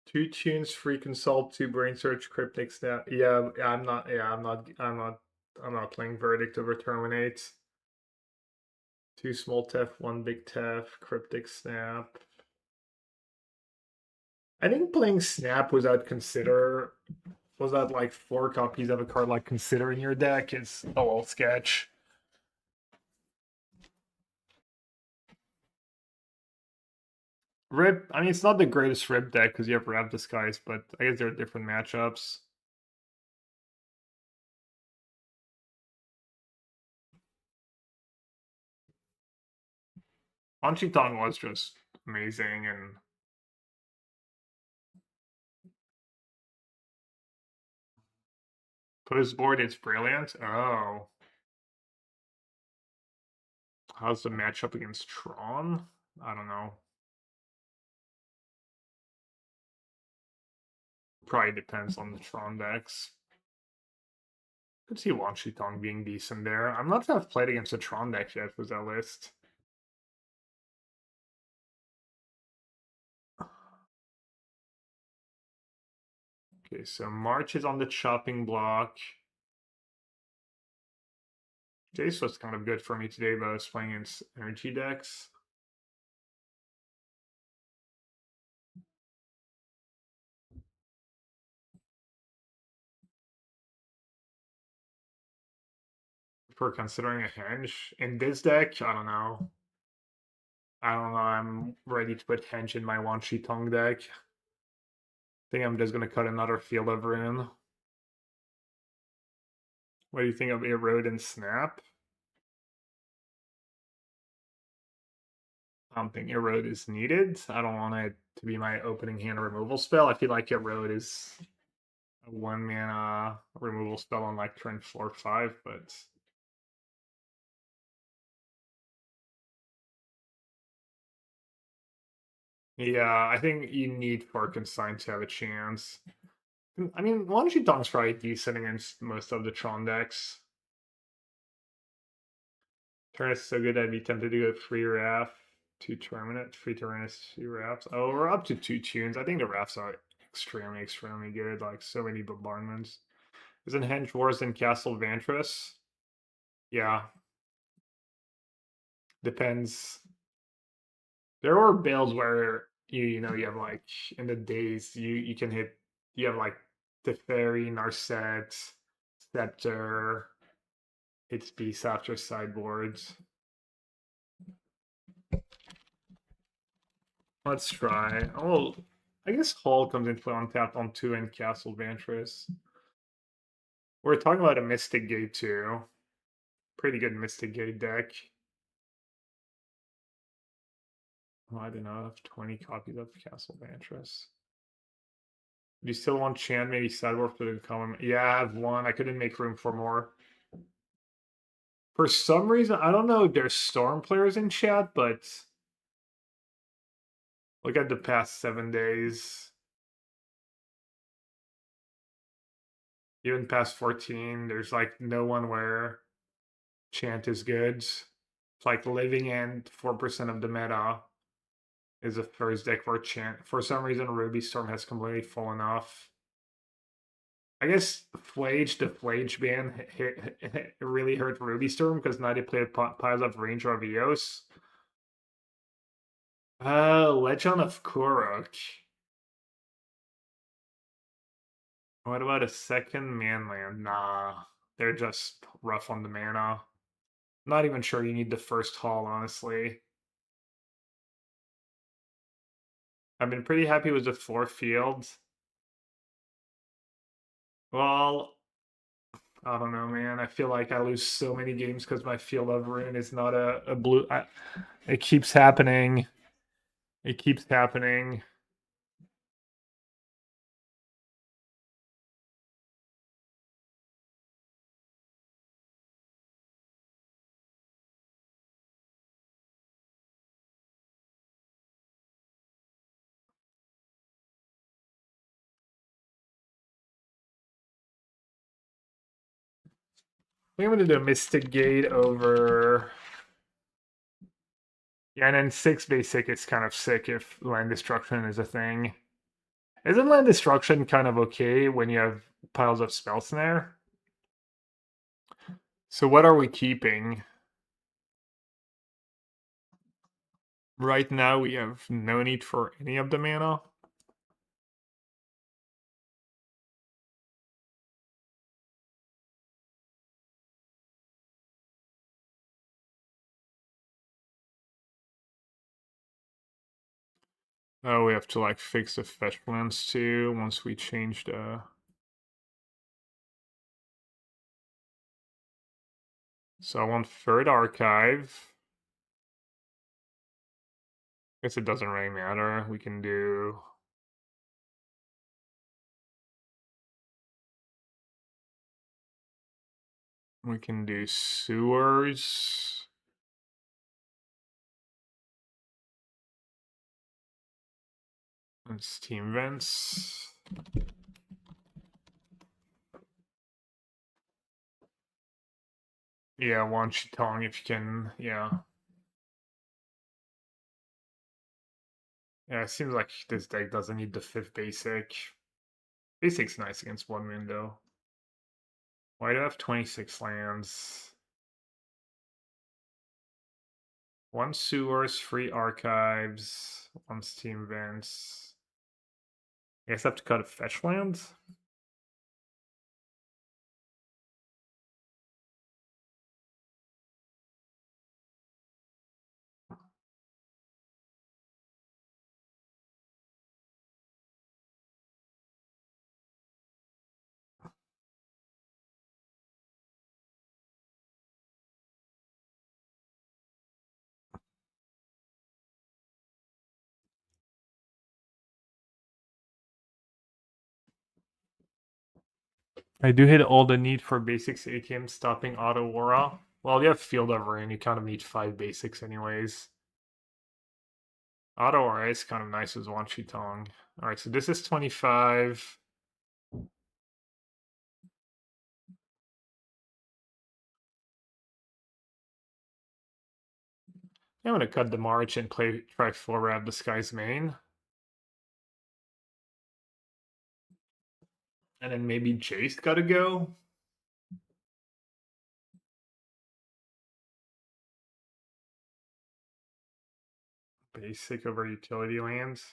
2 tunes, free consult, 2 brain search, cryptic snap. Yeah, I'm not. Yeah, I'm not playing verdict over terminate. 2 small tef, 1 big tef, cryptic snap. I think playing snap without consider was that like 4 copies of a card like consider in your deck is a little sketch. Rip, I mean, it's not the greatest Rip deck because you have Rap Disguise, but I guess there are different matchups. Anchiton was just amazing, and post board it's brilliant. Oh, how's the matchup against Tron? I don't know. Probably depends on the Tron decks. Could see Wan Tong being decent there. I'm not sure I've played against a Tron deck yet with that list. Okay, so March is on the chopping block. Jace was kind of good for me today, but I was playing against energy decks. For considering a Henge in this deck, I don't know. I'm ready to put Henge in my Wan Tong deck. I think I'm just gonna cut another field over in. What do you think of Erode and Snap? I don't think Erode is needed. I don't want it to be my opening hand removal spell. I feel like Erode is a 1 mana removal spell on like turn 4-5, but yeah, I think you need Farkenstein to have a chance. I mean, Wan Tong's probably decent against most of the Tron decks. Turn is so good I'd be tempted to go free Raff to Terminate, free Tyrannus, 2 Raffs. Oh, we're up to 2 tunes. I think the Raffs are extremely good. Like so many bombardments. Isn't Henge worse than Castle Vantress? Yeah. Depends. There are builds where you know you have like in the days you can hit you have like Teferi, Narset, Scepter, hits beast after sideboards. Let's try. Oh, I guess Hall comes into play on tap on 2 and Castle Vantress. We're talking about a Mystic Gate too. Pretty good Mystic Gate deck. Oh, I don't know. I have 20 copies of Castle Vantress. Do you still want Chant maybe sideboard for the column? Yeah, I have 1. I couldn't make room for more. For some reason, I don't know if there's Storm players in chat, but look at the past 7 days. Even past 14, there's like no one where Chant is good. It's like living in 4% of the meta is a first deck where Chant. For some reason, Ruby Storm has completely fallen off. I guess the Flage ban really hurt Ruby Storm because now they play piles of range RVOs. Legend of Kurok. What about a second manland? Nah, they're just rough on the mana. Not even sure you need the first haul, honestly. I've been pretty happy with the 4 fields. Well, I don't know, man. I feel like I lose so many games because my field of ruin is not a blue. It keeps happening. It keeps happening. I think I'm gonna do a Mystic Gate over. Yeah, and then 6 basic is kind of sick if land destruction is a thing. Isn't land destruction kind of okay when you have piles of spell snare? So what are we keeping? Right now we have no need for any of the mana. Oh, we have to like fix the fetch lands too once we change the. So I want third archive. Guess it doesn't really matter. We can do. We can do sewers. And steam vents. Yeah, one Tong if you can. Yeah. Yeah, it seems like this deck doesn't need the 5th basic. Basic's nice against 1 window. Why do I have 26 lands? 1 sewers, 3 archives, 1 steam vents. I guess I have to cut a fetch land. I do hit all the need for basics ATM stopping auto aura. Well, you have field of rain, you kind of need 5 basics anyways. Auto aura is kind of nice as one Tong. Alright, so this is 25. I'm gonna cut the March and try 4 Rab Disguise main. And then maybe Jace gotta go. Basic over utility lands.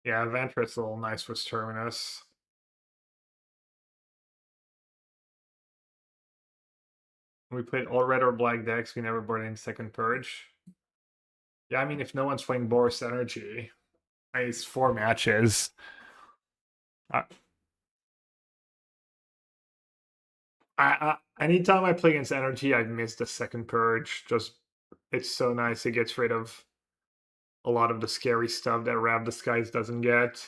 Yeah, Ventress a little nice with Terminus. We played all red or black decks, we never brought in second purge. Yeah, I mean if no one's playing Boris Energy, it's 4 matches. Anytime I play against Energy, I've missed the second purge. Just it's so nice. It gets rid of a lot of the scary stuff that Rab Disguise doesn't get.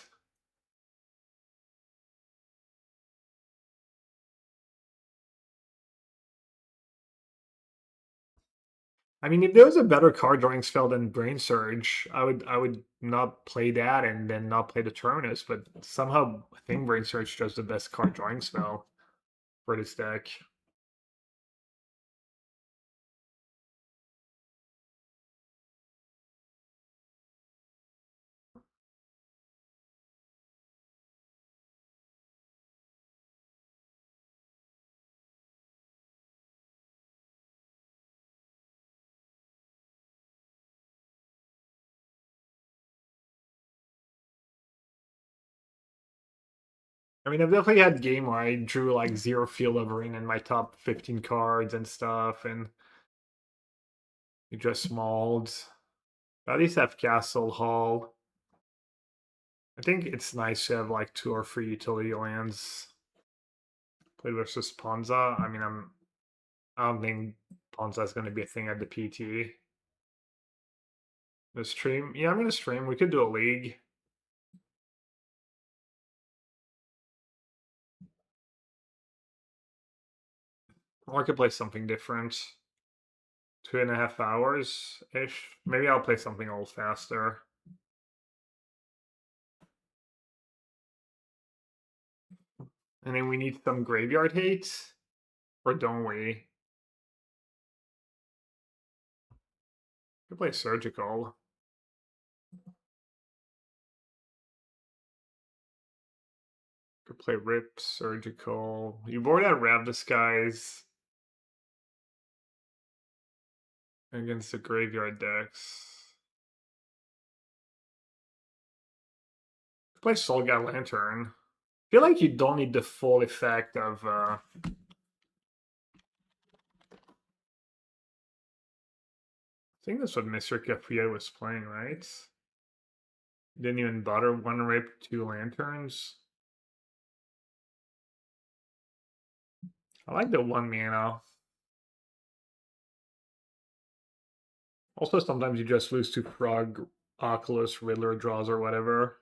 I mean, if there was a better card drawing spell than Brain Surge, I would not play that and then not play the Terminus. But somehow I think Brain Surge does the best card drawing spell for this deck. I mean, I've definitely had game where I drew like 0 field of rain in my top 15 cards and stuff, and you just mauled. At least have Castle Hall. I think it's nice to have like 2 or 3 utility lands. Play versus Ponza. I mean, I don't think Ponza is going to be a thing at the PT. The stream, yeah, I'm gonna stream. We could do a league. Or I could play something different. 2.5 hours ish. Maybe I'll play something a little faster. And then we need some graveyard hate, or don't we? Could play surgical. Could play rip surgical. You board at Rav Disguise against the graveyard decks. Could play Soulgat Lantern. I feel like you don't need the full effect of I think that's what Mr. Caprio was playing, right? Didn't even bother 1 rip, 2 lanterns. I like the 1 mana. Also, sometimes you just lose to Frog, Oculus, Riddler draws, or whatever.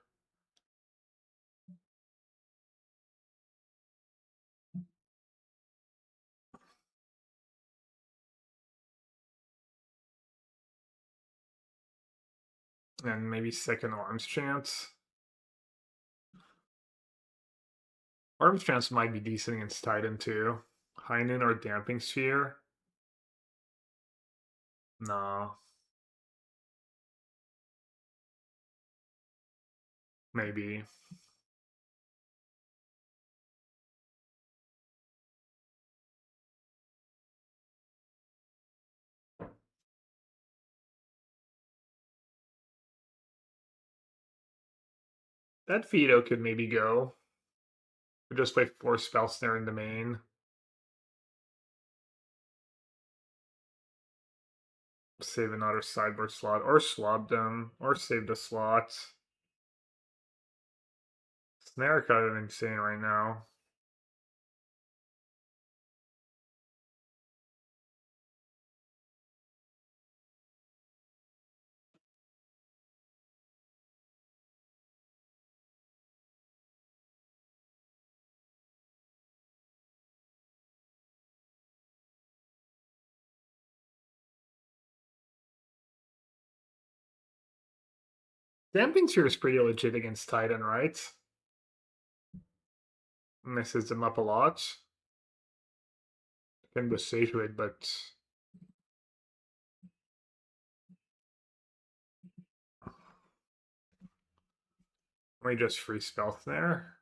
And maybe second Arms Chance. Arms Chance might be decent against Titan too. High Noon or Damping Sphere? No. Maybe. That Fido could maybe go. Could just play 4 Spell Snare in the main. Save another sideboard slot, or swap them, or save the slot. Snare kind of insane right now. Damping Sphere is pretty legit against Titan, right? Messes them up a lot. Can besiege it, but let me just free spell there.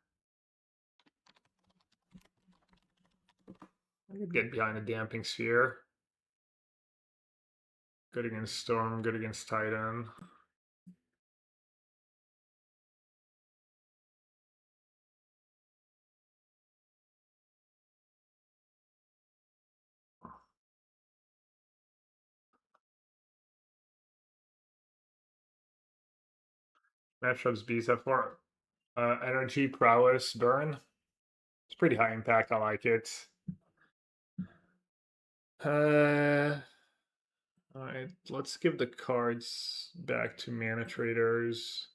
I could get behind a Damping Sphere. Good against Storm, good against Titan. Matchups BZ4. Energy, Prowess, Burn. It's pretty high impact. I like it. Alright, let's give the cards back to Mana Traders.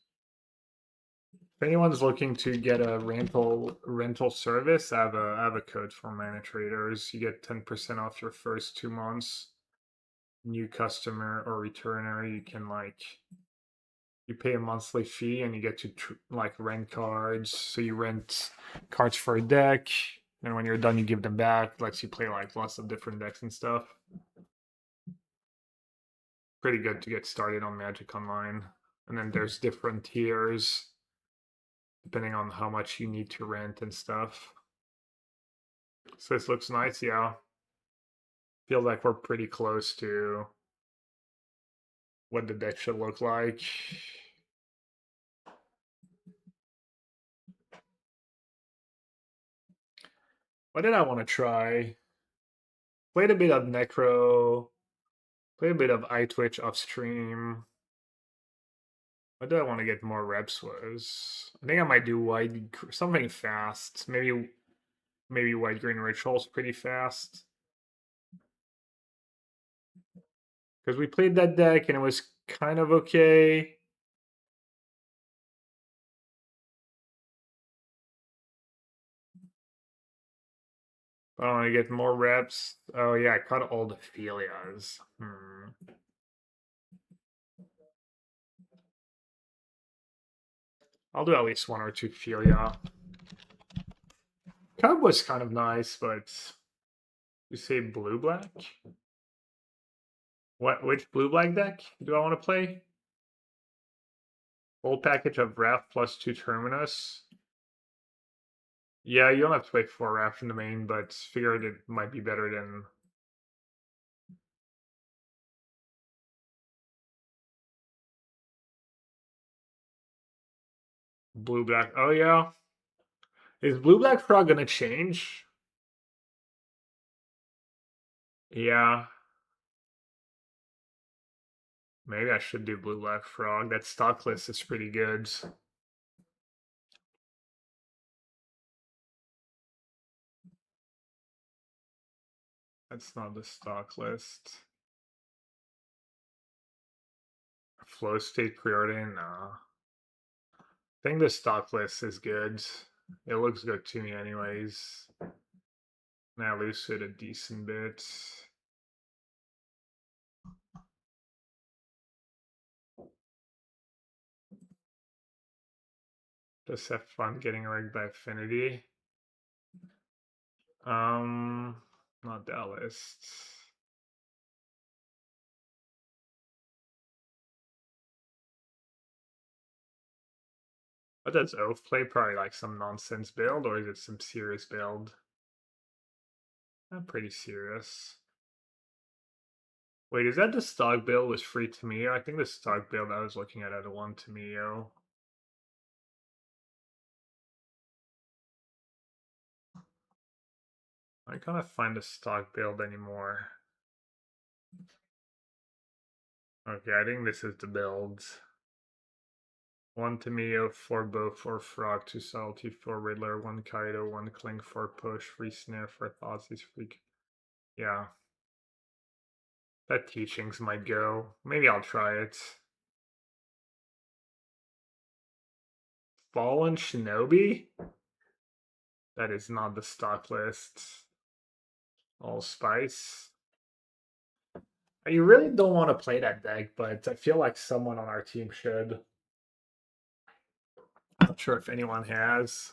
If anyone's looking to get a rental service, I have a code for Mana Traders. You get 10% off your first 2 months. New customer or returner, you can you pay a monthly fee and you get to rent cards. So you rent cards for a deck, and when you're done, you give them back. Lets you play lots of different decks and stuff. Pretty good to get started on Magic Online. And then there's different tiers depending on how much you need to rent and stuff. So this looks nice, yeah. Feels like we're pretty close to what the deck should look like. What did I want to try? Played a bit of Necro. Played a bit of iTwitch upstream. What do I want to get more reps was? I think I might do something fast. Maybe white green rituals pretty fast. Because we played that deck and it was kind of okay. I want to get more reps. Oh yeah, I caught all the Philias. I'll do at least 1 or 2 Philia. Cub was kind of nice, but you say blue-black? Which blue-black deck do I want to play? Full package of Wrath plus 2 Terminus. Yeah, you don't have to play 4 Wrath in the main, but figured it might be better than... Blue-black. Oh yeah. Is blue-black frog gonna change? Yeah. Maybe I should do blue-black frog. That stock list is pretty good. That's not the stock list. Flow state preordain? Nah. I think the stock list is good. It looks good to me anyways. And I lose it a decent bit. Just have fun getting rigged by affinity. Not that list. What does Oath play? Probably like some nonsense build, or is it some serious build? Pretty serious. Wait, is that the stock build was free Tamio? I think the stock build I was looking at had a 1 Tamio. I can't find the stock build anymore. Okay, I think this is the build. 1 Tamio, 4 Bow, 4 Frog, 2 Subtlety, 4 Riddler, 1 Kaido, 1 Cling, 4 Push, 3 Snare, 4 Thoughtseize, Freak. Yeah. That teachings might go. Maybe I'll try it. Fallen Shinobi? That is not the stock list. Allspice. You really don't want to play that deck, but I feel like someone on our team should. Not sure if anyone has.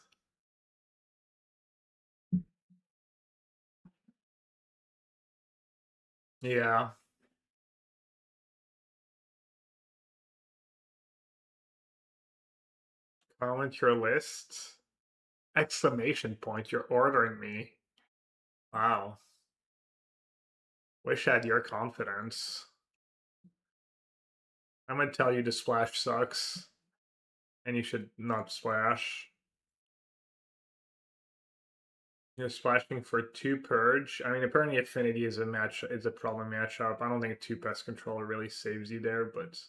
Yeah. Comment your list. Exclamation point, you're ordering me. Wow. Wish I had your confidence. I'm gonna tell you the splash sucks. And you should not splash. You're splashing for 2 purge. I mean, apparently affinity is a problem matchup. I don't think a 2 pest controller really saves you there, but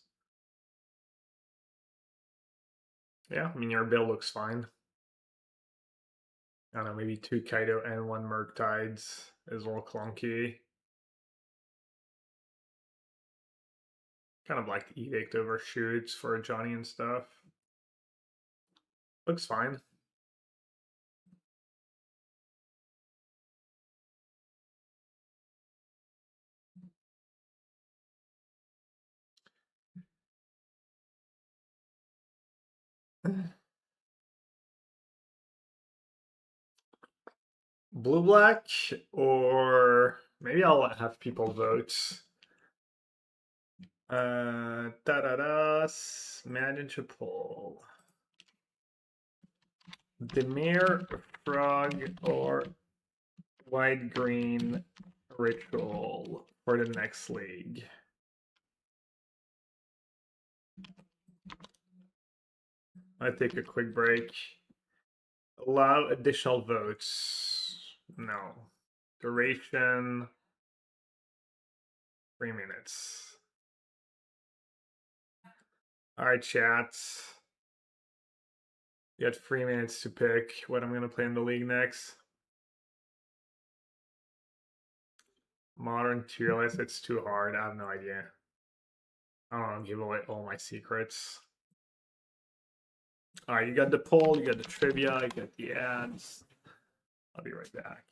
yeah, I mean your build looks fine. I don't know, maybe 2 Kaido and 1 Murktides is a little clunky. Kind of like Edict overshoots for Johnny and stuff. Looks fine. Blue black, or maybe I'll have people vote. Manage a poll. Demir, Frog, or White Green Ritual for the next league. I take a quick break. Allow additional votes. No. Duration 3 minutes. All right, chats. You got 3 minutes to pick what I'm gonna play in the league next. Modern tier list, it's too hard. I have no idea. I don't want to give away all my secrets. All right, you got the poll, you got the trivia, you got the ads. I'll be right back.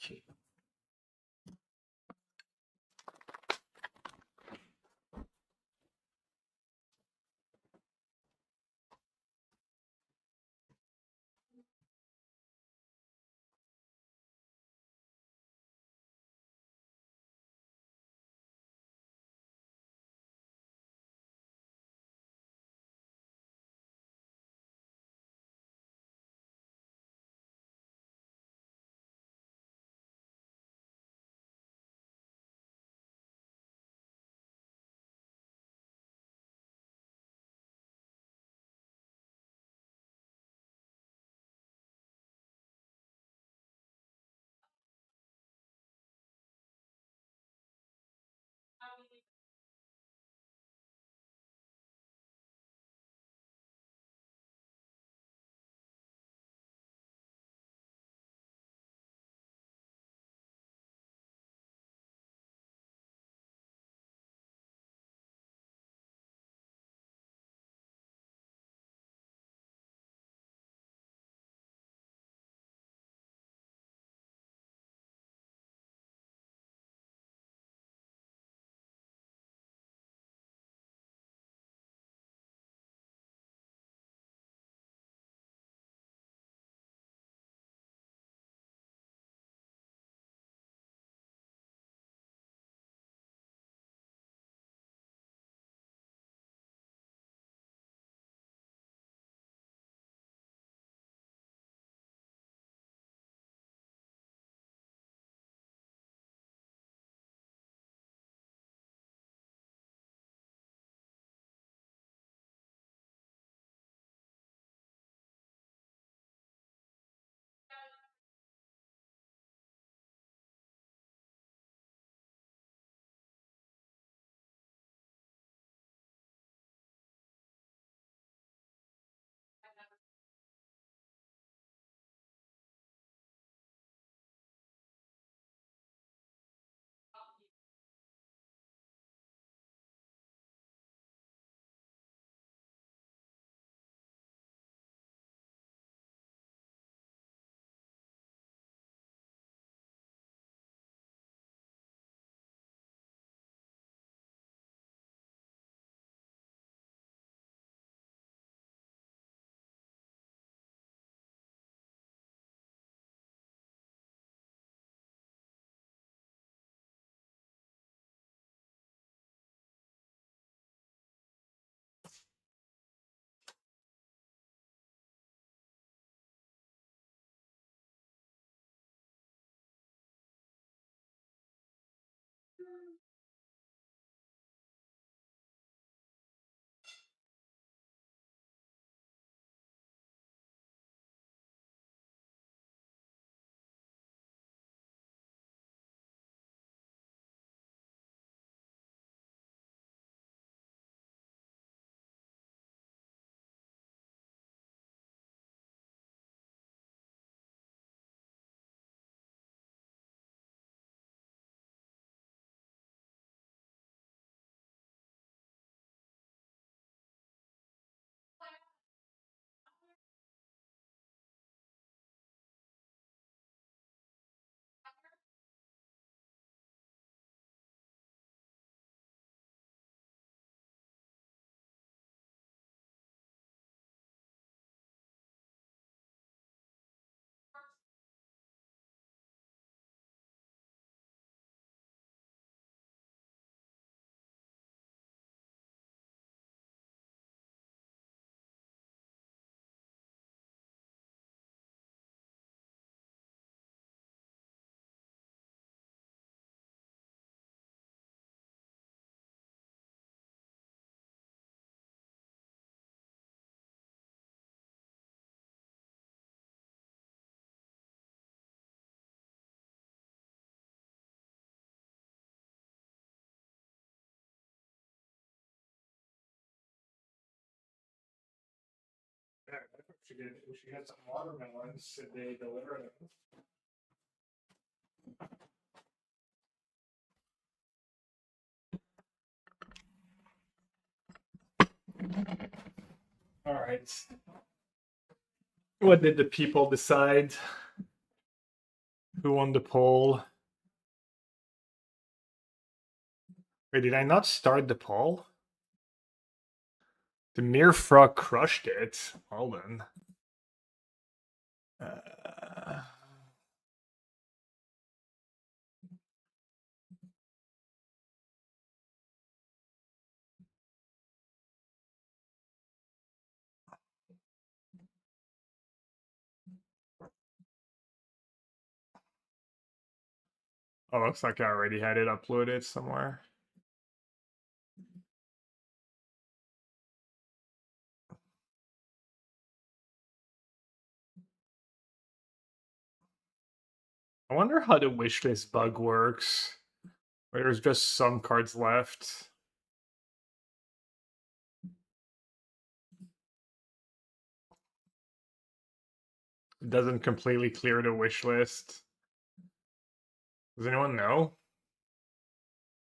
We should get some watermelons if they deliver them. All right. What did the people decide? Who won the poll? Wait, did I not start the poll? The mere frog crushed it. Well then. Oh, looks like I already had it uploaded somewhere. I wonder how the wishlist bug works. Where there's just some cards left. It doesn't completely clear the wish list. Does anyone know?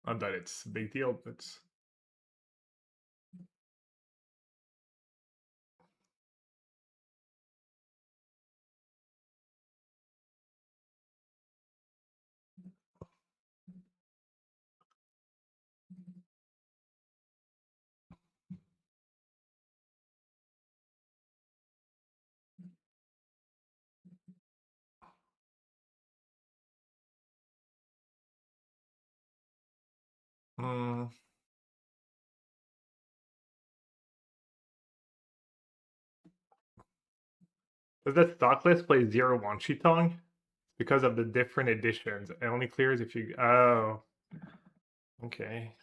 Not that it's a big deal, but does the stock list play 0-1 Tong? Because of the different editions. It only clears if you. Oh. Okay.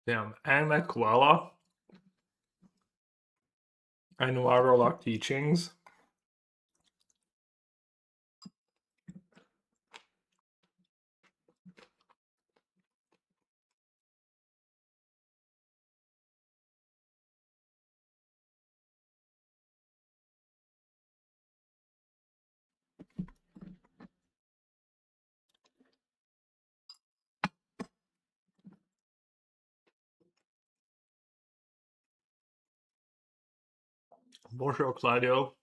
Damn. And Makuala. And Warlock Teachings. Bonjour, Claudio.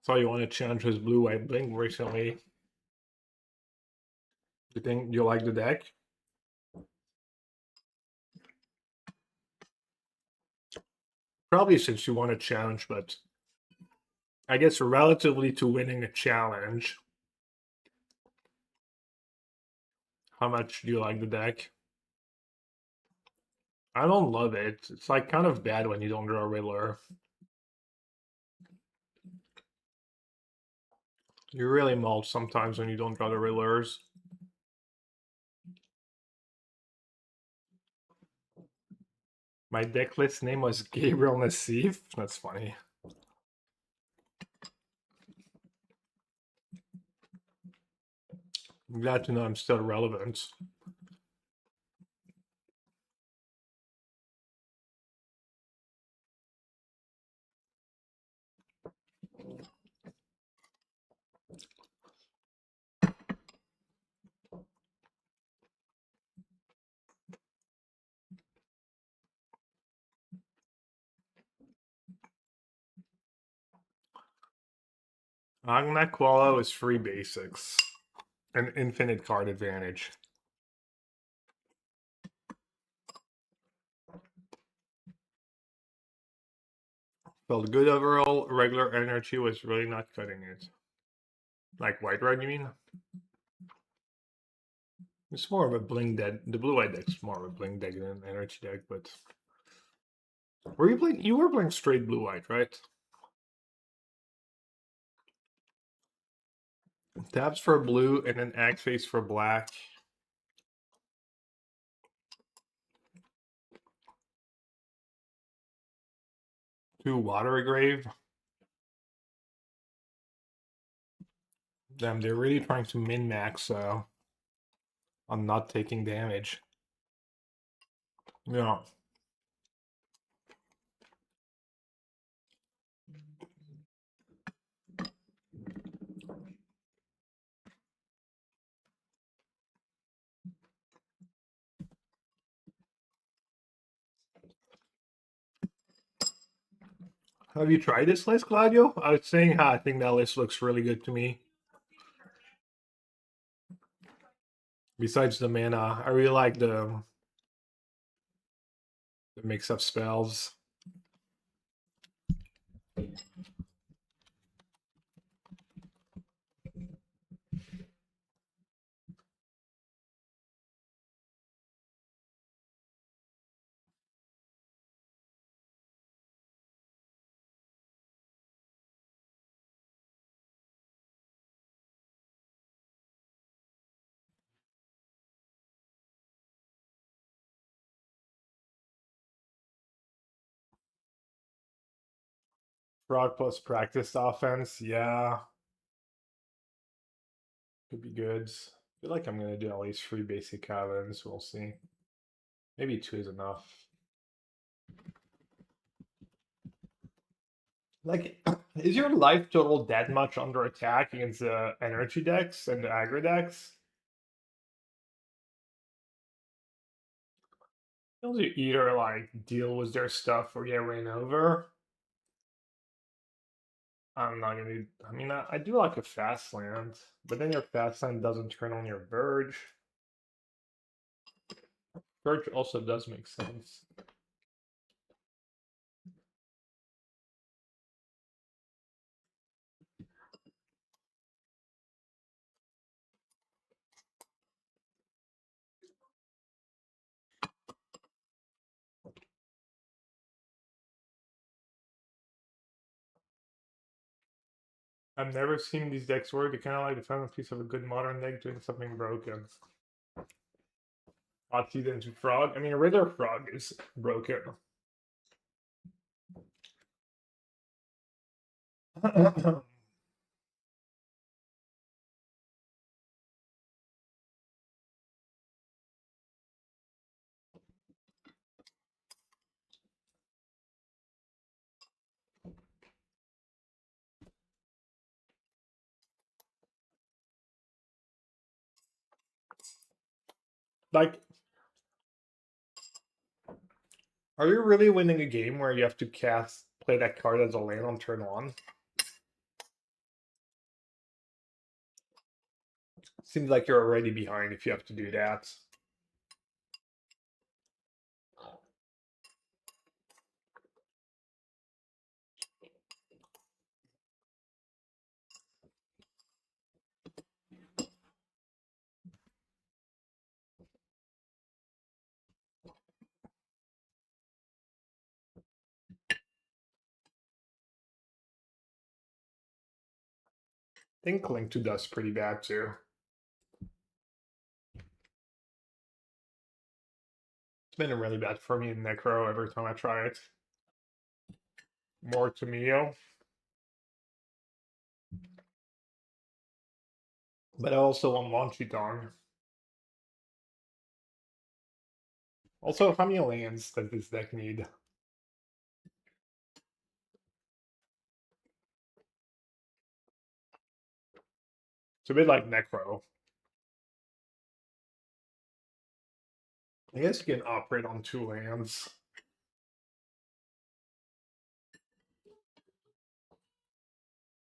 So you want to change his blue-white blink recently. You think you like the deck? Probably since you want a challenge, but I guess relatively to winning a challenge. How much do you like the deck? I don't love it. It's like kind of bad when you don't draw a Riddler. You really mulch sometimes when you don't draw the Riddlers. My deck list name was Gabriel Nassif. That's funny. I'm glad to know I'm still relevant. Agna Qualo is free basics. An infinite card advantage. Felt good overall. Regular energy was really not cutting it. Like white red, you mean? It's more of a bling deck. The blue-white deck's more of a bling deck than an energy deck, but were you playing? You were playing straight blue-white, right? Taps for blue and then Axe Face for black. 2 Watery Grave. Damn, they're really trying to min-max on not taking damage. Yeah. Have you tried this list, Claudio? I was saying how I think that list looks really good to me. Besides the mana, I really like the mix of spells. Frog plus practice offense, yeah. Could be good. I feel like I'm gonna do at least 3 basic islands. We'll see. Maybe 2 is enough. Like, is your life total that much under attack against the energy decks and the aggro decks? Feels you either like deal with their stuff or get ran over. I'm not gonna. I mean, I do like a fast land, but then your fast land doesn't turn on your Verge. Verge also does make sense. I've never seen these decks work. They kind of like the final piece of a good modern deck doing something broken. Oxide into Frog. I mean, a regular Frog is broken. Like, are you really winning a game where you have to play that card as a land on turn 1? Seems like you're already behind if you have to do that. I think Link to Dust pretty bad too. It's been really bad for me in Necro every time I try it. More Tamio. But I also want Launchy Tong. Also, how many lands does this deck need? It's a bit like Necro. I guess you can operate on 2 lands.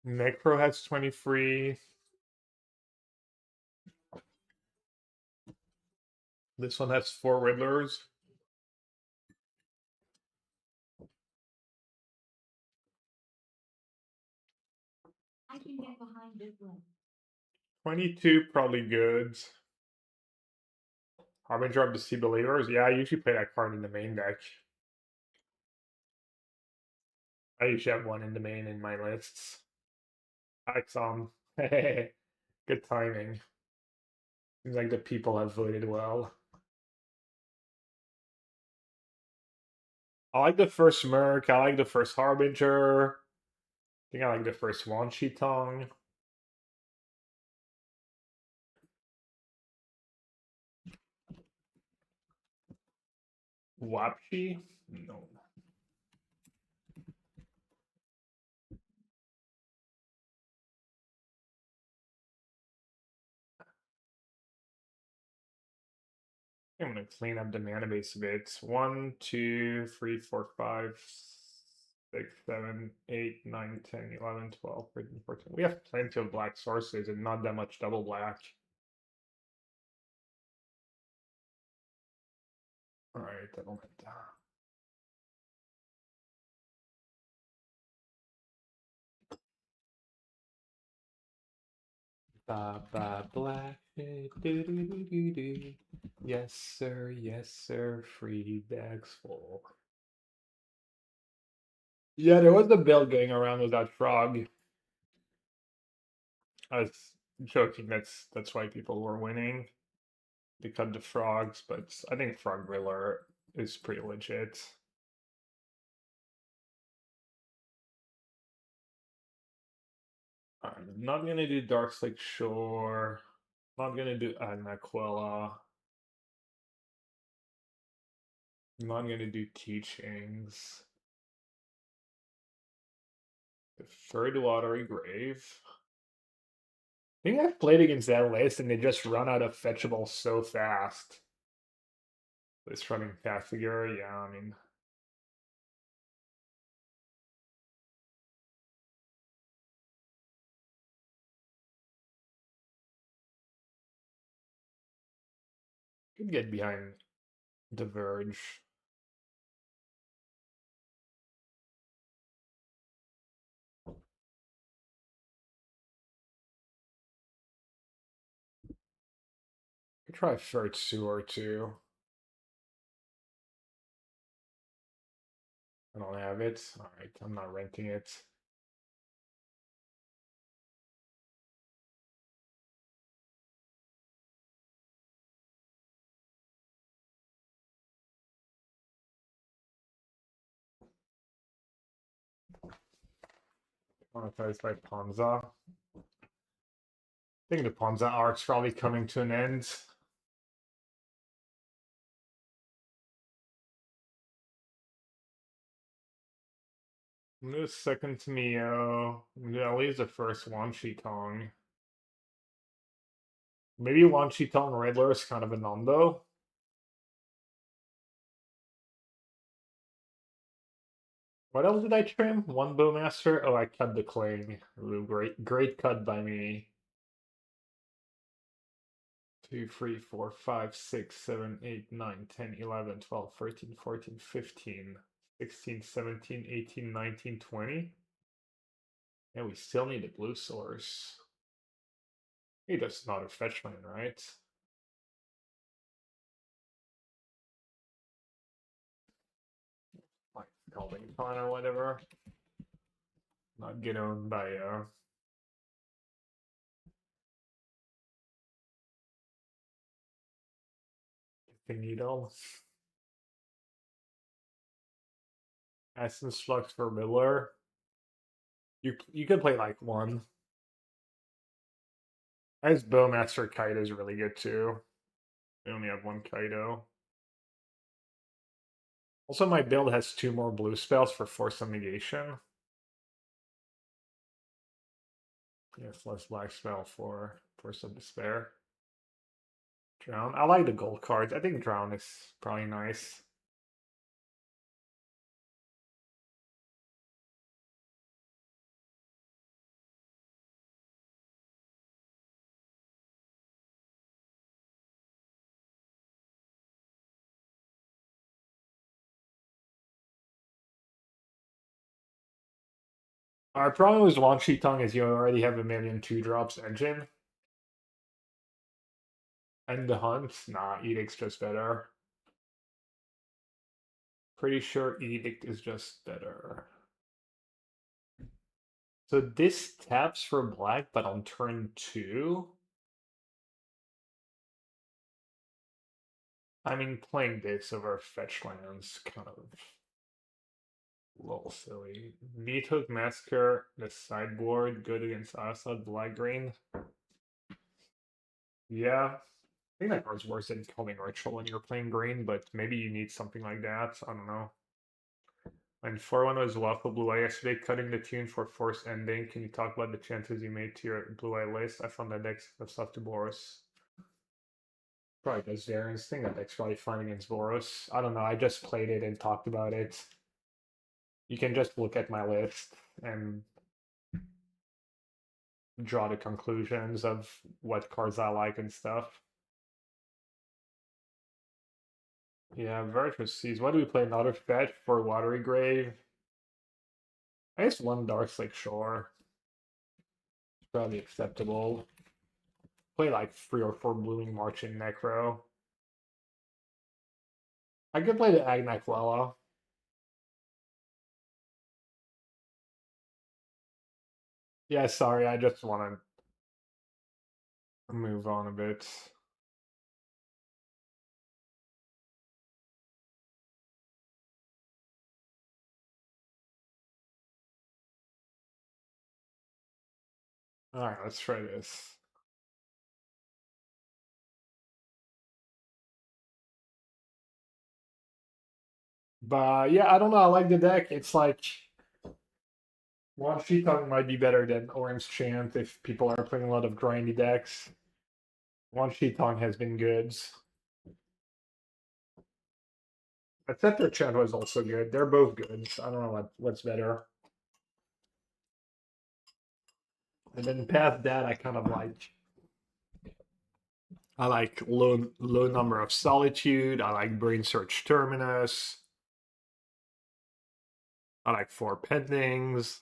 Necro has 23. This one has 4 Riddlers. I can get behind this list. 22, probably good. Harbinger of the Sea Believers. Yeah, I usually play that card in the main deck. I usually have one in the main in my lists. Axon. Good timing. Seems like the people have voted well. I like the first Merc. I like the first Harbinger. I think I like the first Wan Shi Tong. Wapshi? No. I'm gonna clean up the mana base a bit. 1, 2, 3, 4, 5, 6, 7, 8, 9, 10, 11, 12, 13, 14. We have plenty of black sources and not that much double black. Alright, that'll hit down. Ba ba black. Do, do, do, do, do. Yes, sir, free bags full. Yeah, there was a build going around with that frog. I was joking, that's why people were winning. They cut the frogs, but I think Frog Riller is pretty legit. I'm not gonna do Darkslake Shore. Not gonna do Naquella. Not gonna do Teachings. The third Watery Grave. I think I've played against that list and they just run out of fetchables so fast. This running fast figure, yeah, I mean. Could get behind the Verge. Could try Third Sewer too. I don't have it. Alright, I'm not renting it. Monetized by Ponza. I think the Ponza arc's probably coming to an end. I'm gonna second to Mio. I'm gonna leave the first Wan Shi Tong. Maybe Wan Shi Tong Riddler is kind of a non-though. What else did I trim? One Bowmaster? Oh, I cut the Cling. Ooh, great cut by me. 2, 3, 4, 5, 6, 7, 8, 9, 10, 11, 12, 13, 14, 15, 16, 17, 18, 19, 20. And we still need a blue source. Hey, that's not a fetch land, right? Like Golden Con or whatever. Not get owned by Needle. Essence Flux for Miller. You could play like one. As Bowmaster Kaido is really good too. We only have one Kaido. Also, my build has 2 more blue spells for Force of Negation. Yes, less black spell for Force of Despair. Drown. I like the gold cards. I think Drown is probably nice. Our problem with Wan Shi Tong is you already have a million 2-drops engine. And the hunt? Nah, Edict's just better. Pretty sure Edict is just better. So this taps for black, but on turn 2? I mean, playing this over fetch lands kind of Lol, silly. Vetoed Massacre, the sideboard, good against Assad, Black Green. Yeah, I think that card's worse than Calling Ritual when you're playing green, but maybe you need something like that. I don't know. And 4-1 was Lawful Blue Eye yesterday, cutting the tune for Force Ending. Can you talk about the chances you made to your Blue Eye list? I found that deck's of stuff to Boros. Probably does Darren's thing. That deck's probably fine against Boros. I don't know. I just played it and talked about it. You can just look at my list and draw the conclusions of what cards I like and stuff. Yeah, Virtuous Seas. What do we play? Another fetch for Watery Grave? I guess one Darkslick Shore. Probably acceptable. Play like 3 or 4 Blooming March in Necro. I could play the Agnak Lala. Yeah, sorry, I just want to move on a bit. Alright, let's try this. But yeah, I don't know. I like the deck. It's like one Sheetung might be better than Orange Chant if people are playing a lot of grindy decks. One Sheetung has been good. Scepter Chant was also good. They're both good. I don't know what's better. And then past that, I like low number of solitude. I like Brain Search Terminus. I like 4 pendings.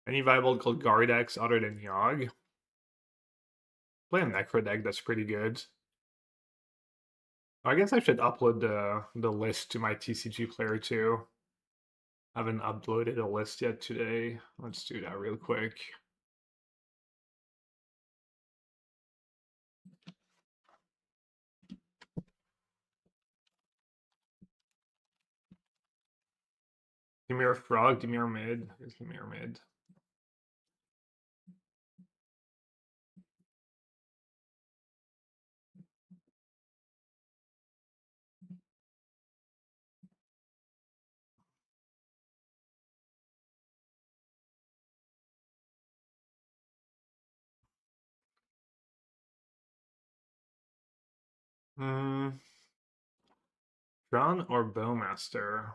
Any viable Golgari decks other than Yogg? Play a Necro deck that's pretty good. I guess I should upload the list to my TCG player too. I haven't uploaded a list yet today. Let's do that real quick. Dimir Frog, Dimir Mid. Here's Dimir Mid. Hmm. Drawn or Bowmaster?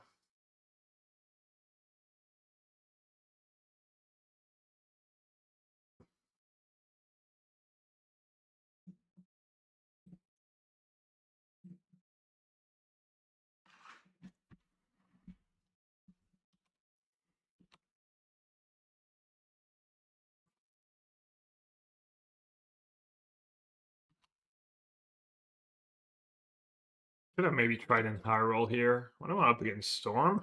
Could have maybe tried in high roll here. What am I up against? Storm?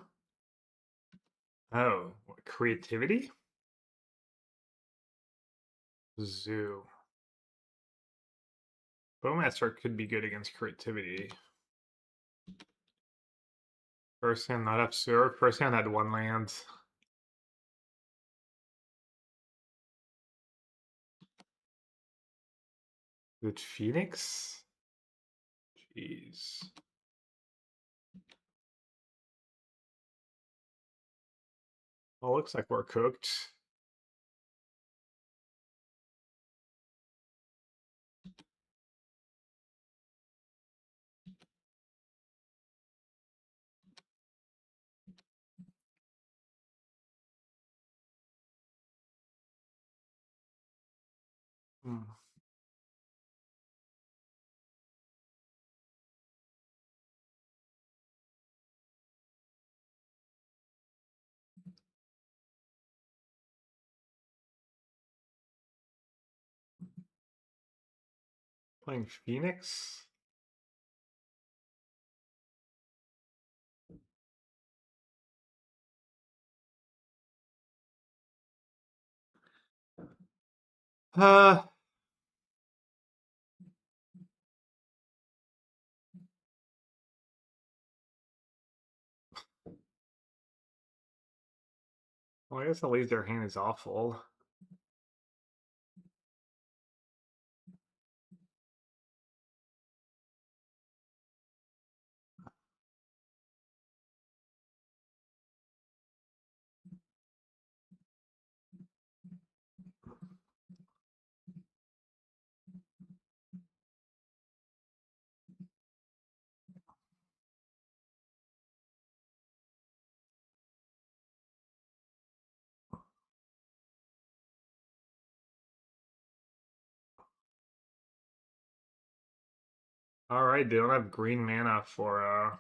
Oh, what, creativity? Zoo. Bowmaster could be good against creativity. First hand not absurd. First hand had 1 land. Good Phoenix? Jeez. Well, looks like we're cooked. Hmm. Playing Phoenix? Uh, Well, I guess at least their hand is awful. Alright, they don't have green mana for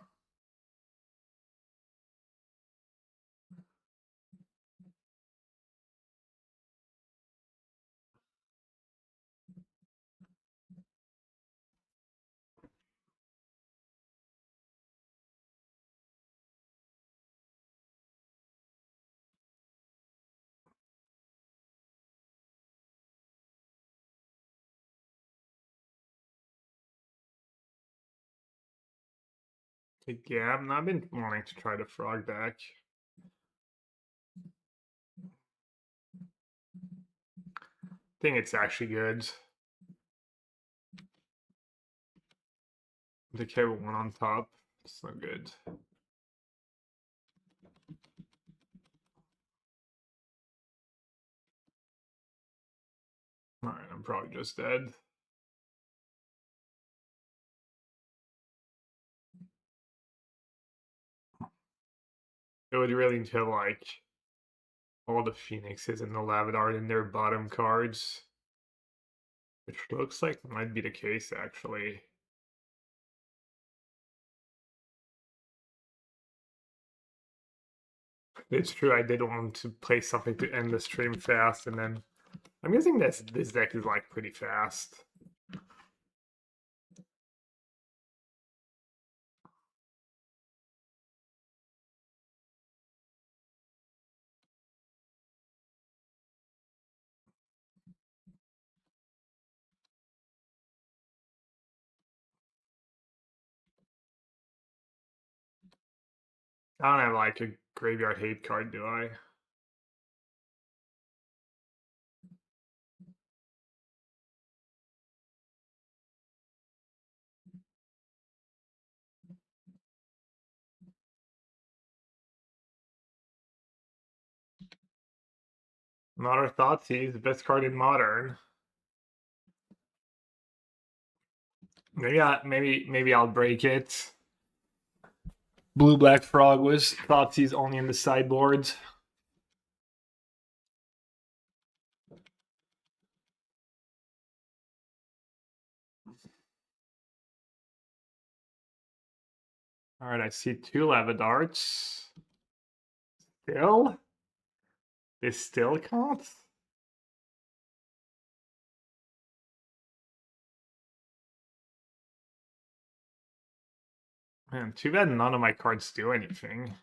yeah, I've been wanting to try the frog back. I think it's actually good. The cable one on top. It's not good. Alright, I'm probably just dead. It would really until like all the Phoenixes and the Lavadar in their bottom cards. Which looks like might be the case actually. It's true, I did want to play something to end the stream fast, and then I'm guessing this deck is like pretty fast. I don't have like a graveyard hate card, do I? Modern Thoughtseize, the best card in Modern. Maybe I'll break it. Blue Black Frog was Thoughtseize only in the sideboards. All right, I see 2 Lavadarts. Still? This still counts? Man, too bad none of my cards do anything.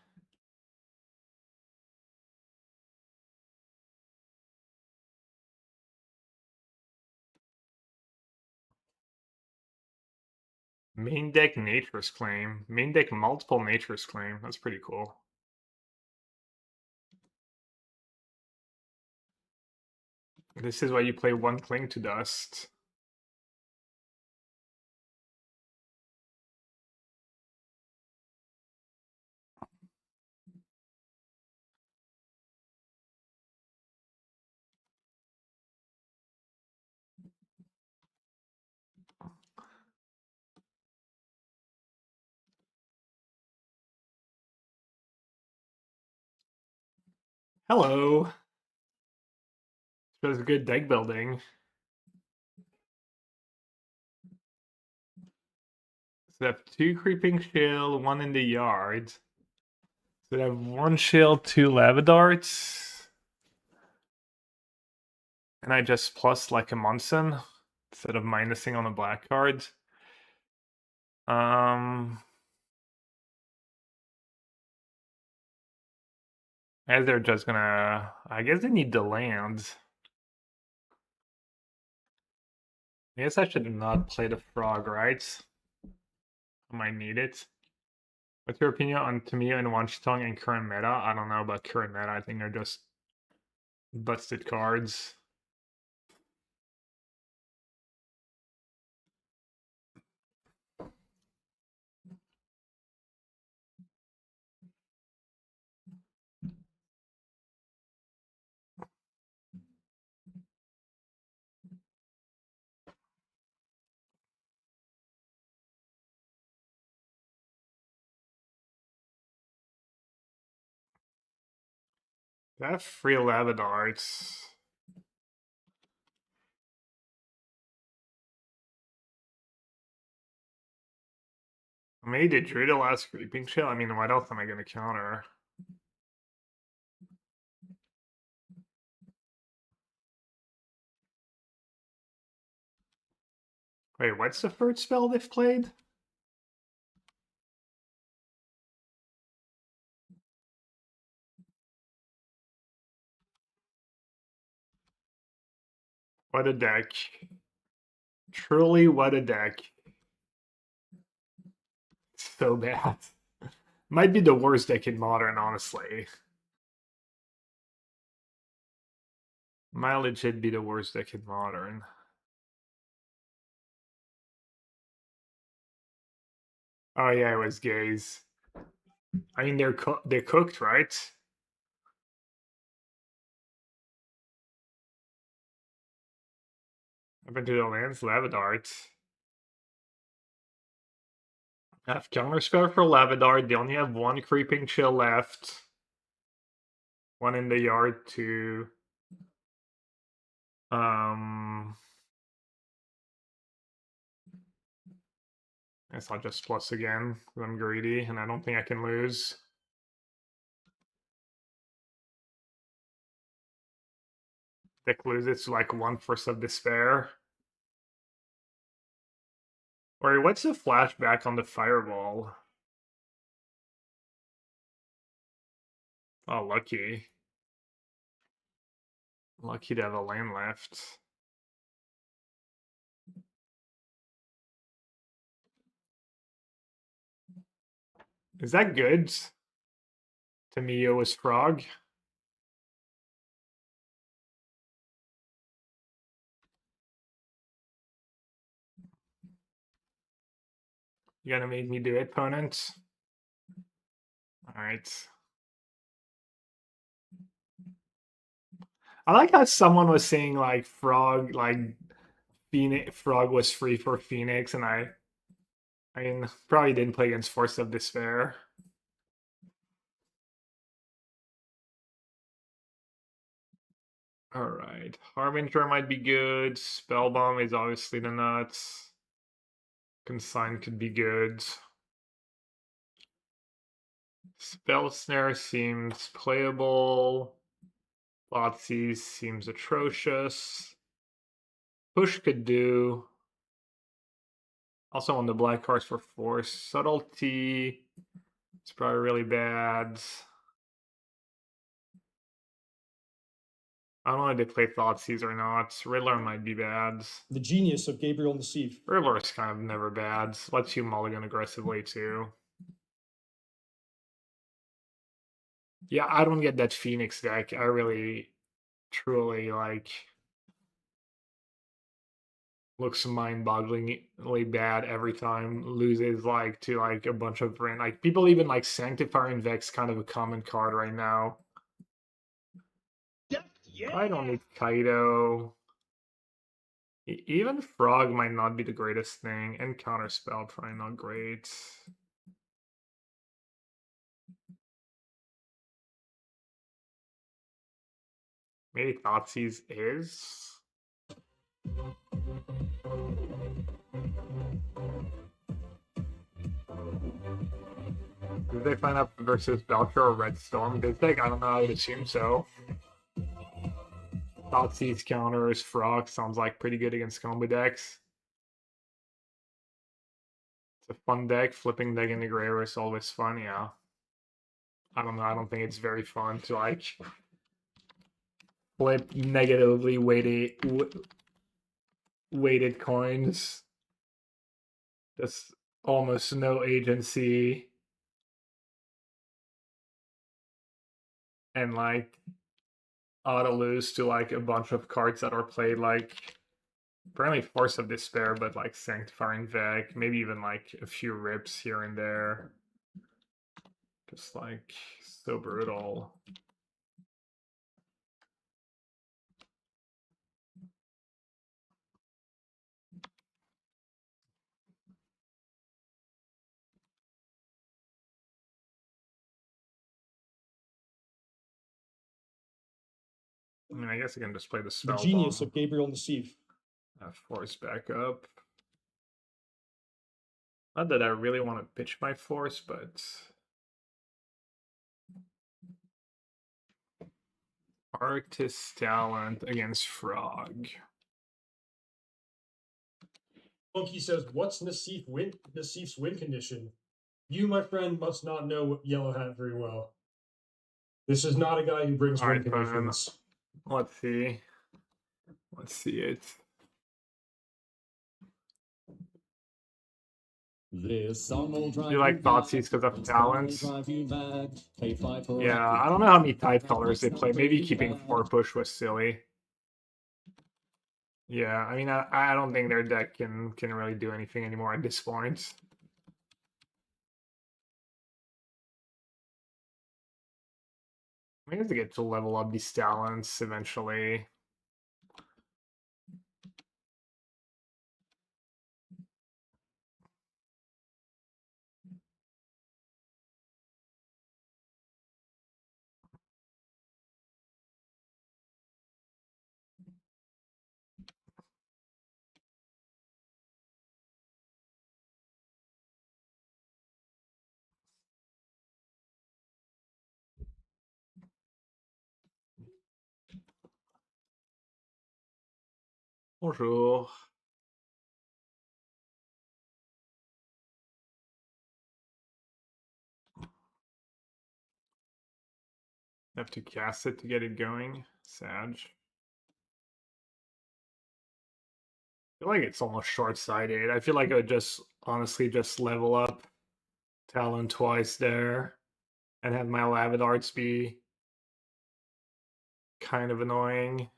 Main deck Nature's Claim. Main deck multiple Nature's Claim. That's pretty cool. This is why you play 1 Cling to Dust. Hello. Shows good deck building. So I have 2 Creeping Shield, 1 in the yard. So I have 1 shield, 2 Lavadarts. And I just plus like a Munson instead of minusing on the black cards. As they're just gonna, I guess they need the land. I guess I should not play the frog, right? I might need it. What's your opinion on Tamiya and Tong and current meta? I don't know about current meta. I think they're just Busted cards. I have 3 Lavadars. I made it drew the last creeping chill. I mean, what else am I gonna counter? Wait, what's the third spell they've played? What a deck. Truly, what a deck. So bad. Might be the worst deck in Modern, honestly. Might legit be the worst deck in Modern. Oh yeah, it was gays. I mean, they're cooked, right? Up into the lands, Lavadart. I have counterspell for Lavadart. They only have 1 creeping chill left. 1 in the yard to guess I'll just plus again because I'm greedy and I don't think I can lose. Deck loses to like 1/1 of despair. Or what's the flashback on the fireball? Oh, lucky. Lucky to have a land left. Is that good? Tamiyo was frog. You gonna make me do it, opponent? Alright. I like how someone was saying like frog, like Phoenix frog was free for Phoenix, and I mean probably didn't play against Force of Despair. Alright. Harbinger might be good. Spellbomb is obviously the nuts. Consign could be good. Spell Snare seems playable. Thoughtseize seems atrocious. Push could do. Also on the black cards for Force. Subtlety. It's probably really bad. I don't know if they play Thoughtseize or not. Riddler might be bad. The genius of Gabriel Nassif. Riddler is kind of never bad. Lets you mulligan aggressively too. Yeah, I don't get that Phoenix deck. I really, truly like. Looks mind-bogglingly bad every time. Loses like to like a bunch of like people even like Sanctifying Vex kind of a common card right now. Yeah. I don't need Kaido. Even Frog might not be the greatest thing, and Counterspell probably not great. Maybe Thoughtseize is. Did they find up versus Belcher or Red Storm? This deck? I don't know. I would assume so. Thoughtseize counters, Frog sounds like pretty good against combo decks. It's a fun deck. Flipping deck into Grey is always fun, yeah. I don't know. I don't think it's very fun to like flip negatively weighted coins. Just almost no agency. And like auto lose to like a bunch of cards that are played like apparently Force of Despair, but like Sanctifying Vec, maybe even like a few rips here and there. Just like so brutal. I mean, I guess I can just play the The spell genius bomb. of Gabriel Nassif. Force back up. Not that I really want to pitch my force, but Arctis Talent against Frog. Monkey says, "What's Nassif's win condition? You, my friend, must not know Yellow Hat very well. This is not a guy who brings win Alright, fine. conditions." Let's see. Let's see it. This song will drive You like Thoughtseize because of talents? Yeah, I don't know how many tide colors they play. Maybe keeping 4 push was silly. Yeah, I mean, I don't think their deck can really do anything anymore at this point. We have to get to level up these talents eventually. Bonjour. Have to cast it to get it going. Sag. I feel like it's almost short-sighted. I feel like I would just honestly just level up Talon twice there and have my Lavid Arts be kind of annoying.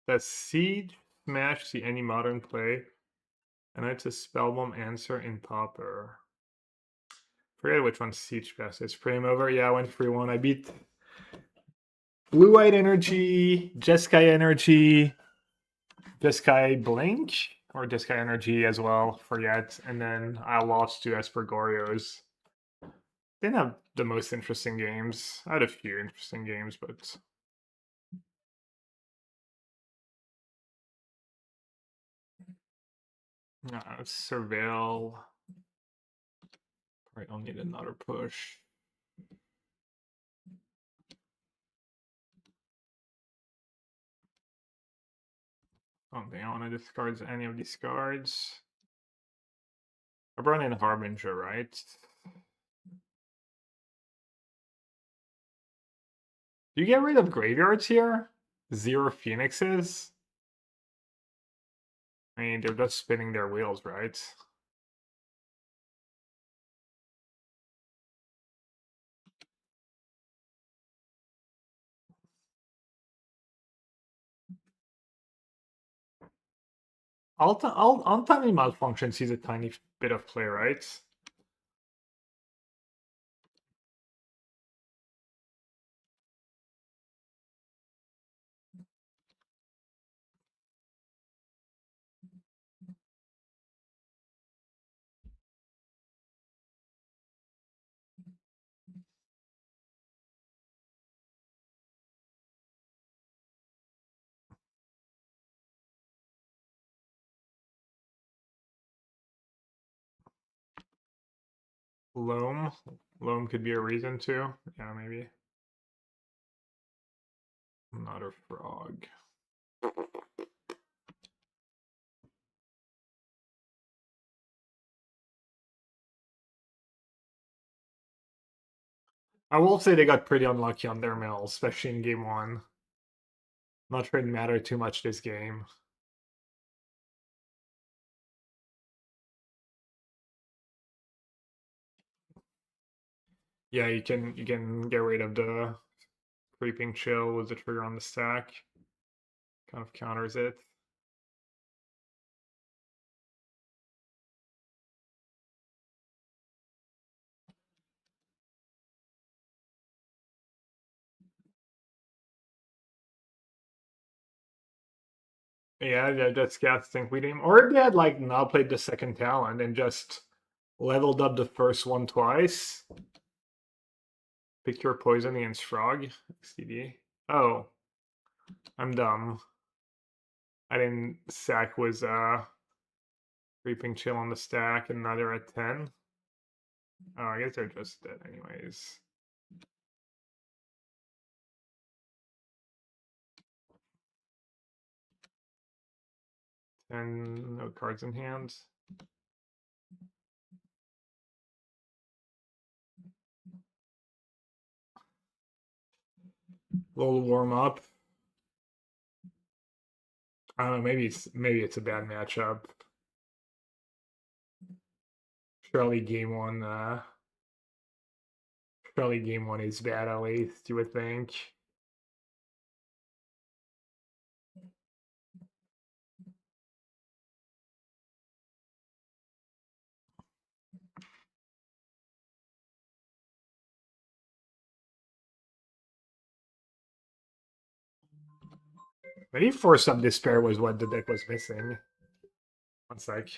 Does Siege Smash see any modern play? And it's a Spellbomb answer in Pauper. Forget which one Siege best is. Prelim over. Yeah, I went 3-1. I beat Blue White Energy, Jeskai Energy, Jeskai Blink, or Jeskai Energy as well. Forget. And then I lost to Espergorios. Didn't have the most interesting games. I had a few interesting games, but Surveil. Right, I'll need another push. I don't think I want to discard any of these cards. I brought in Harbinger, right? Do you get rid of graveyards here? 0 Phoenixes? I mean, they're just spinning their wheels, right? Untimely Malfunction sees a tiny bit of play, right? Loam. Loam could be a reason too. Yeah, maybe. Not a frog. I will say they got pretty unlucky on their mill, especially in game 1. Not sure it mattered too much this game. Yeah, you can get rid of the creeping chill with the trigger on the stack. Kind of counters it. Yeah, that's Cats think we didn't. Or if they had like not played the second talent and just leveled up the first one twice. Pick your poison against Frog. CD. Oh. I'm dumb. I didn't sack was creeping chill on the stack and now they're at 10. Oh, I guess they're just dead anyways. And no cards in hand. Little warm up. I don't know, maybe it's a bad matchup. Surely game one is bad at least, you would think. Maybe Force of Despair was what the deck was missing. One sec.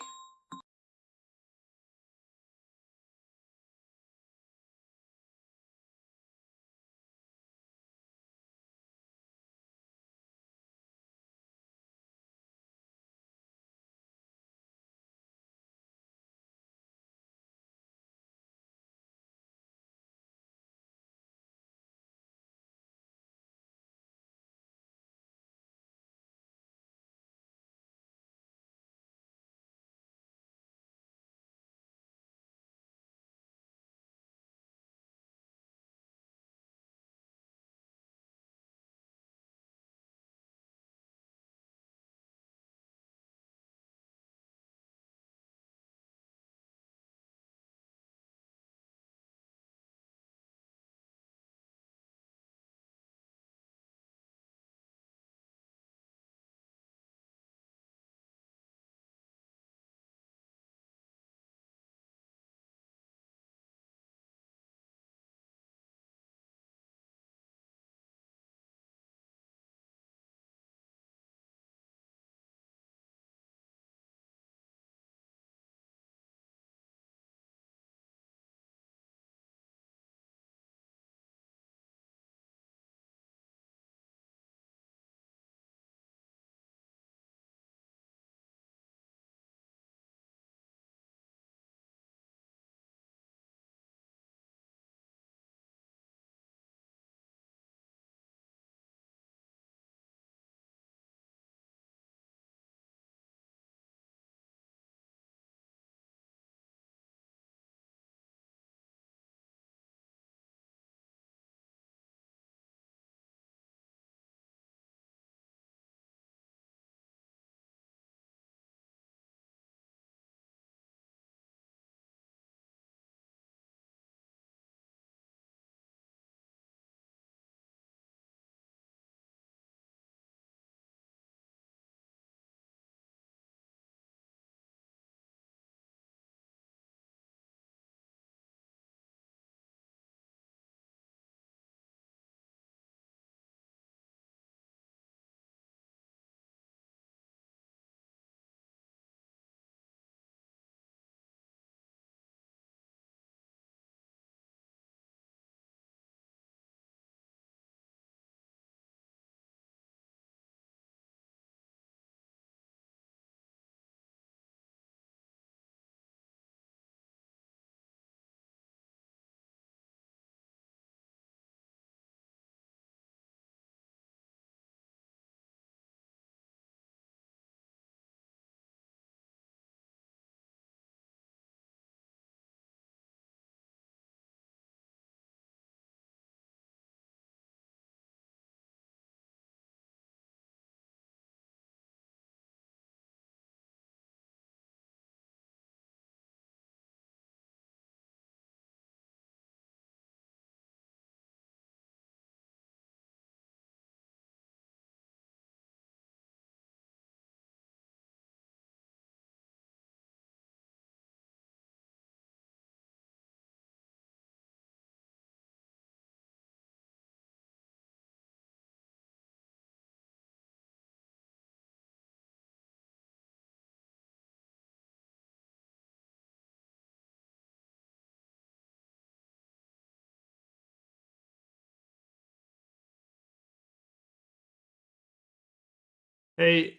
Hey,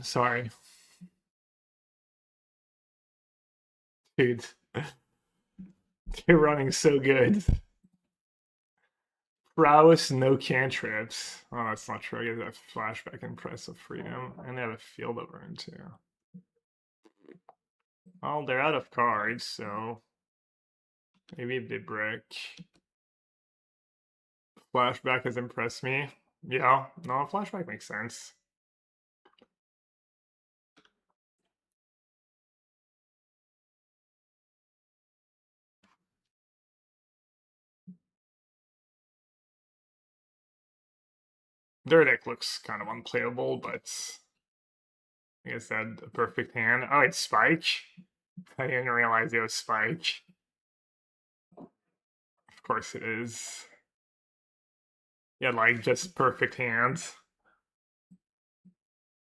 sorry, dude. You're running so good. Prowess, no cantrips. Oh, that's not true. I get that flashback and Press of Freedom. And they have a Field of Urn, too. Well, they're out of cards, so maybe they break. Flashback has impressed me. Yeah, no, flashback makes sense. Their deck looks kind of unplayable, but I guess that a perfect hand. Oh, it's Spike. I didn't realize it was Spike. Of course it is. Yeah, like just perfect hands.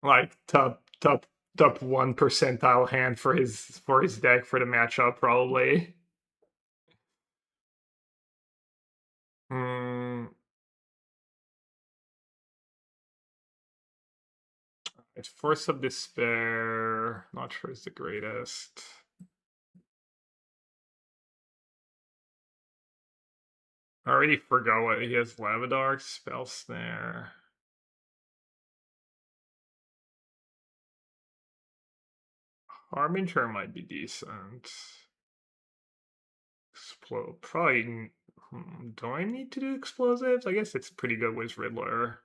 Like top 1% hand for his deck for the matchup probably. Hmm. It's Force of Despair. Not sure it's the greatest. I already forgot what he has. Lava Dark, Spell Snare. Harbinger might be decent. Explode. Probably. Do I need to do explosives? I guess it's pretty good with Riddler.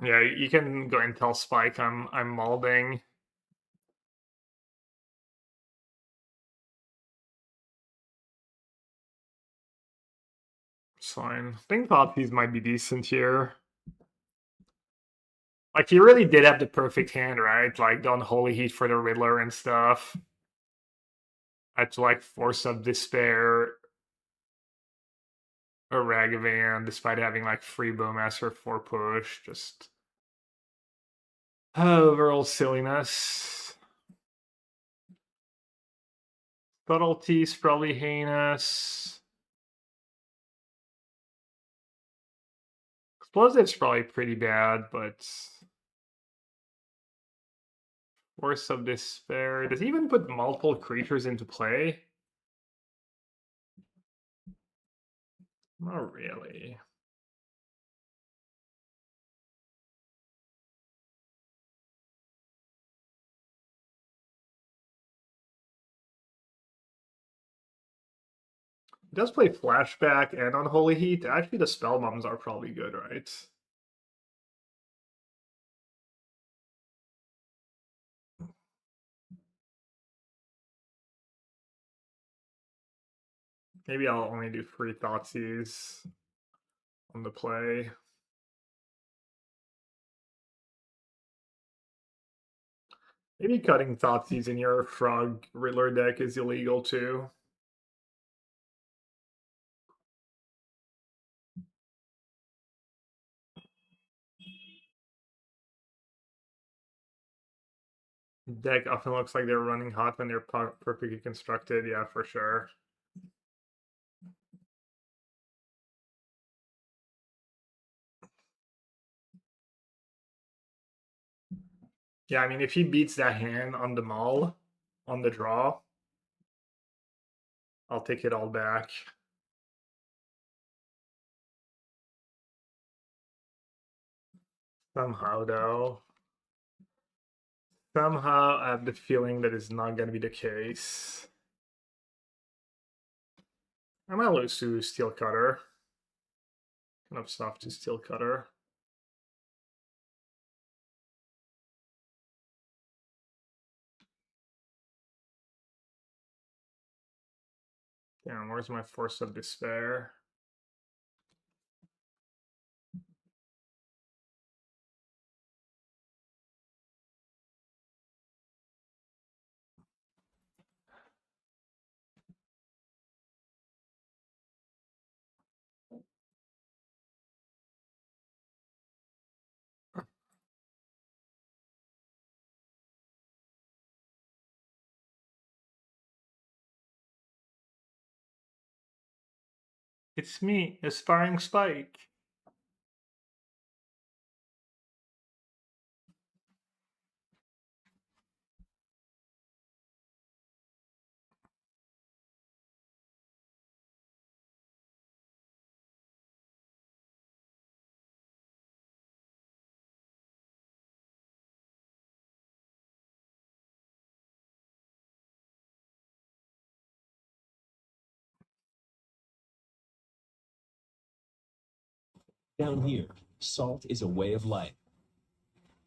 Yeah, you can go and tell Spike I'm molding. It's fine. I think Thoughtseize might be decent here. Like, he really did have the perfect hand, right? Like, the Unholy Heat for the Riddler and stuff. Had to, like, Force of Despair or Ragavan, despite having, like, free Bowmaster 4 push. Just overall silliness. Subtlety's probably heinous. Explosive's probably pretty bad, but Force of Despair. Does he even put multiple creatures into play? Not really. He does play Flashback and Unholy Heat. Actually, the Spell Bombs are probably good, right? Maybe I'll only do 3 Thoughtseize on the play. Maybe cutting Thoughtseize in your Frog Riddler deck is illegal too. Deck often looks like they're running hot when they're perfectly constructed. Yeah, for sure. Yeah, I mean, if he beats that hand on the maul, on the draw, I'll take it all back. Somehow, though. Somehow, I have the feeling that is not going to be the case. I might lose to Steel Cutter. Enough stuff to Steel Cutter. Damn, where's my Force of Despair? It's me, Aspiring Spike. Down here, salt is a way of life.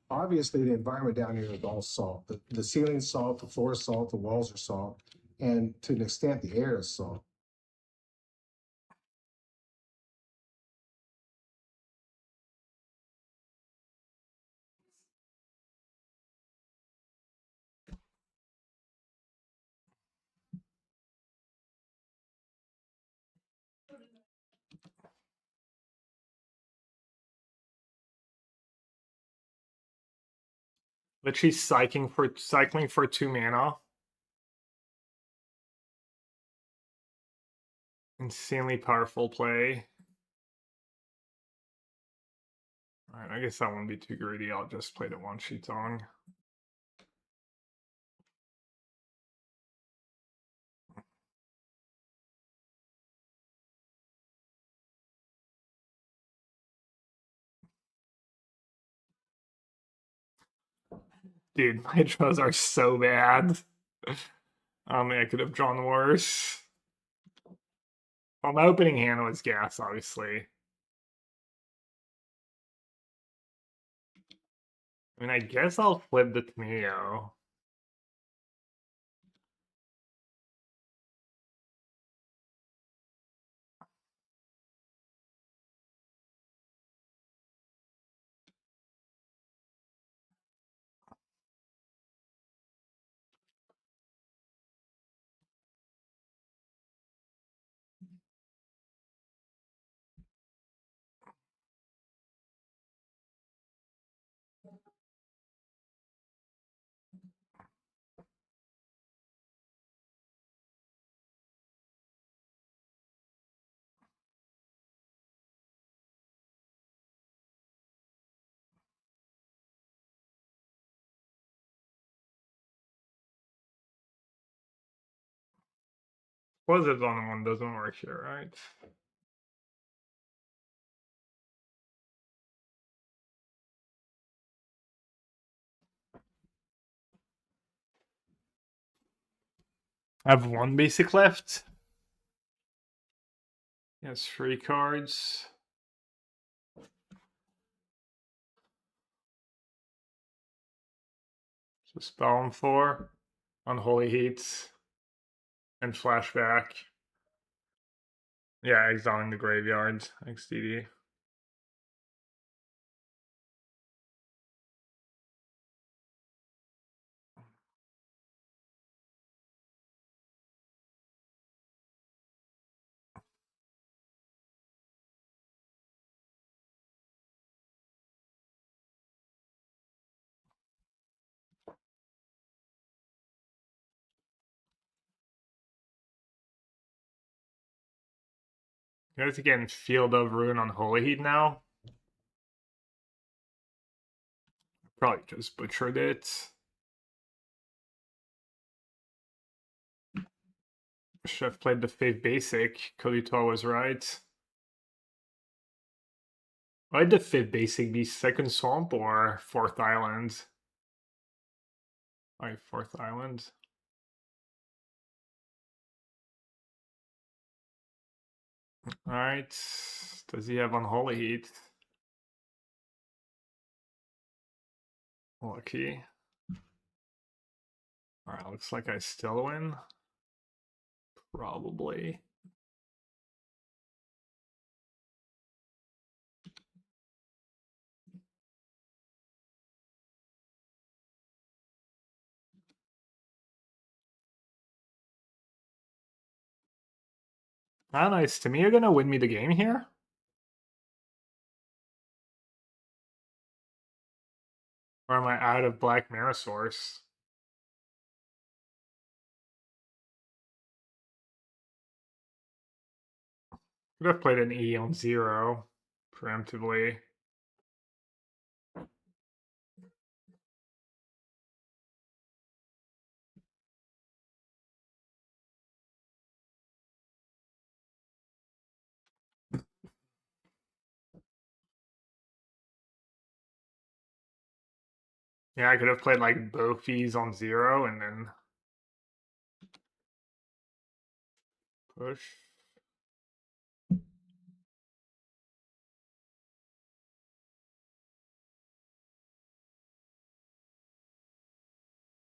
Obviously, the environment down here is all salt. The ceiling's salt, the floor is salt, the walls are salt, and to an extent, the air is salt. Literally cycling for 2 mana. Insanely powerful play. Alright, I guess I won't be too greedy. I'll just play the one-sheet Tong. Dude, my draws are so bad. I could have drawn worse. Well, my opening hand was gas, obviously. I mean, I guess I'll flip the tomato. Positives on one doesn't work here, right? I have 1 basic left. Yes, 3 cards. So spell on 4. Unholy Heat. And flashback. Yeah, exiling the graveyard. Thanks, DD. You guys again Field of Ruin on Holy Heat now. Probably just butchered it. Should have played the Fave Basic. Kodito was right. Why did the Fave Basic be second swamp or fourth island? Alright, fourth island. Alright. Does he have Unholy Heat? Lucky. Alright, looks like I still win. Probably. Ah, nice. To me, you're gonna win me the game here? Or am I out of black mana source? Could have played an E on 0 preemptively. Yeah, I could have played like Bofies on 0 and then push.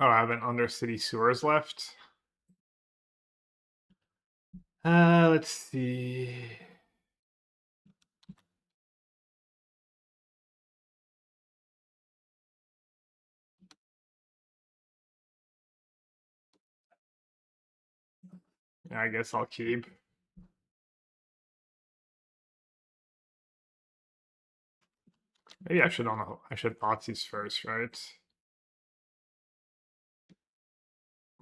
Oh, I have an Undercity Sewers left. Let's see. Yeah, I guess I'll keep. Maybe I should Thoughtseize first, right?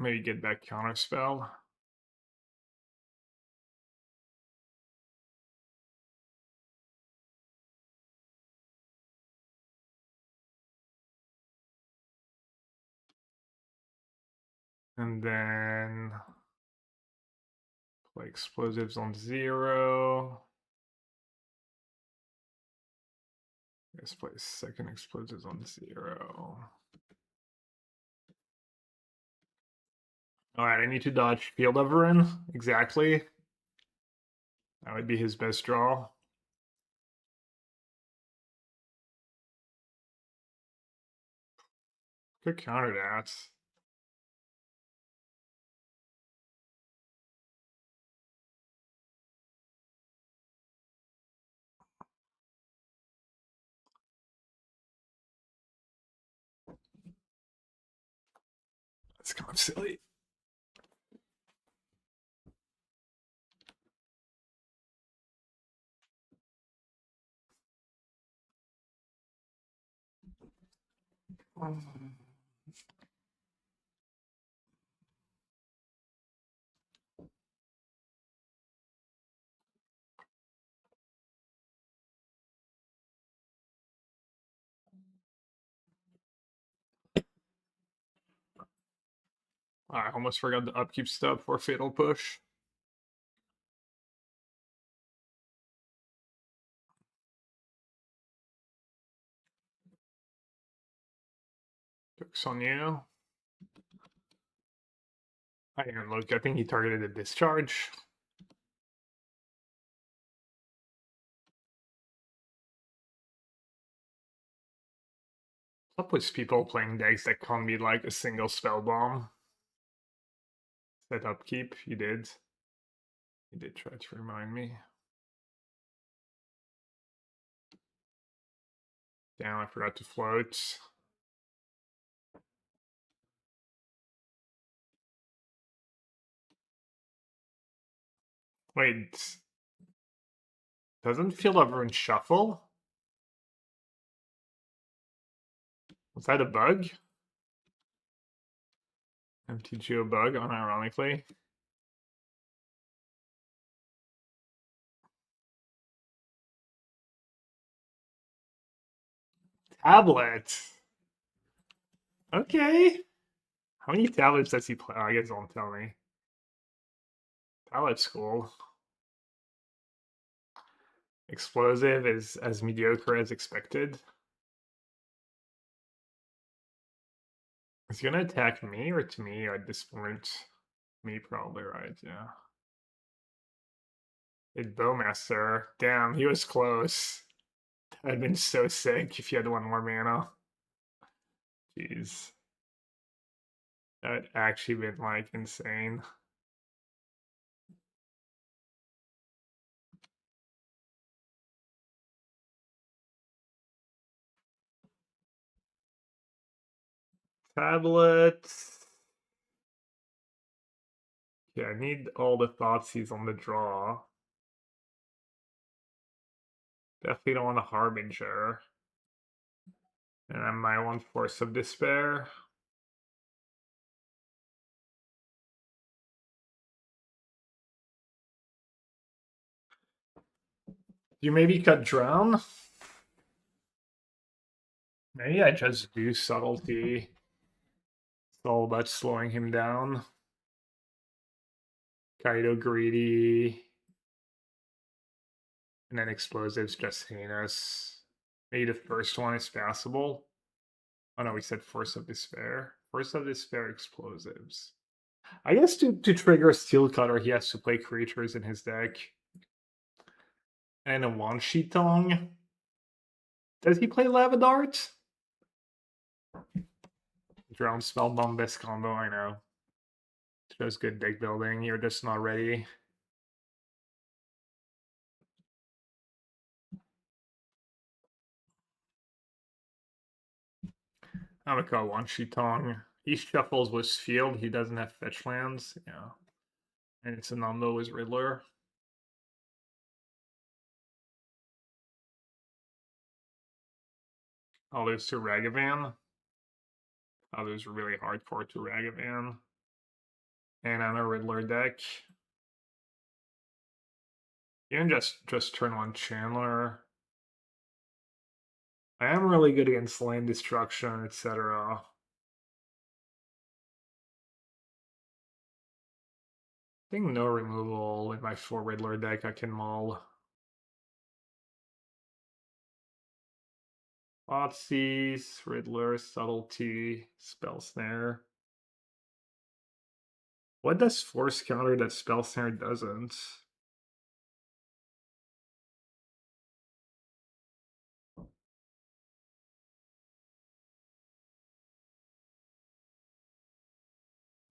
Maybe get back Counterspell. And then play Explosives on 0. Let's play second Explosives on 0. Alright, I need to dodge Field Overrun. Exactly. That would be his best draw. Could counter that. That's kind of silly. I almost forgot the upkeep step for Fatal Push. Jokes on you. I didn't look. I think he targeted a discharge. What's up with people playing decks that can't be like a single spell bomb? Set upkeep, you did. You did try to remind me. Damn, I forgot to float. Wait. Doesn't Field Overrun shuffle? Was that a bug? MTGO bug, unironically. Tablet. Okay. How many tablets does he play? Oh, I guess don't tell me. Tablet's cool. Explosive is as mediocre as expected. Is he gonna attack me or to me at this point? Me probably, right? Yeah. It Bowmaster. Damn, he was close. That'd been so sick if he had one more mana. Jeez. That'd actually been like insane. Tablet. Yeah, I need all the Thoughtseize on the draw. Definitely don't want a Harbinger. And I might want Force of Despair. You maybe cut Drown? Maybe I just do Subtlety. It's all about slowing him down. Kaido Greedy. And then Explosives just heinous. Maybe the first one is passable. Oh no, we said Force of Despair. Force of Despair, Explosives. I guess to trigger Steel Cutter, he has to play creatures in his deck. And a one-sheet Tong. Does he play Lava Dart? Drone spell bomb this combo, I know. Shows good deck building, you're just not ready. I'm gonna call one sheet Tong. He shuffles with field, he doesn't have fetch lands, yeah. And it's a number with Riddler. I'll lose to Ragavan. I'll lose really hardcore to Ragavan. And on a Riddler deck. You can just turn on Chandler. I am really good against land destruction, etc. I think no removal in my 4 Riddler deck I can mull. Thoughtseize, Riddler, Subtlety, Spell Snare. What does Force counter that Spell Snare doesn't?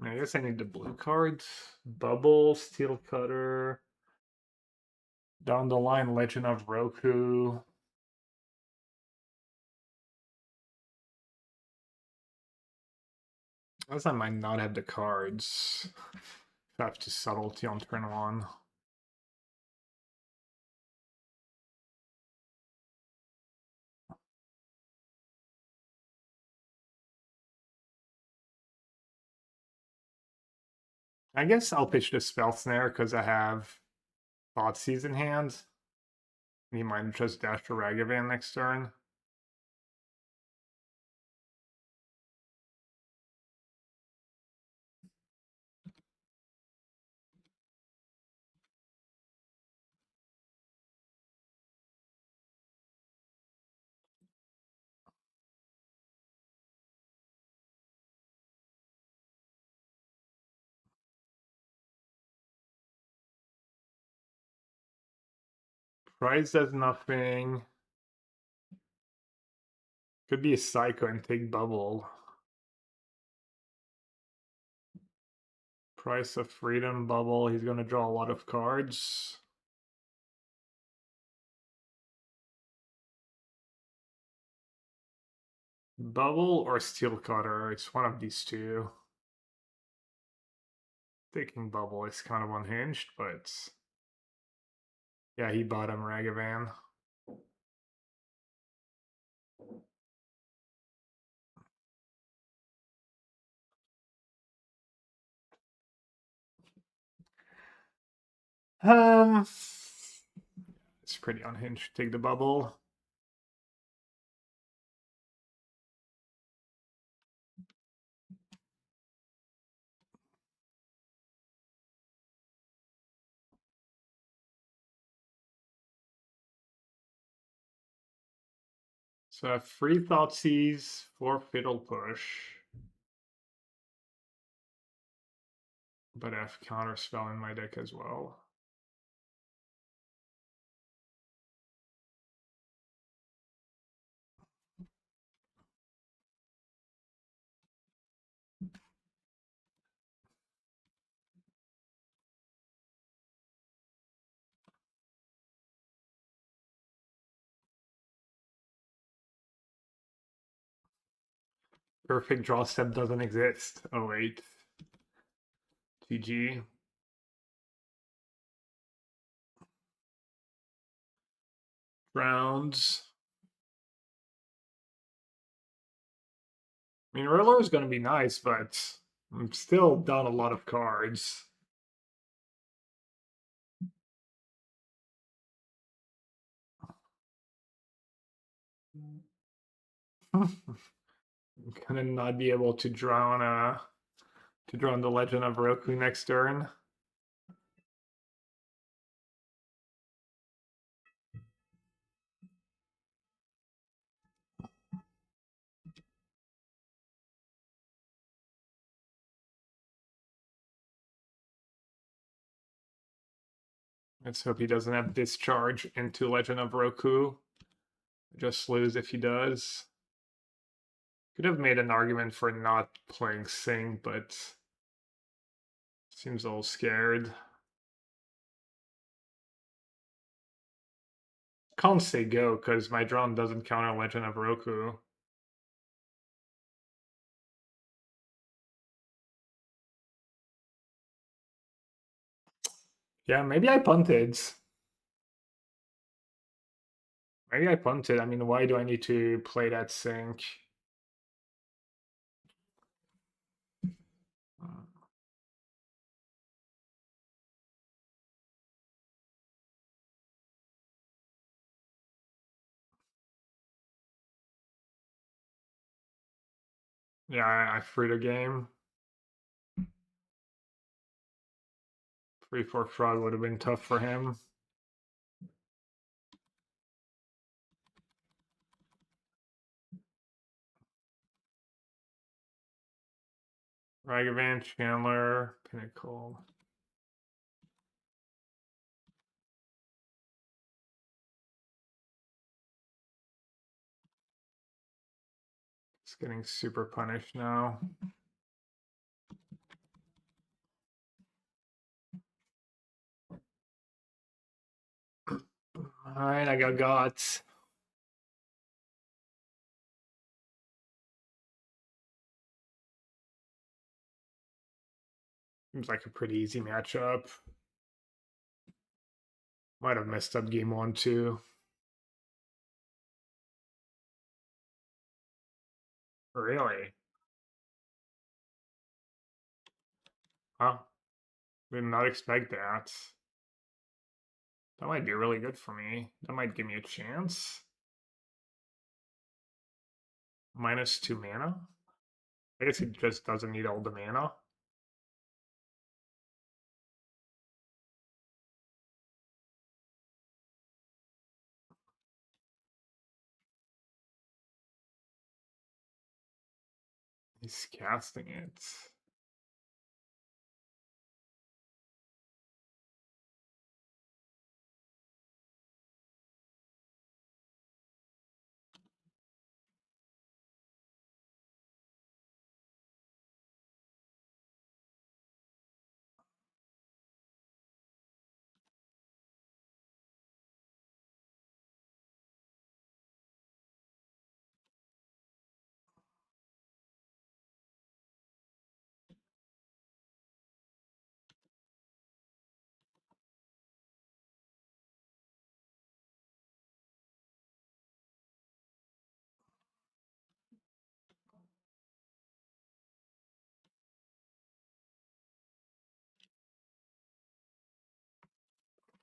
I guess I need the blue cards. Bubble, Steel Cutter. Down the line, Legend of Roku. I guess I might not have the cards. If I have to Subtlety on turn 1. I guess I'll pitch the Spell Snare because I have Thoughtseize in hand. He might just dash to Ragavan next turn. Price does nothing. Could be a Psycho and take Bubble. Price of Freedom, Bubble. He's going to draw a lot of cards. Bubble or Steel Cutter. It's one of these two. Taking Bubble is kind of unhinged, but yeah, he bottom Ragavan. It's pretty unhinged. Take the Bubble. So I have 3 Thoughtseize, 4 Fiddle Push. But I have Counterspell in my deck as well. Perfect draw step doesn't exist. Oh wait. GG. Rounds. I mean, Riddler is going to be nice, but I'm still down a lot of cards. I'm gonna not be able to draw on the Legend of Roku next turn. Let's hope he doesn't have Discharge into Legend of Roku. Just lose if he does. Could have made an argument for not playing Sing, but seems a little scared. Can't say go because my drone doesn't counter Legend of Roku. Yeah, maybe I punted. Maybe I punted. I mean, why do I need to play that sync? Yeah, I freed a game. 3-4 frog would have been tough for him. Ragavan, Chandler, Pinnacle. It's getting super punished now. Alright, I got gots. Seems like a pretty easy matchup. Might have messed up game 1 too. Really? Huh? Did not expect that. That might be really good for me. That might give me a chance. -2 mana? I guess he just doesn't need all the mana. He's casting it.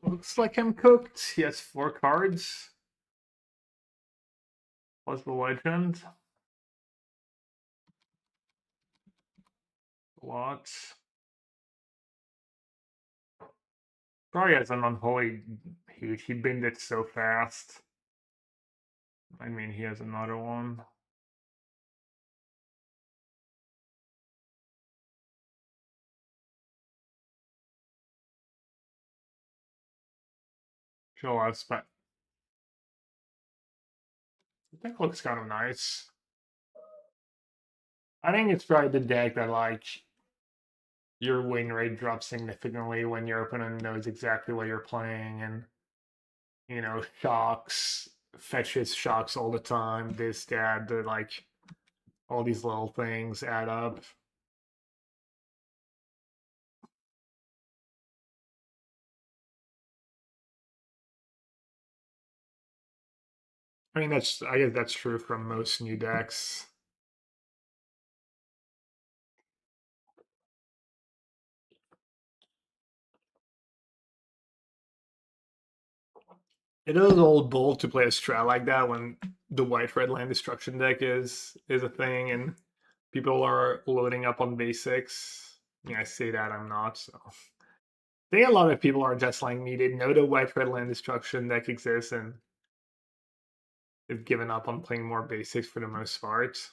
Looks like I'm cooked. He has 4 cards. Plus the legend. Lots. Probably has an unholy huge. He binned it so fast. I mean, he has another one. Show us, but I think looks kind of nice. I think it's probably the deck that like your win rate drops significantly when your opponent knows exactly what you're playing and shocks, fetches shocks all the time, this, that, the like all these little things add up. I mean I guess that's true from most new decks. It is old bull to play a strat like that when the white red land destruction deck is a thing and people are loading up on basics. Yeah, I say that I'm not, so I think a lot of people are just like me. They know the white red land destruction deck exists and they've given up on playing more basics for the most part.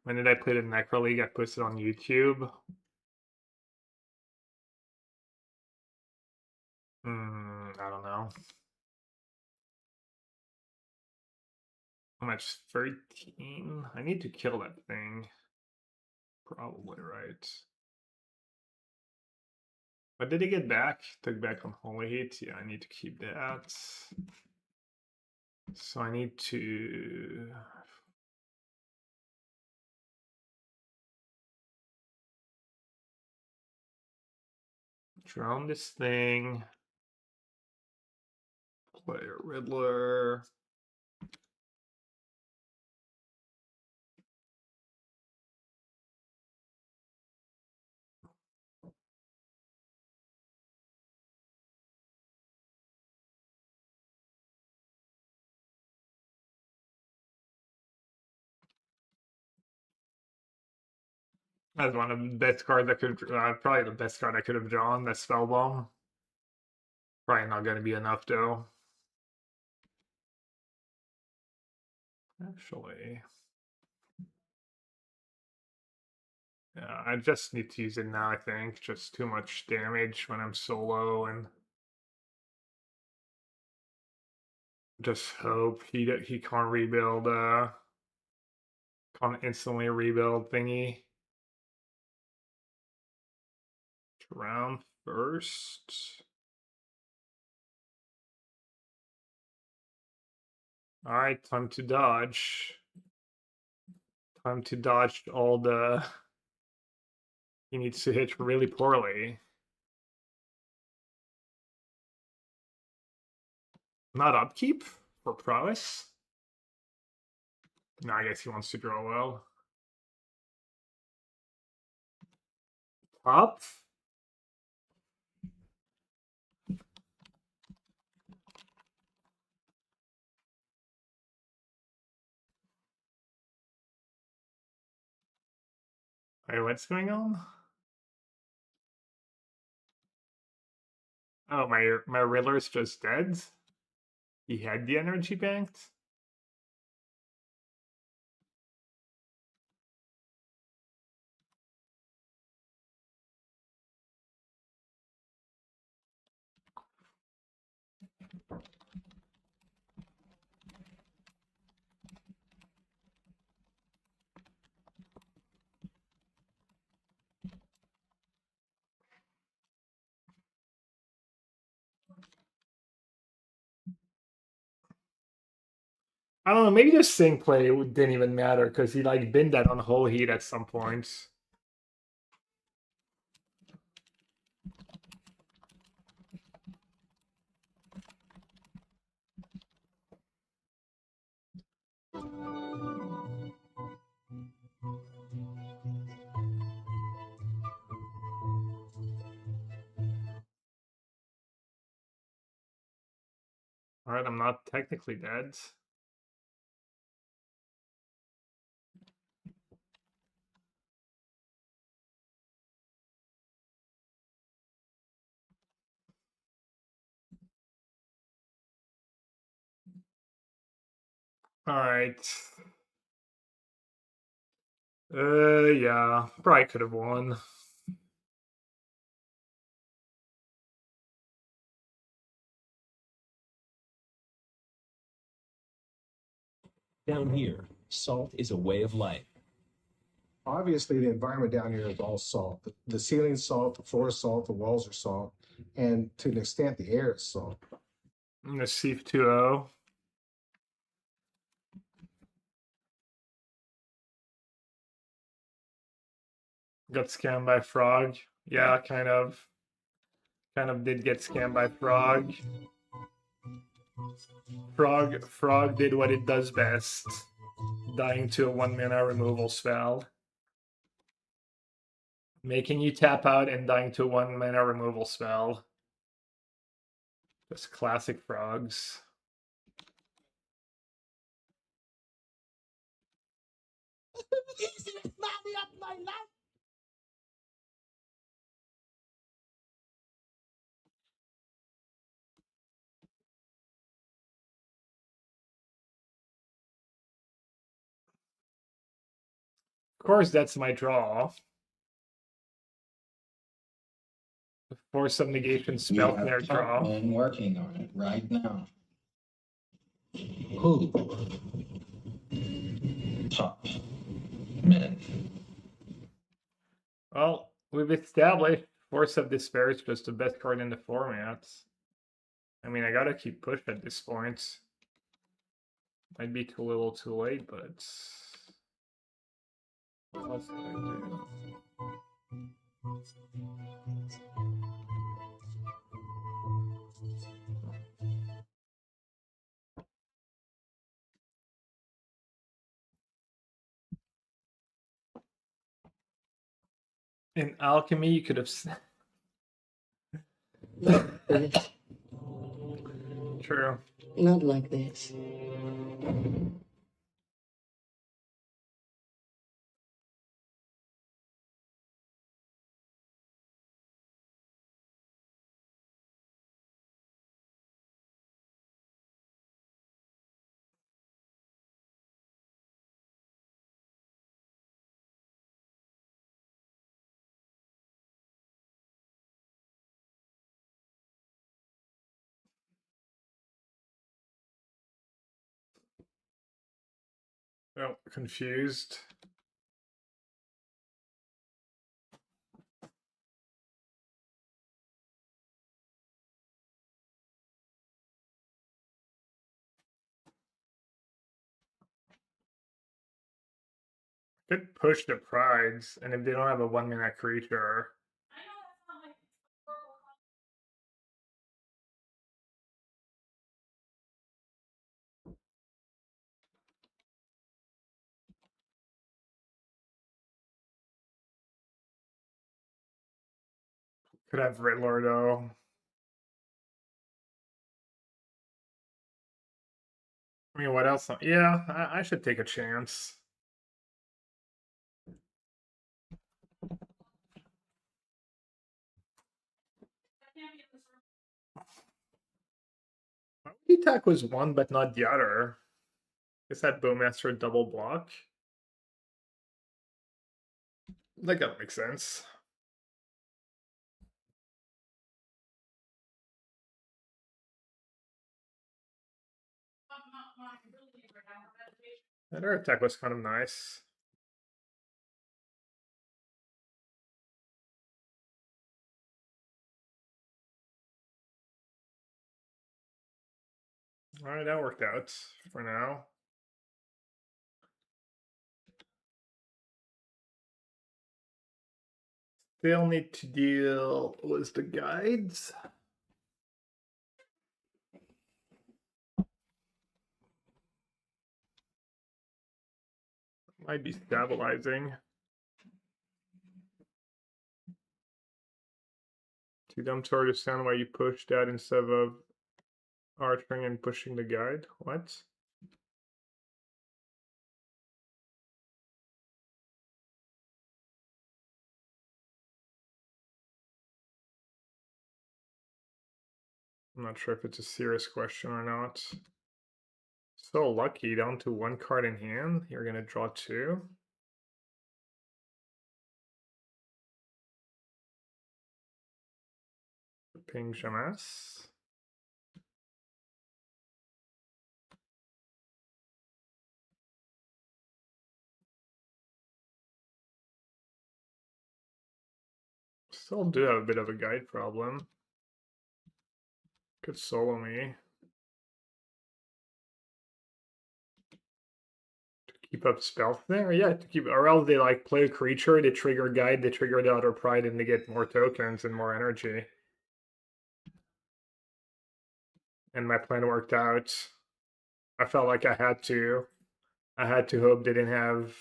When did I play the Necro League? I posted on YouTube. I don't know. How much? 13? I need to kill that thing. Probably right. What did he get back? Took back on Holy Heat. Yeah, I need to keep that. So I need to... drone this thing. Play a Riddler. That's one of the best cards I could, probably the best card I could have drawn. That Spellbomb. Probably not going to be enough though. Actually, yeah, I just need to use it now. I think just too much damage when I'm solo, and just hope he can't rebuild. Can't instantly rebuild thingy. Round first. All right, time to dodge. Time to dodge all the... He needs to hit really poorly. Not upkeep for prowess? No, I guess he wants to draw well. Top? Wait, what's going on? Oh, my Riddler's just dead? He had the energy banked? I don't know, maybe the sync play didn't even matter because he like binned that on whole heat at some point. Alright, I'm not technically dead. Alright. Yeah, probably could have won. Down here, salt is a way of life. Obviously, the environment down here is all salt. The ceiling's salt, the floor is salt, the walls are salt, and to an extent, the air is salt. Nasif 2-0. Got scammed by Frog. Yeah, kind of did get scammed by Frog. Frog did what it does best. Dying to a 1-mana removal spell. Making you tap out and dying to a 1-mana removal spell. Just classic Frogs. Easiest money of my life. Of course, that's my draw. Force of negation spell their draw. Men working on it right now. Who? Top. Men. Well, we've established Force of Despair is just the best card in the format. I mean, I gotta keep push at this point. Might be too little too late, but what else can I do? In alchemy, you could have. Not this. True. Not like this. Well, confused. Could push the prides, and if they don't have a 1-mana creature. Could have Riddler though. I mean, what else? Yeah, I should take a chance. The attack was one, but not the other. Is that Bowmaster double block? Like that makes sense. That other attack was kind of nice. Alright, that worked out for now. Still need to deal with the guides. Might be stabilizing. Too dumb to understand why you pushed that instead of arching and pushing the guide. What? I'm not sure if it's a serious question or not. So lucky, down to 1 card in hand. You're gonna draw 2. Ping Jamas. Still do have a bit of a guide problem. Could solo me. To keep up spells there? Yeah, to keep, or else they like play a creature, they trigger guide, they trigger the other pride, and they get more tokens and more energy. And my plan worked out. I felt like I had to. I had to hope they didn't have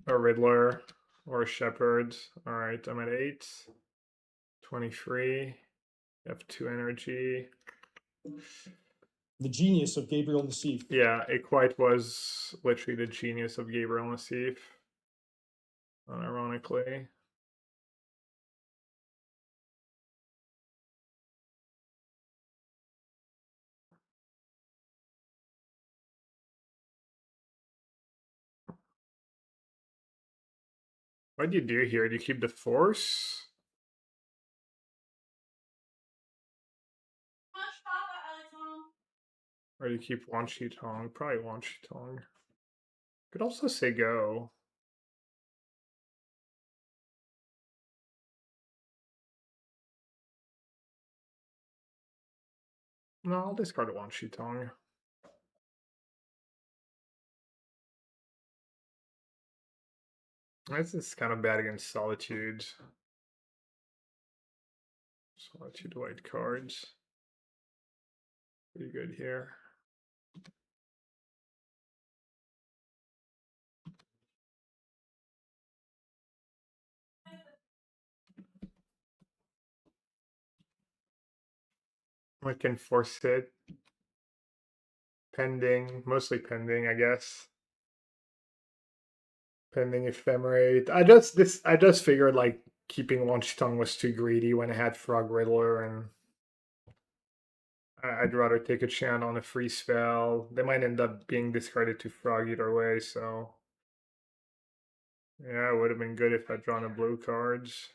a Riddler or a Shepherd. Alright, I'm at 8. 23. Have 2 energy. The genius of Gabriel Nassif. Yeah, it quite was literally the genius of Gabriel Nassif. Unironically. What do you do here? Do you keep the force? Or you keep Wan Shi Tong. Probably Wan Shi Tong. Could also say go. No, I'll discard a Wan Shi Tong. This is kind of bad against Solitude. Solitude white cards. Pretty good here. I can force it. Pending, mostly pending, I guess. Pending ephemerate. I just figured like keeping Launch Tongue was too greedy when I had Frog Riddler, and I'd rather take a chance on a free spell. They might end up being discarded to Frog either way, so yeah, it would have been good if I'd drawn a blue cards.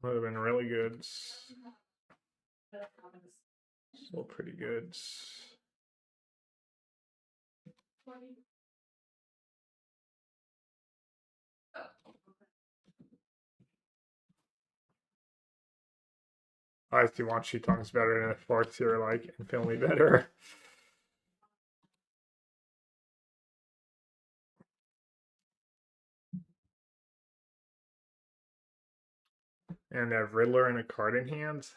Would have been really good. Still pretty good. I see Wan Shi Tong's better than a fourth here, like infinitely better. And they have Riddler and a card in hand.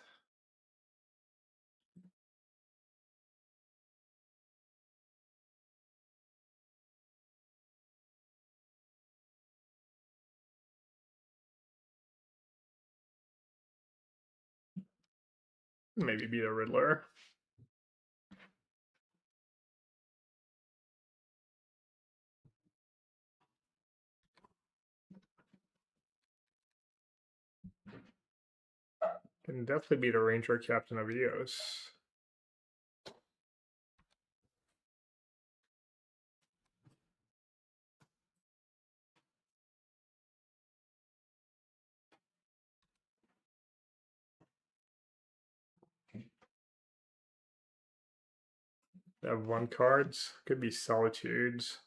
Maybe beat a Riddler. Can definitely beat a Ranger Captain of Eos. They have one cards. Could be Solitudes.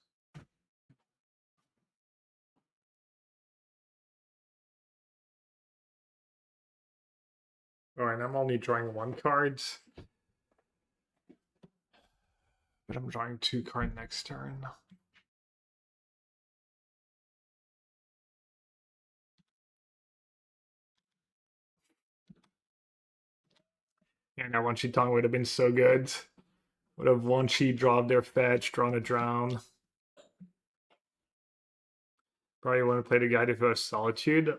Oh, and I'm only drawing one cards. But I'm drawing two card next turn. And that Wan Shi Tong would have been so good. Would have Wan Shi dropped their fetch, drawn a drown. Probably want to play the guy to a Solitude.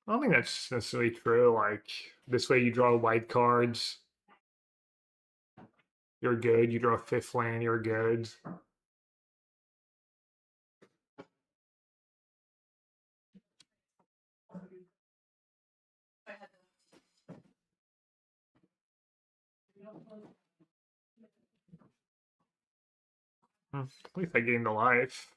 I don't think that's necessarily true. Like, this way you draw white cards. You're good. You draw a fifth land, you're good. At least I gained a life.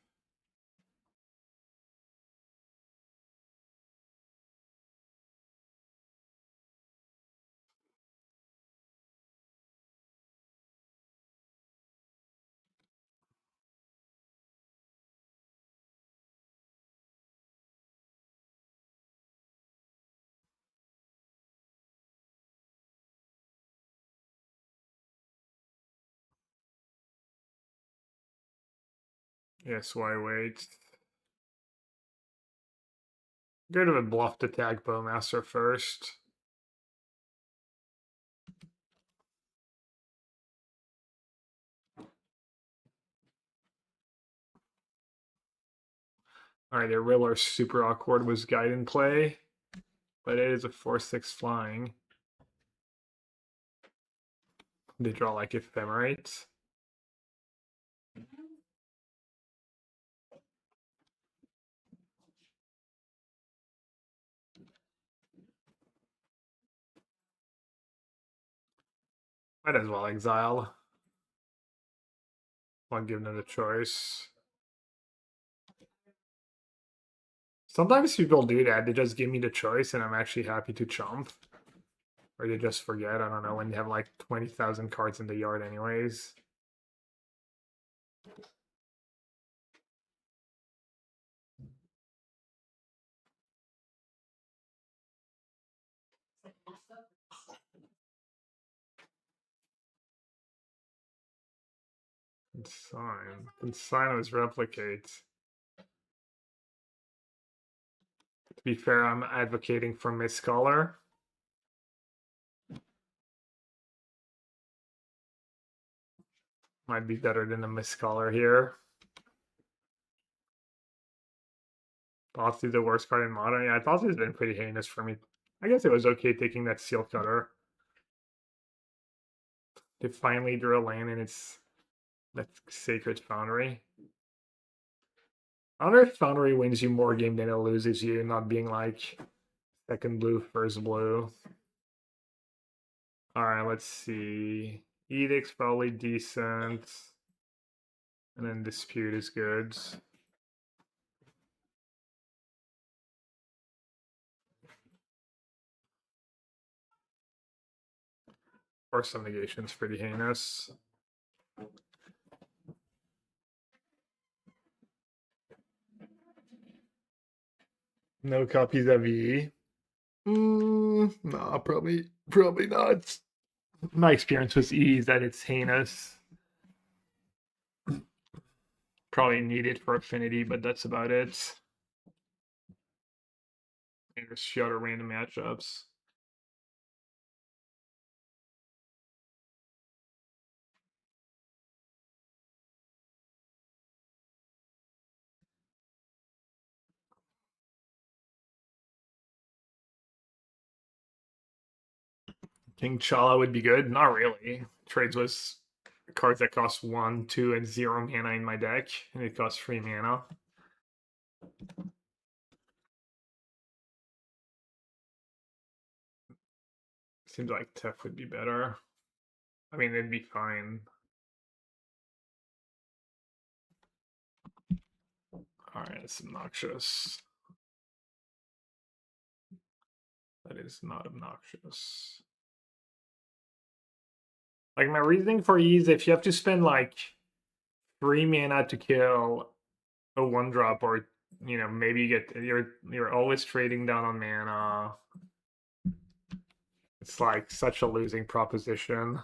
Yes, why wait? Good of a bluff to tag Bowmaster first. Alright, their Riddler super awkward was guide and play. But it is a 4/6 flying. They draw like Ephemerate. Might as well exile. I'll give them the choice. Sometimes people do that. They just give me the choice and I'm actually happy to chump. Or they just forget, I don't know, when you have like 20,000 cards in the yard anyways. Consign was replicate. To be fair, I'm advocating for miscolor. Might be better than a miscolor here. Thoughtsy's the worst card in modern. Yeah, Thoughtsy's been pretty heinous for me. I guess it was okay taking that seal cutter. They finally drew a land and it's that Sacred Foundry. I wonder if Foundry wins you more game than it loses you, not being like second blue, first blue. Alright, let's see. Edict's probably decent. And then Dispute is good. Or some negation's pretty heinous. No copies of E. No, probably not. My experience with E is that it's heinous. Probably need it for affinity, but that's about it. And just shut or random matchups. King Chala would be good. Not really. Trades was cards that cost 1, 2, and 0 mana in my deck, and it costs 3 mana. Seems like Tef would be better. I mean, it'd be fine. Alright, it's obnoxious. That is not obnoxious. Like, my reasoning for E is if you have to spend like 3 mana to kill a 1-drop, or you know, maybe you get you're always trading down on mana. It's like such a losing proposition.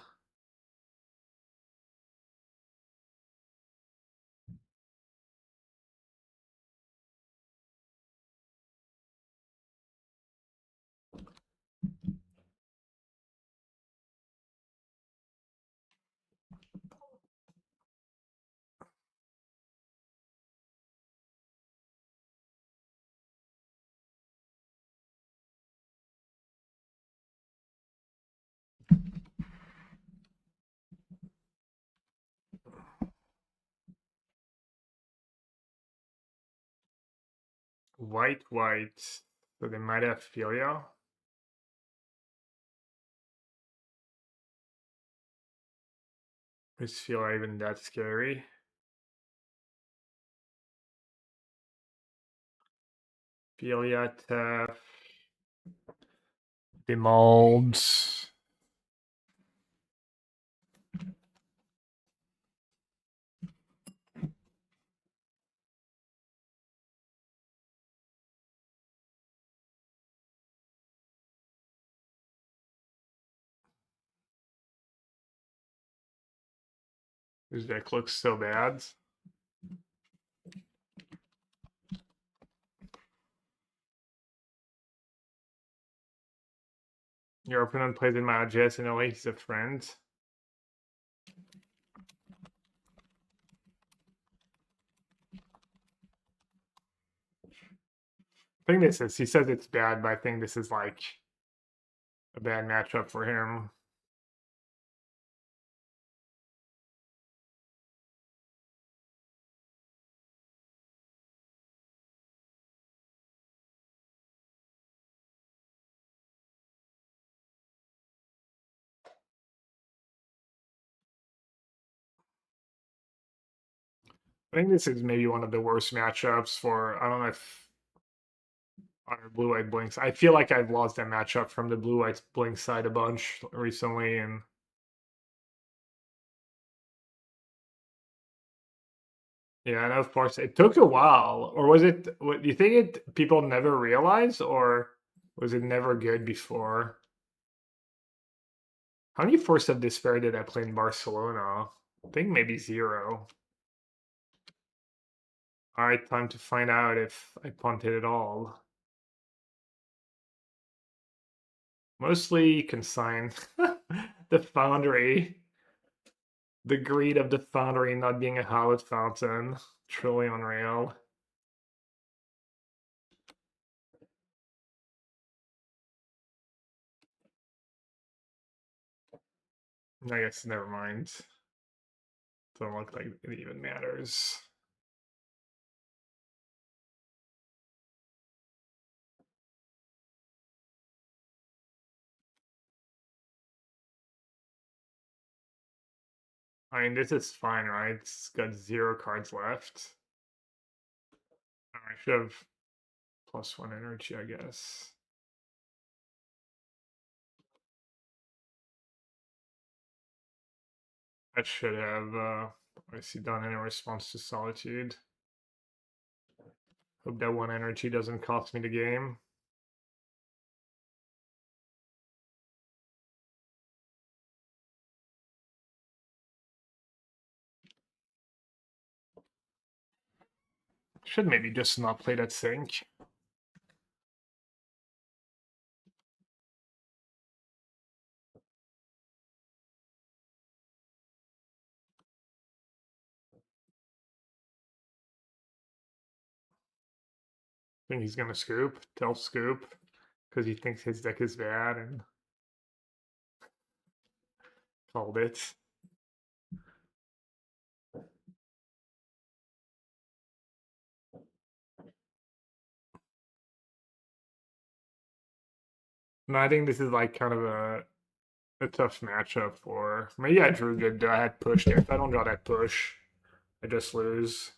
White. So they might have Filia. Is Filia even that scary? Filia, Tef, Demolds. This deck looks so bad. Your opponent plays in my JS and only he's a friend. I think this is, he says it's bad, but I think this is like a bad matchup for him. I think this is maybe one of the worst matchups for, I don't know if on our blue-white blinks. I feel like I've lost that matchup from the blue-white blink side a bunch recently, and yeah, and of course it took a while. Or was it? What do you think? It people never realized, or was it never good before? How many Force of Despair did I play in Barcelona? I think maybe 0. All right, time to find out if I punted at all. Mostly consign. The Foundry. The greed of the Foundry not being a Howard fountain. Truly unreal. I guess never mind. Doesn't look like it even matters. I mean, this is fine, right? It's got 0 cards left. Oh, I should have +1 energy, I guess. That should have obviously done in response to Solitude. Hope that 1 energy doesn't cost me the game. Should maybe just not play that sync. I think he's gonna scoop, tell scoop, because he thinks his deck is bad and called it. No, I think this is like kind of a tough matchup for maybe I drew good. I had push there. If I don't draw that push, I just lose.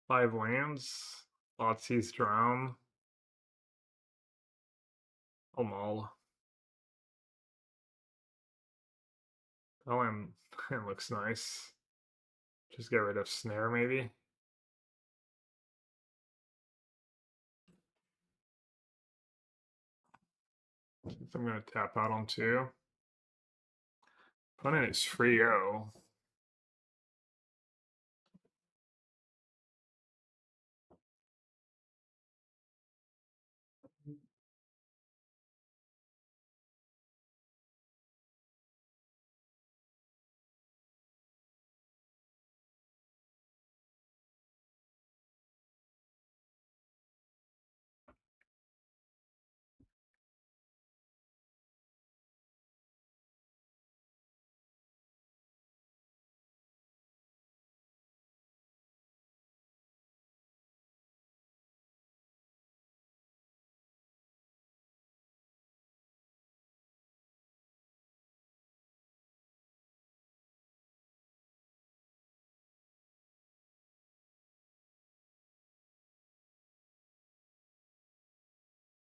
Five lands. Thoughtseize drown. Oh, maul. Oh, and it looks nice. Just get rid of snare, maybe. Since I'm gonna tap out on 2. Opponent is free O.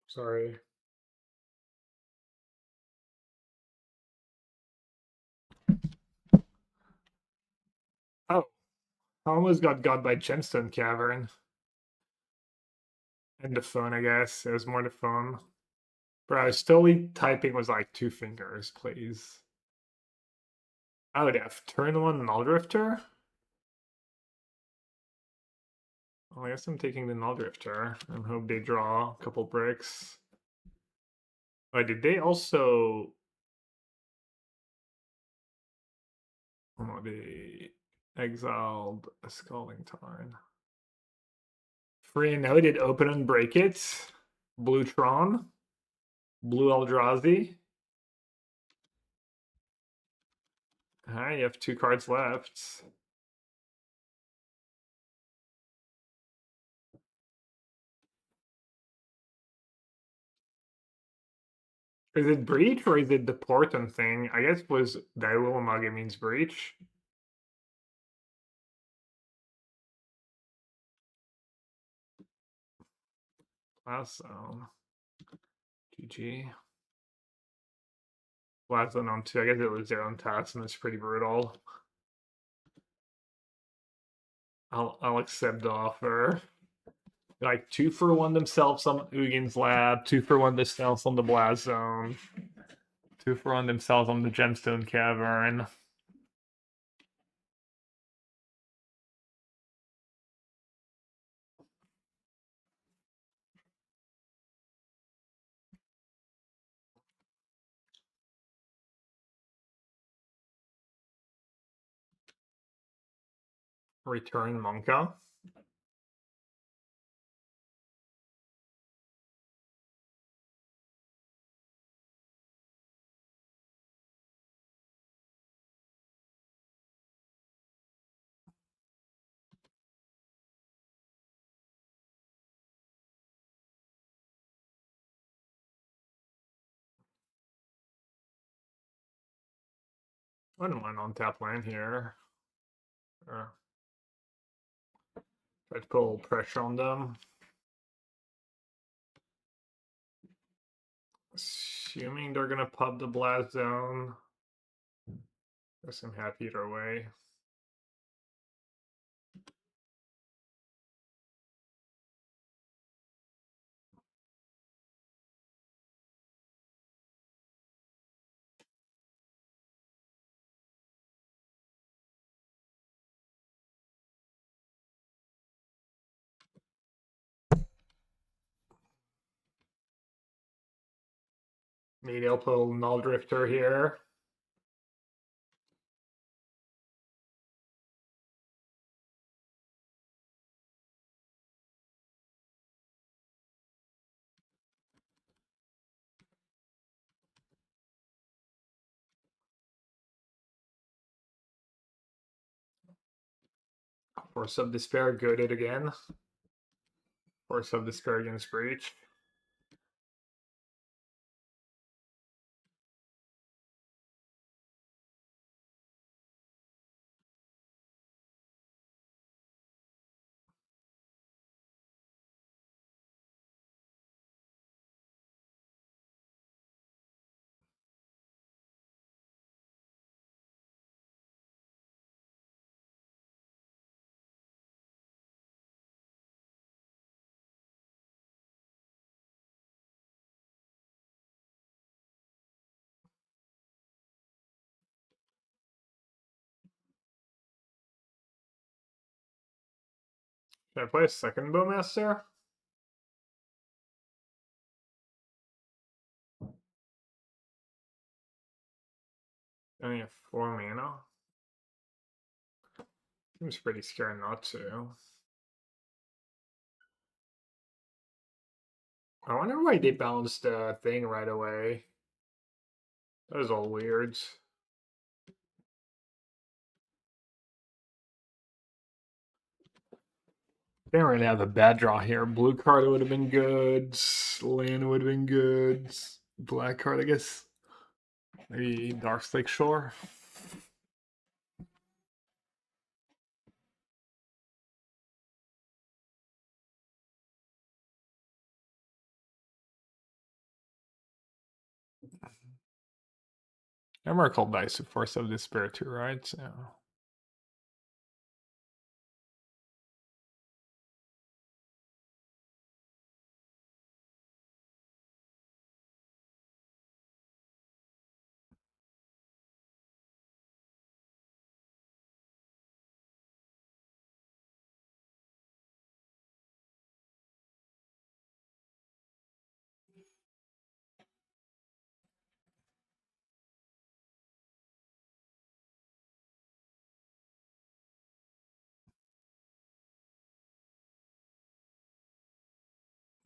Sorry. Oh, I almost got by Gemstone Cavern. And the phone, I guess. It was more the phone. Bro, still typing was like 2 fingers, please. I would have turn 1 Null Drifter. Well, I guess I'm taking the Null Drifter and hope they draw a couple bricks. Oh, did they also... Oh, they exiled a Scalding Tarn. Free and noted, open and break it. Blue Tron. Blue Eldrazi. Alright, you have 2 cards left. Is it breach or is it the Porton thing? I guess was Daiwulamage means breach. Blast Zone. GG. Blast Zone on 2. I guess it was their own task and it's pretty brutal. I'll accept the offer. Like 2 for 1 themselves on Ugin's Lab, 2 for 1 themselves on the Blast Zone, 2 for 1 themselves on the Gemstone Cavern. Return Monka. I don't mind on tap land here. Try to put a little pressure on them. Assuming they're gonna pub the Blast Zone. Guess I'm happy either way. Maybe I'll put a Null Drifter here. Force of Despair, goaded again. Force of Despair against Breach. Should I play a second Bowmaster? I only have 4 mana. Seems pretty scary not to. I wonder why they bounced the thing right away. That was all weird. They don't really have a bad draw here. Blue card would have been good. Land would have been good. Black card, I guess. Maybe Darkslake Shore. Emerald dice with Force of Despair too, right? So.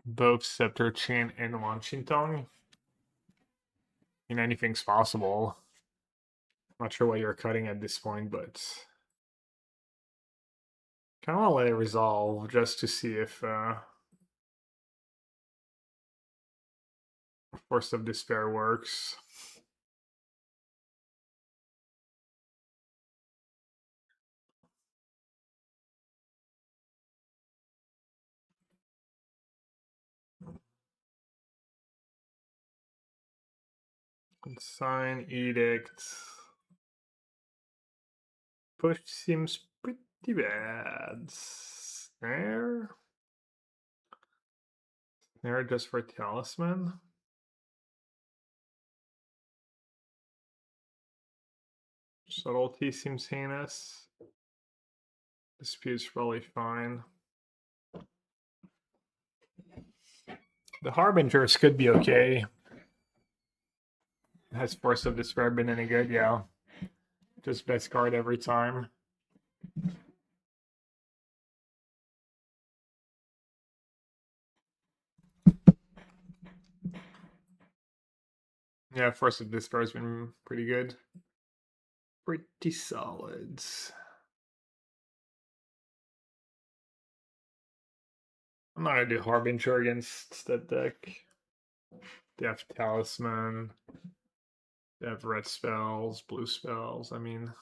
both Scepter Chain and Wanshin Tong. Anything's possible. Not sure what you're cutting at this point, but kind of want to let it resolve just to see if Force of Despair works. Sign Edict. Push seems pretty bad. Snare? Snare just for Talisman? Subtlety seems heinous. Dispute's probably fine. The Harbingers could be okay. Has Force of Despair been any good? Yeah. Just best card every time. Yeah, Force of Despair has been pretty good. Pretty solid. I'm not gonna do Harbinger against that deck. They have Talisman. They have red spells, blue spells. I mean,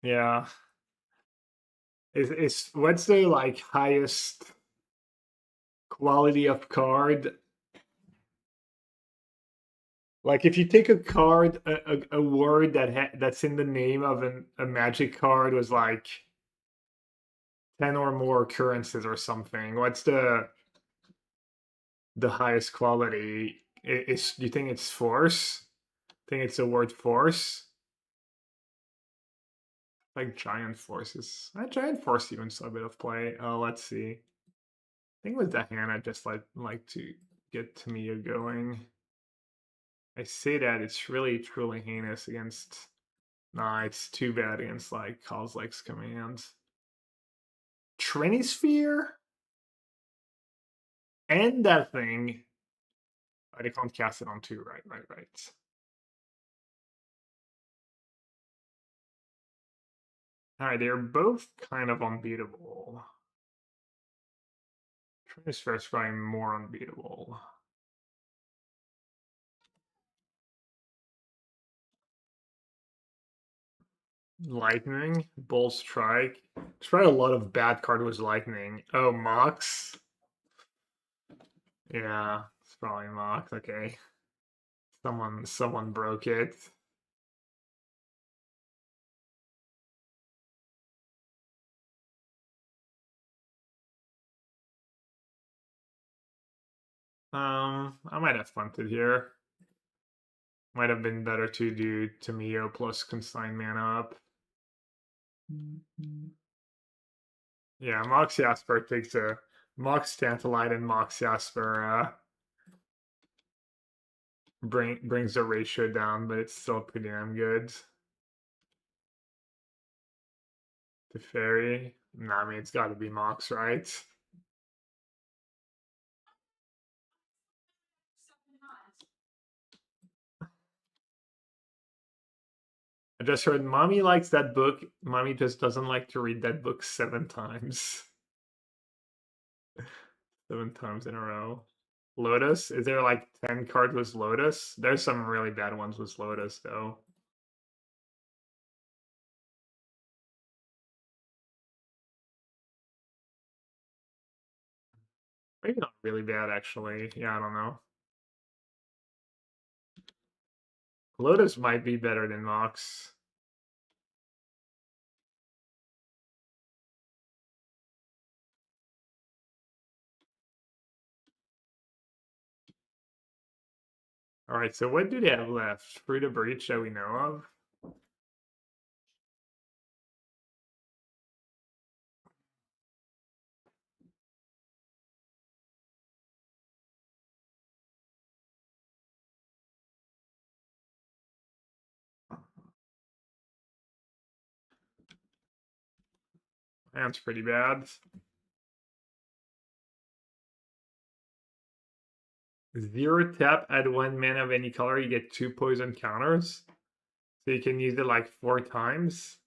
yeah. Is what's the like highest quality of card? Like if you take a card, a word that's in the name of a magic card was like 10 or more occurrences or something. What's the highest quality? Is do you think it's force? Think it's the word force? Like giant forces. Giant force even saw a bit of play. Let's see. I think with the hand I just like to get Tamiya going. I say that it's really truly heinous against. Nah, it's too bad against like Kozilek's commands. Trinisphere? And that thing. I can't cast it on two, right. Alright, they're both kind of unbeatable. Trinisphere is probably more unbeatable. Lightning, Bull Strike. There's probably a lot of bad card with Lightning. Oh, Mox. Yeah, it's probably Mox. Okay, someone broke it. I might have punted here. Might have been better to do Tamio plus Consign Mana up. Yeah, Mox Jasper takes a Mox Tantalite and Mox Jasper brings the ratio down, but it's still pretty damn good. The Fairy? No, I mean it's gotta be Mox, right? I just heard Mommy likes that book. Mommy just doesn't like to read that book 7 times. 7 times in a row. Lotus? Is there like 10 cards with Lotus? There's some really bad ones with Lotus, though. Maybe not really bad, actually. Yeah, I don't know. Lotus might be better than Mox. Alright, so what do they have left? Fruit of Breach that we know of? That's pretty bad. Zero tap, add 1 mana of any color, you get 2 poison counters. So you can use it like 4 times.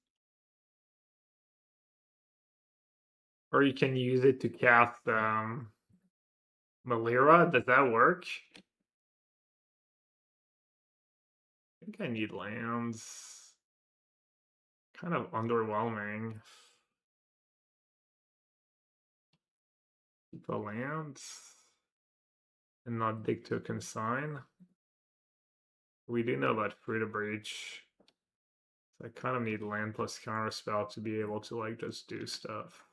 Or you can use it to cast Malira. Does that work? I think I need lands. Kind of underwhelming. Keep a land. And not dig to a consign. We do know about Fruit Breach. So I kind of need land plus counterspell to be able to like just do stuff.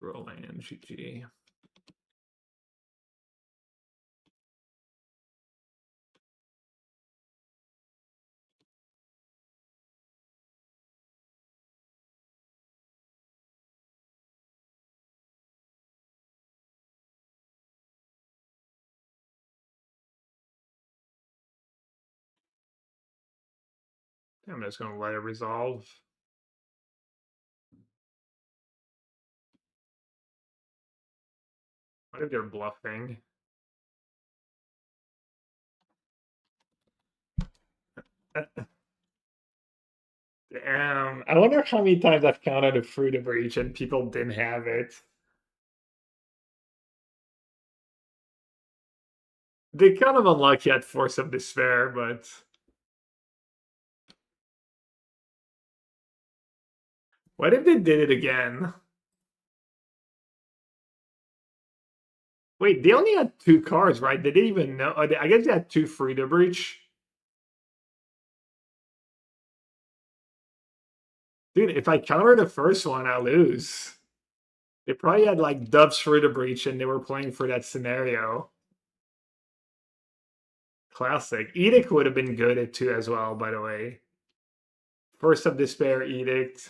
Roll land, GG. I'm just gonna let it resolve. What if they're bluffing? Damn. I wonder how many times I've counted a Fruit of Breach and people didn't have it. They're kind of unlucky at Force of Despair, but what if they did it again? Wait, they only had 2 cards, right? They didn't even know. I guess they had 2 Fruit of Breach. Dude, if I counter the first one, I lose. They probably had like Dove's Fruit of Breach and they were playing for that scenario. Classic. Edict would have been good at 2 as well, by the way. Force of Despair, Edict.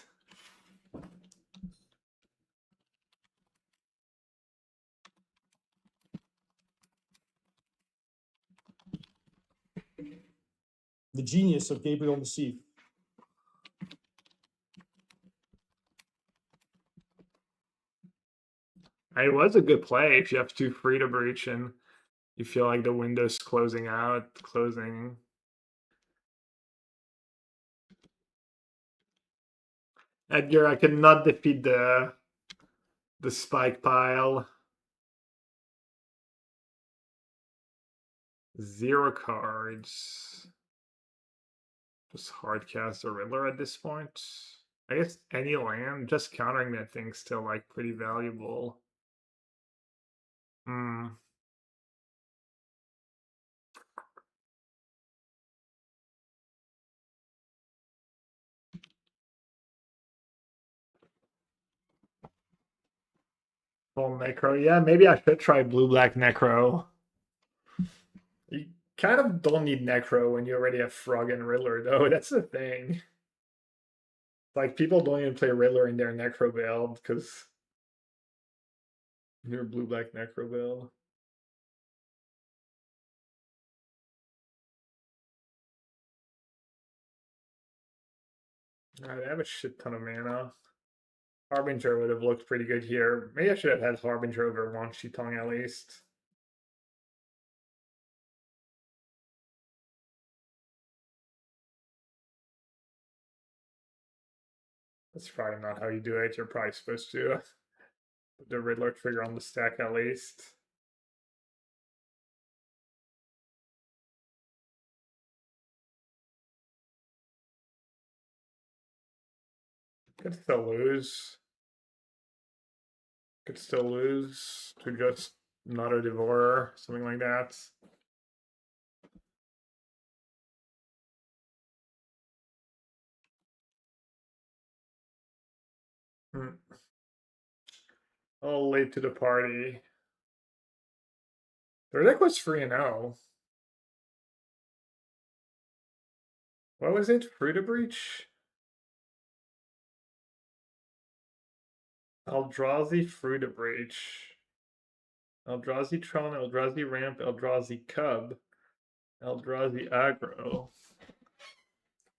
The genius of Gabriel Nassif. It was a good play if you have 2 Free to Breach and you feel like the window's closing. Edgar, I cannot defeat the spike pile. 0 cards. Just hardcast a Riddler at this point. I guess any land, just countering that thing's still like pretty valuable. Full Necro. Yeah, maybe I should try blue-black Necro. You kind of don't need Necro when you already have Frog and Riddler, though. That's the thing. Like, people don't even play Riddler in their Necro build, because you're blue-black Necro build. Alright, I have a shit ton of mana. Harbinger would have looked pretty good here. Maybe I should have had Harbinger over Wangshi Tong at least. That's probably not how you do it. You're probably supposed to put the Riddler trigger on the stack at least. Could still lose. Could still lose to just not a Devourer, something like that. Oh, late to the party. Their deck was 3-0. What was it? Fruit of Breach? Eldrazi Fruit of Breach. Eldrazi Tron, Eldrazi Ramp, Eldrazi Cub, Eldrazi Aggro.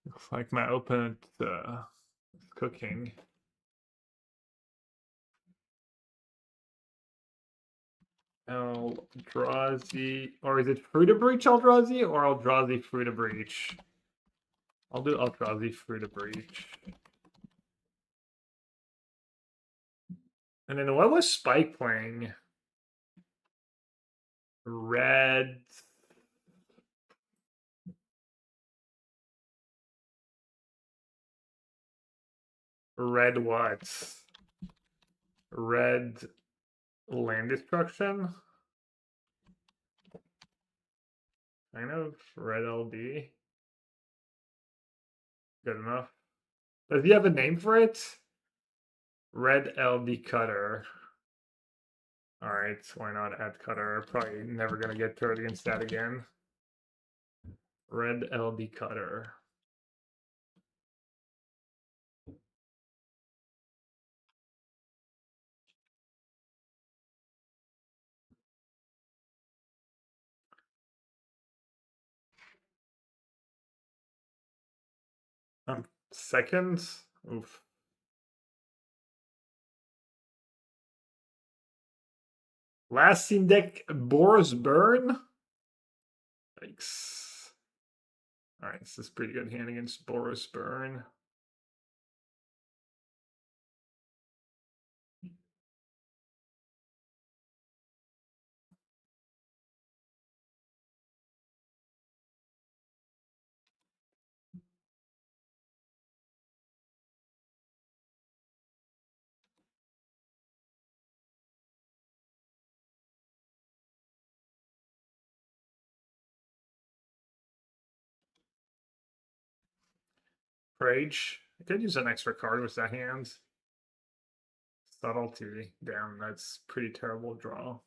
Looks like my opponent is cooking. Eldrazi, or is it Fruit of Breach Eldrazi or Eldrazi Fruit of Breach? I'll do Eldrazi Fruit of Breach. And then what was Spike playing? Red. Red what? Red land destruction? Kind of. Red LD. Good enough. Does he have a name for it? Red LD Cutter. Alright, why not add Cutter? Probably never gonna get thrown against that again. Red LD Cutter. Seconds? Oof. Last seen deck, Boros Burn? Yikes. Alright, this is pretty good hand against Boros Burn. Rage. I could use an extra card with that hand. Subtlety. Damn, that's pretty terrible draw.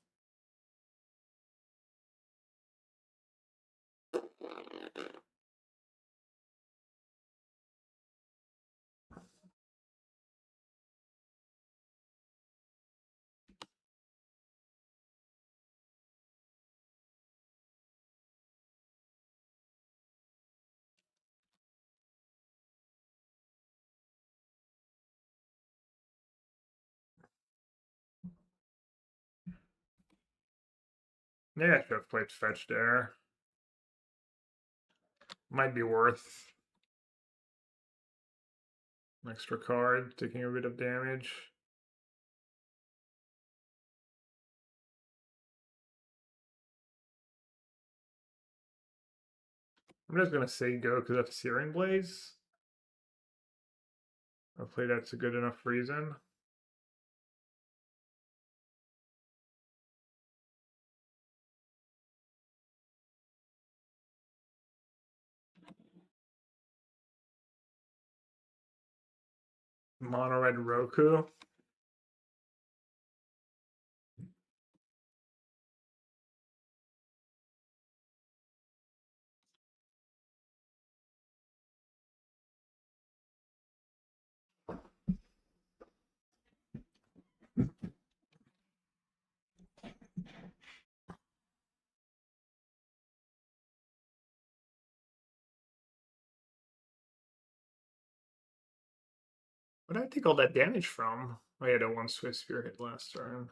Maybe I should have played fetch there. Might be worth an extra card, taking a bit of damage. I'm just gonna say go because of Searing Blaze. Hopefully that's a good enough reason. Mono red Roku. What did I take all that damage from? Oh yeah, that one Swiss Spear hit last turn.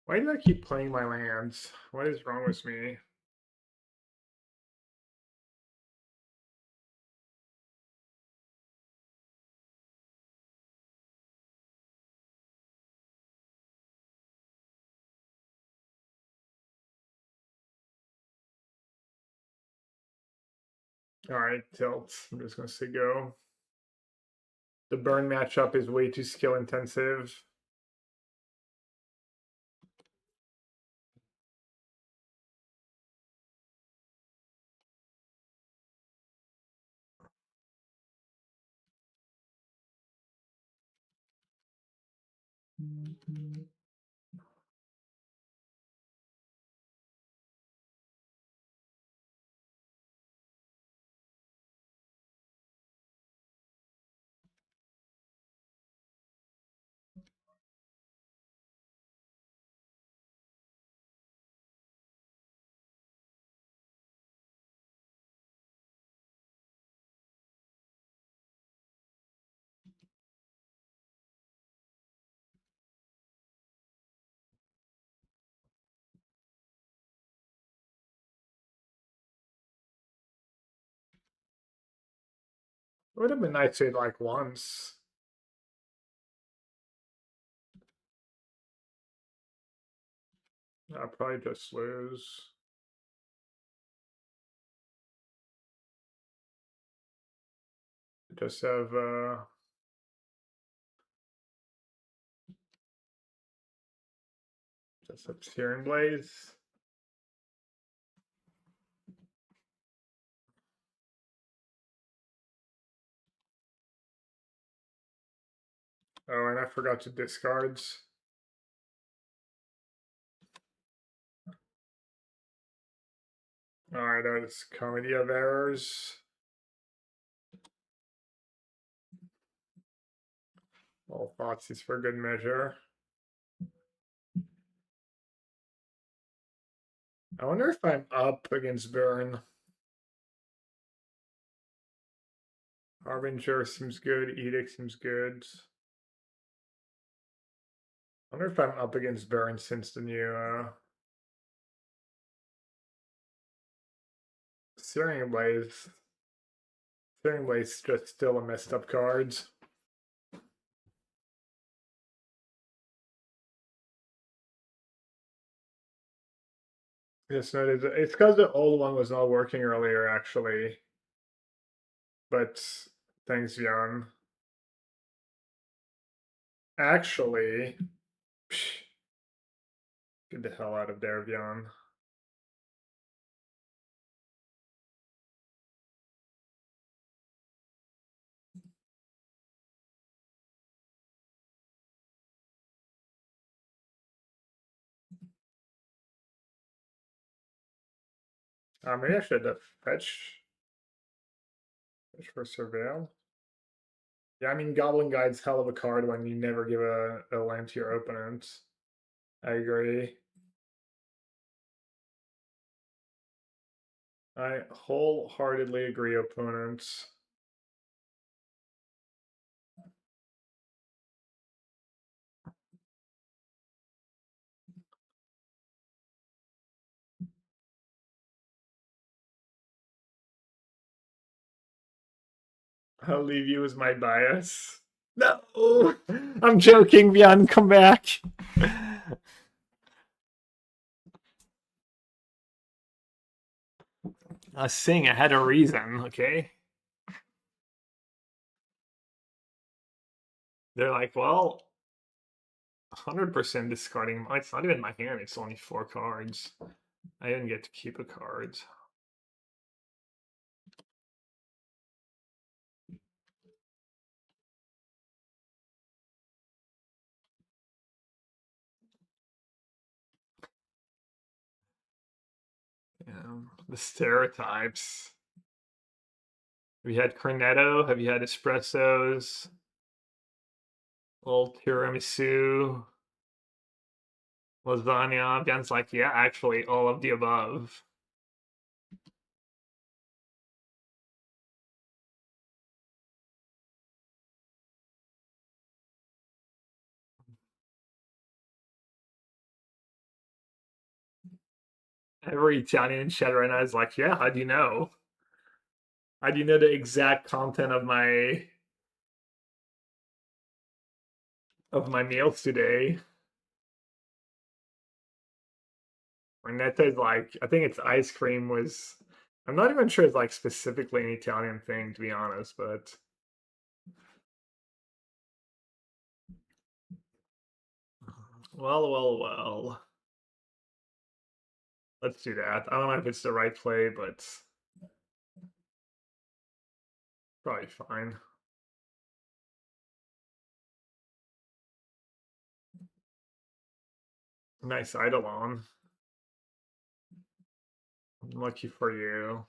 Why do I keep playing my lands? What is wrong with me? Alright, tilt. I'm just gonna say go. The burn matchup is way too skill intensive. would have been nice to hit like once. I'll probably just lose. Just have Searing Blaze. Oh, and I forgot to discards. Alright, that's Comedy of Errors. All thoughts is for good measure. I wonder if I'm up against Burn. Harbinger seems good, Edict seems good. I wonder if I'm up against Burn since the new Searing Blaze. Searing Blaze is just still a messed up card. Just noted it's because the old one was not working earlier, actually. But thanks, Jan. Actually, get the hell out of there, Jan. Maybe I should have fetch for Surveil. Yeah, I mean, Goblin Guide's hell of a card when you never give a land to your opponent. I agree. I wholeheartedly agree, opponents. I'll leave you as my bias. No! I'm joking, Bjorn, come back. I was saying I had a reason, okay? They're like, well, 100% discarding. It's not even my hand, it's only 4 cards. I didn't get to keep a card. Yeah, the stereotypes. Have you had cornetto? Have you had espressos? Old tiramisu? Lasagna? Ben's like, yeah, actually, all of the above. Every Italian in chat right now is like, yeah, how do you know? How do you know the exact content of my meals today? Cornetto is like, I think it's ice cream was. I'm not even sure it's like specifically an Italian thing, to be honest, but. Well. Let's do that. I don't know if it's the right play, but probably fine. Nice Eidolon. Lucky for you.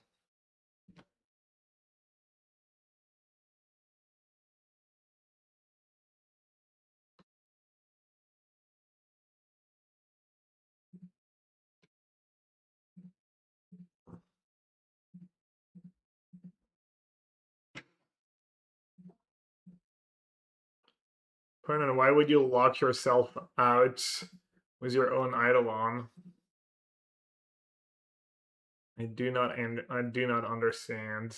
Brennan, why would you lock yourself out with your own Eidolon? I do not understand.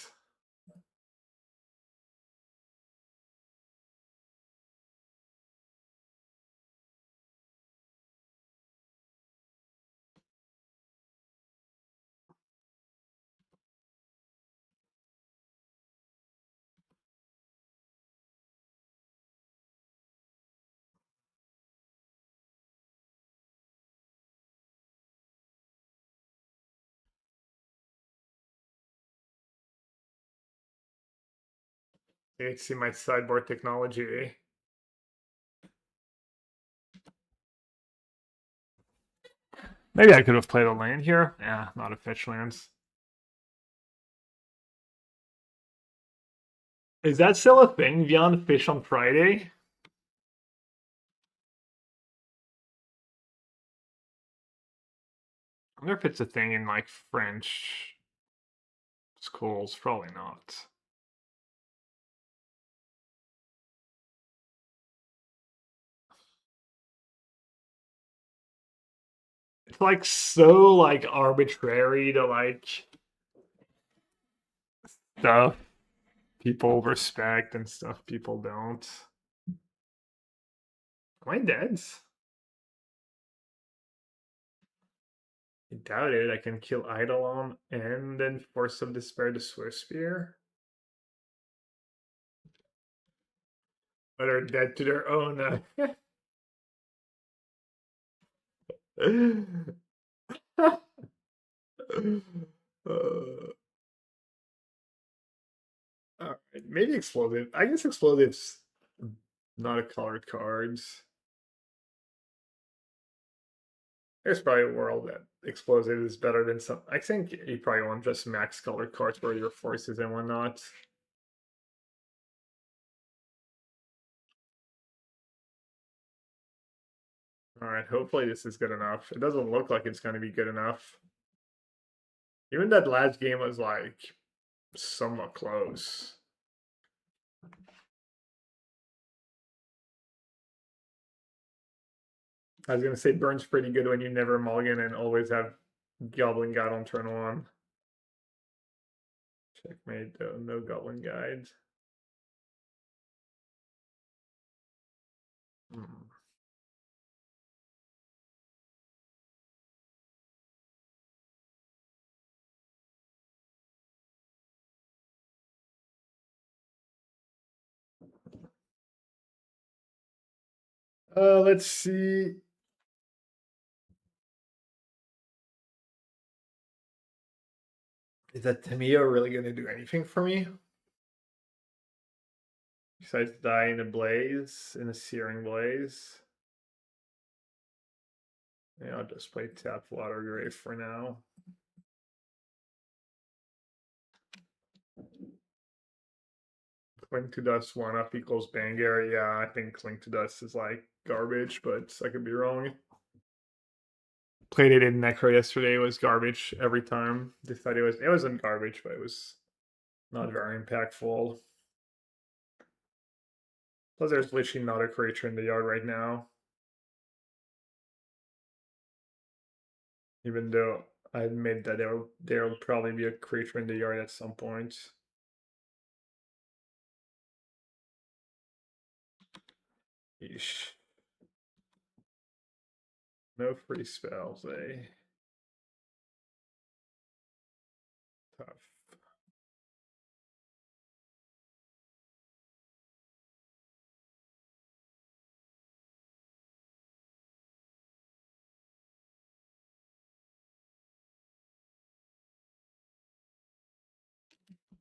You can see my sideboard technology. Maybe I could have played a land here. Yeah, not a fetch lands. Is that still a thing beyond fish on Friday? I wonder if it's a thing in like French schools. Probably not. It's like so like arbitrary to like stuff people respect and stuff people don't. Am I dead? I doubt it. I can kill Eidolon and then Force of Despair to Swift Spear. But are dead to their own. Alright, maybe explosive. I guess explosives not a colored cards. There's probably a world that explosive is better than some. I think you probably want just max colored cards for your forces and whatnot. Alright, hopefully this is good enough. It doesn't look like it's going to be good enough. Even that last game was like somewhat close. I was gonna say Burn's pretty good when you never mulligan and always have Goblin Guide on turn 1. Checkmate though, no Goblin Guide. Let's see. Is that Tamiyo really gonna do anything for me? Besides die in a blaze, in a searing blaze. Yeah, I'll just play Tap Water Grave for now. Cling to Dust 1-up equals Bangor. Yeah, I think Cling to Dust is like garbage, but I could be wrong. Played it in Necro yesterday. It was garbage every time. Decided it wasn't garbage, but it was not very impactful. Plus, there's literally not a creature in the yard right now. Even though I admit that there'll probably be a creature in the yard at some point. Yeesh. No free spells, eh? Tough.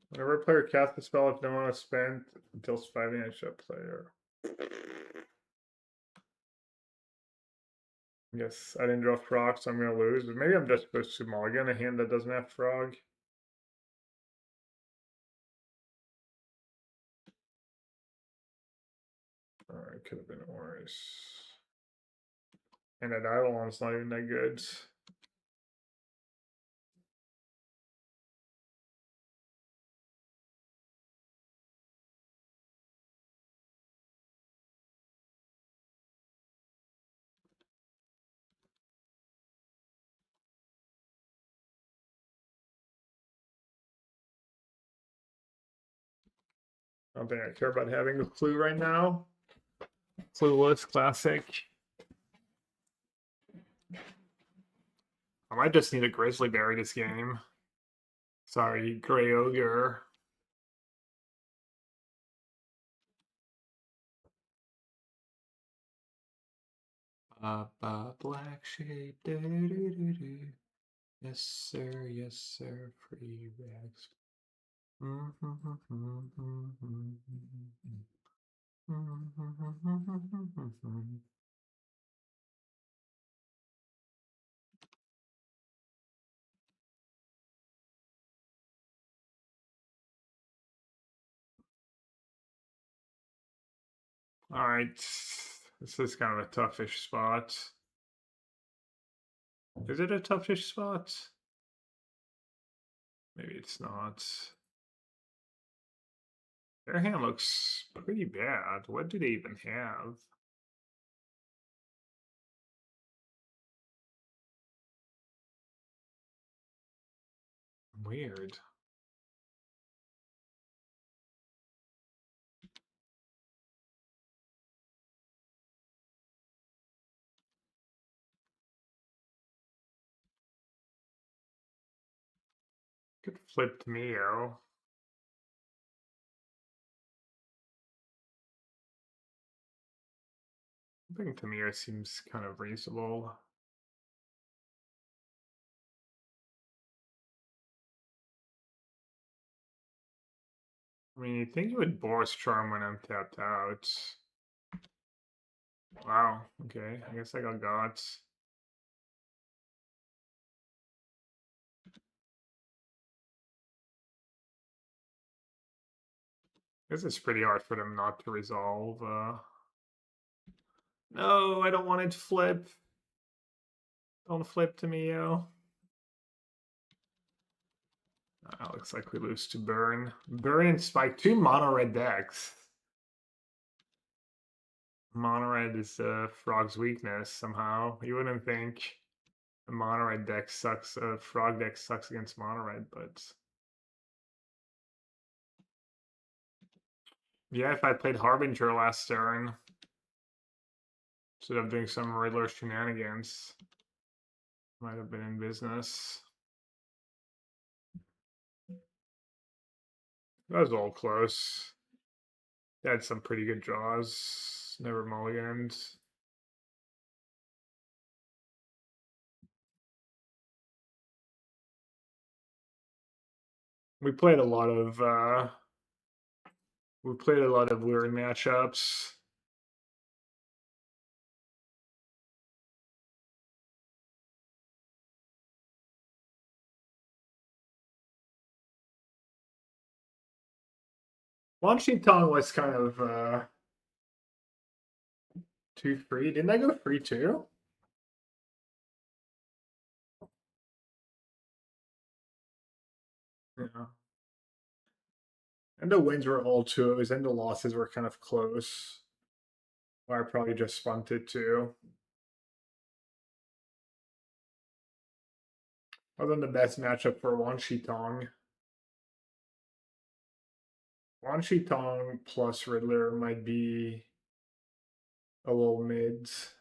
Whenever a player casts a spell, if no one has spent until 5 damage to player. Yes, I didn't draw frog, so I'm gonna lose. But maybe I'm just supposed to mulligan a hand that doesn't have frog. Alright, could have been worse. And that Eidolon's not even that good. I don't think I care about having a clue right now. Clueless classic. I might just need a Grizzly Berry this game. Sorry, Grey Ogre. Black shape. Yes, sir. Yes, sir. Free bags. All right, this is kind of a toughish spot. Is it a toughish spot? Maybe it's not. Their hand looks pretty bad. What do they even have? Weird. Could flip to Mio. I think Tamir seems kind of reasonable. I mean, you'd think you would Boris Charm when I'm tapped out. Wow, okay, I guess I got gods. This is pretty hard for them not to resolve. No, I don't want it to flip. Don't flip to Mio. Looks like we lose to Burn. Burn and Spike, two mono red decks. Mono red is Frog's weakness somehow. You wouldn't think a mono red deck sucks, a Frog deck sucks against mono red, but yeah, if I played Harbinger last turn instead of doing some Riddler shenanigans, might have been in business. That was all close. They had some pretty good draws. Never mulliganed. We played a lot of weird matchups. Tong was kind of 2-3. Didn't I go 3-2? Yeah. And the wins were all 2s, and the losses were kind of close. Or I probably just spunted it too. Wasn't the best matchup for Tong. Tong plus Riddler might be a little mids.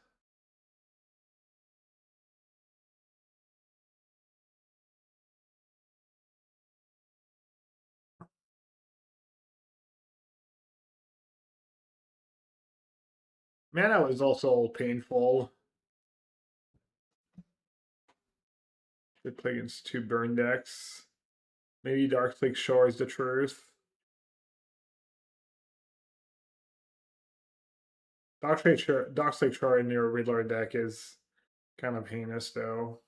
Mana was also painful. Should play against two burn decks. Maybe Darklake Shore is the truth. Darklake Shore in your Riddler deck is kind of heinous though.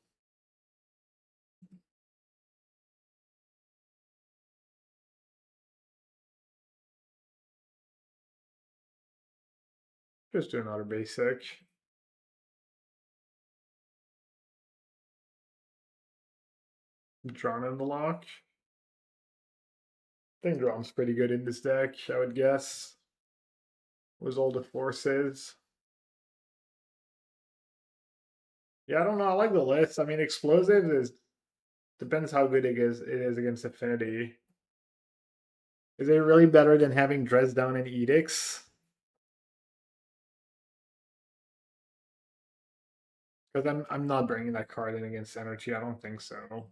Just do another basic. Drawn in the lock. I think Drom's pretty good in this deck, I would guess. Was all the forces. Yeah, I don't know. I like the list. I mean, explosive is depends how good it is against Affinity. Is it really better than having Dress Down and Edicts? Because I'm not bringing that card in against Energy. I don't think so.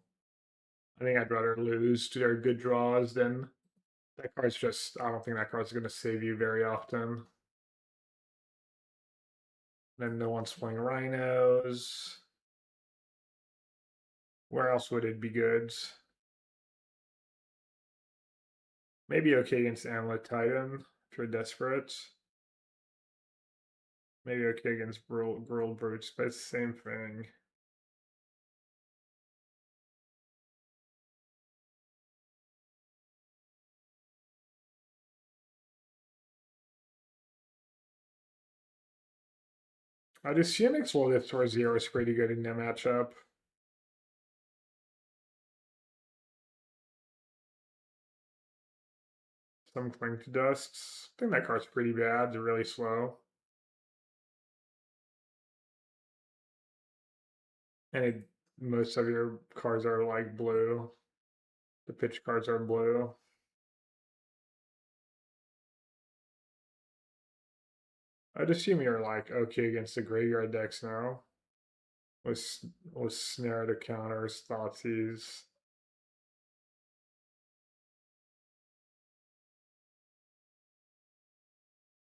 I think I'd rather lose to their good draws than that card's just. I don't think that card's going to save you very often. Then no one's playing Rhinos. Where else would it be good? Maybe okay against Amulet Titan if you're desperate. Maybe okay against Gruel Brutes, but it's the same thing. I just CMX will lift towards 0 is pretty good in that matchup. Some Cling to Dusts. I think that card's pretty bad. They're really slow. And most of your cards are like blue. The pitch cards are blue. I'd assume you're like okay against the graveyard decks now. With Snare to counters, Thoughtseize.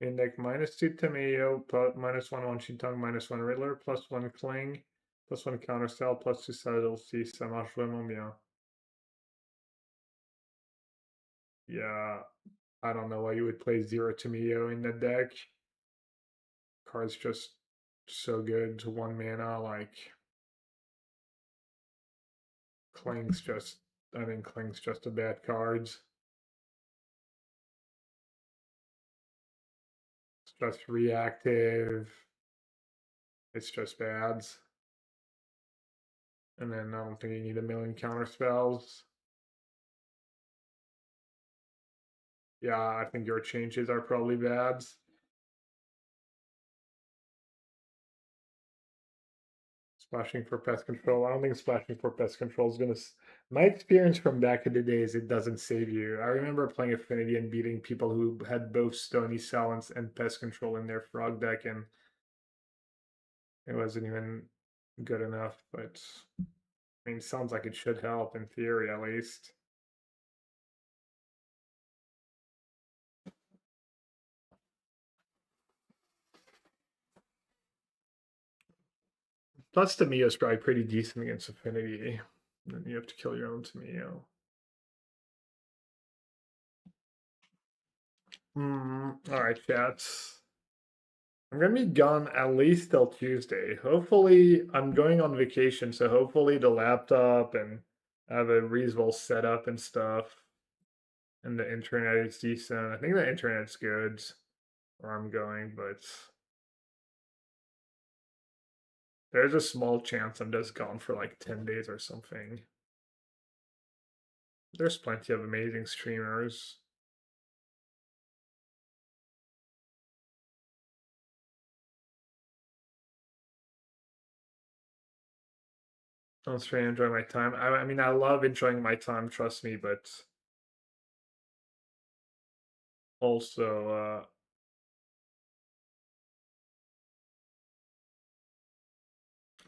In deck -2 Tomato, -1 Tongue, -1 Riddler, +1 Cling, +1 Counterspell, +2 Subtlety, ça marche vraiment bien. Yeah, I don't know why you would play 0 Tomato in the deck. Card's just so good to 1 mana, like Cling's just, I think Cling's just a bad card. It's just reactive. It's just bad. And then I don't think you need a million counter spells. Yeah, I think your changes are probably bad. Splashing for pest control. I don't think splashing for pest control is gonna. My experience from back in the days, it doesn't save you. I remember playing Affinity and beating people who had both Stony Silence and pest control in their frog deck, and it wasn't even good enough. But I mean, it sounds like it should help in theory, at least. Plus, Tamiyo is probably pretty decent against Affinity. Then you have to kill your own Tamiyo. Alright, chats. I'm gonna be gone at least till Tuesday. Hopefully, I'm going on vacation, so hopefully the laptop and I have a reasonable setup and stuff. And the internet is decent. I think the internet's good where I'm going, but there's a small chance I'm just gone for like 10 days or something. There's plenty of amazing streamers. I'll try and enjoy my time. I mean, I love enjoying my time, trust me, but also,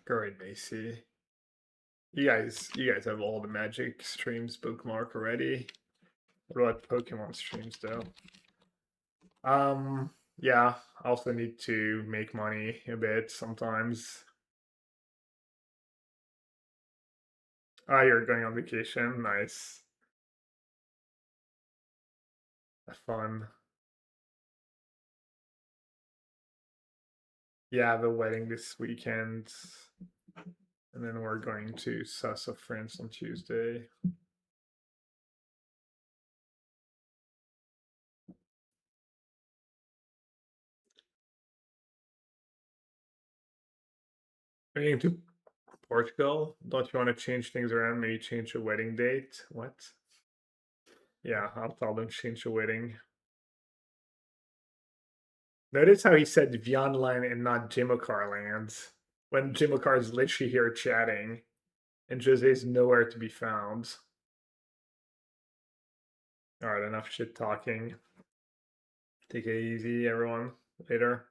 great, Macy. You guys have all the Magic streams bookmark already. What about Pokemon streams though? Yeah, I also need to make money a bit sometimes. Ah, you're going on vacation. Nice. Have fun. Yeah, I have a wedding this weekend. And then we're going to South of France on Tuesday. Are you going to Portugal? Don't you want to change things around? Maybe change the wedding date? What? Yeah, I'll tell them change the wedding. Notice how he said Vionland and not Jimokar lands. When Jimokar is literally here chatting. And Jose's nowhere to be found. Alright, enough shit talking. Take it easy, everyone. Later.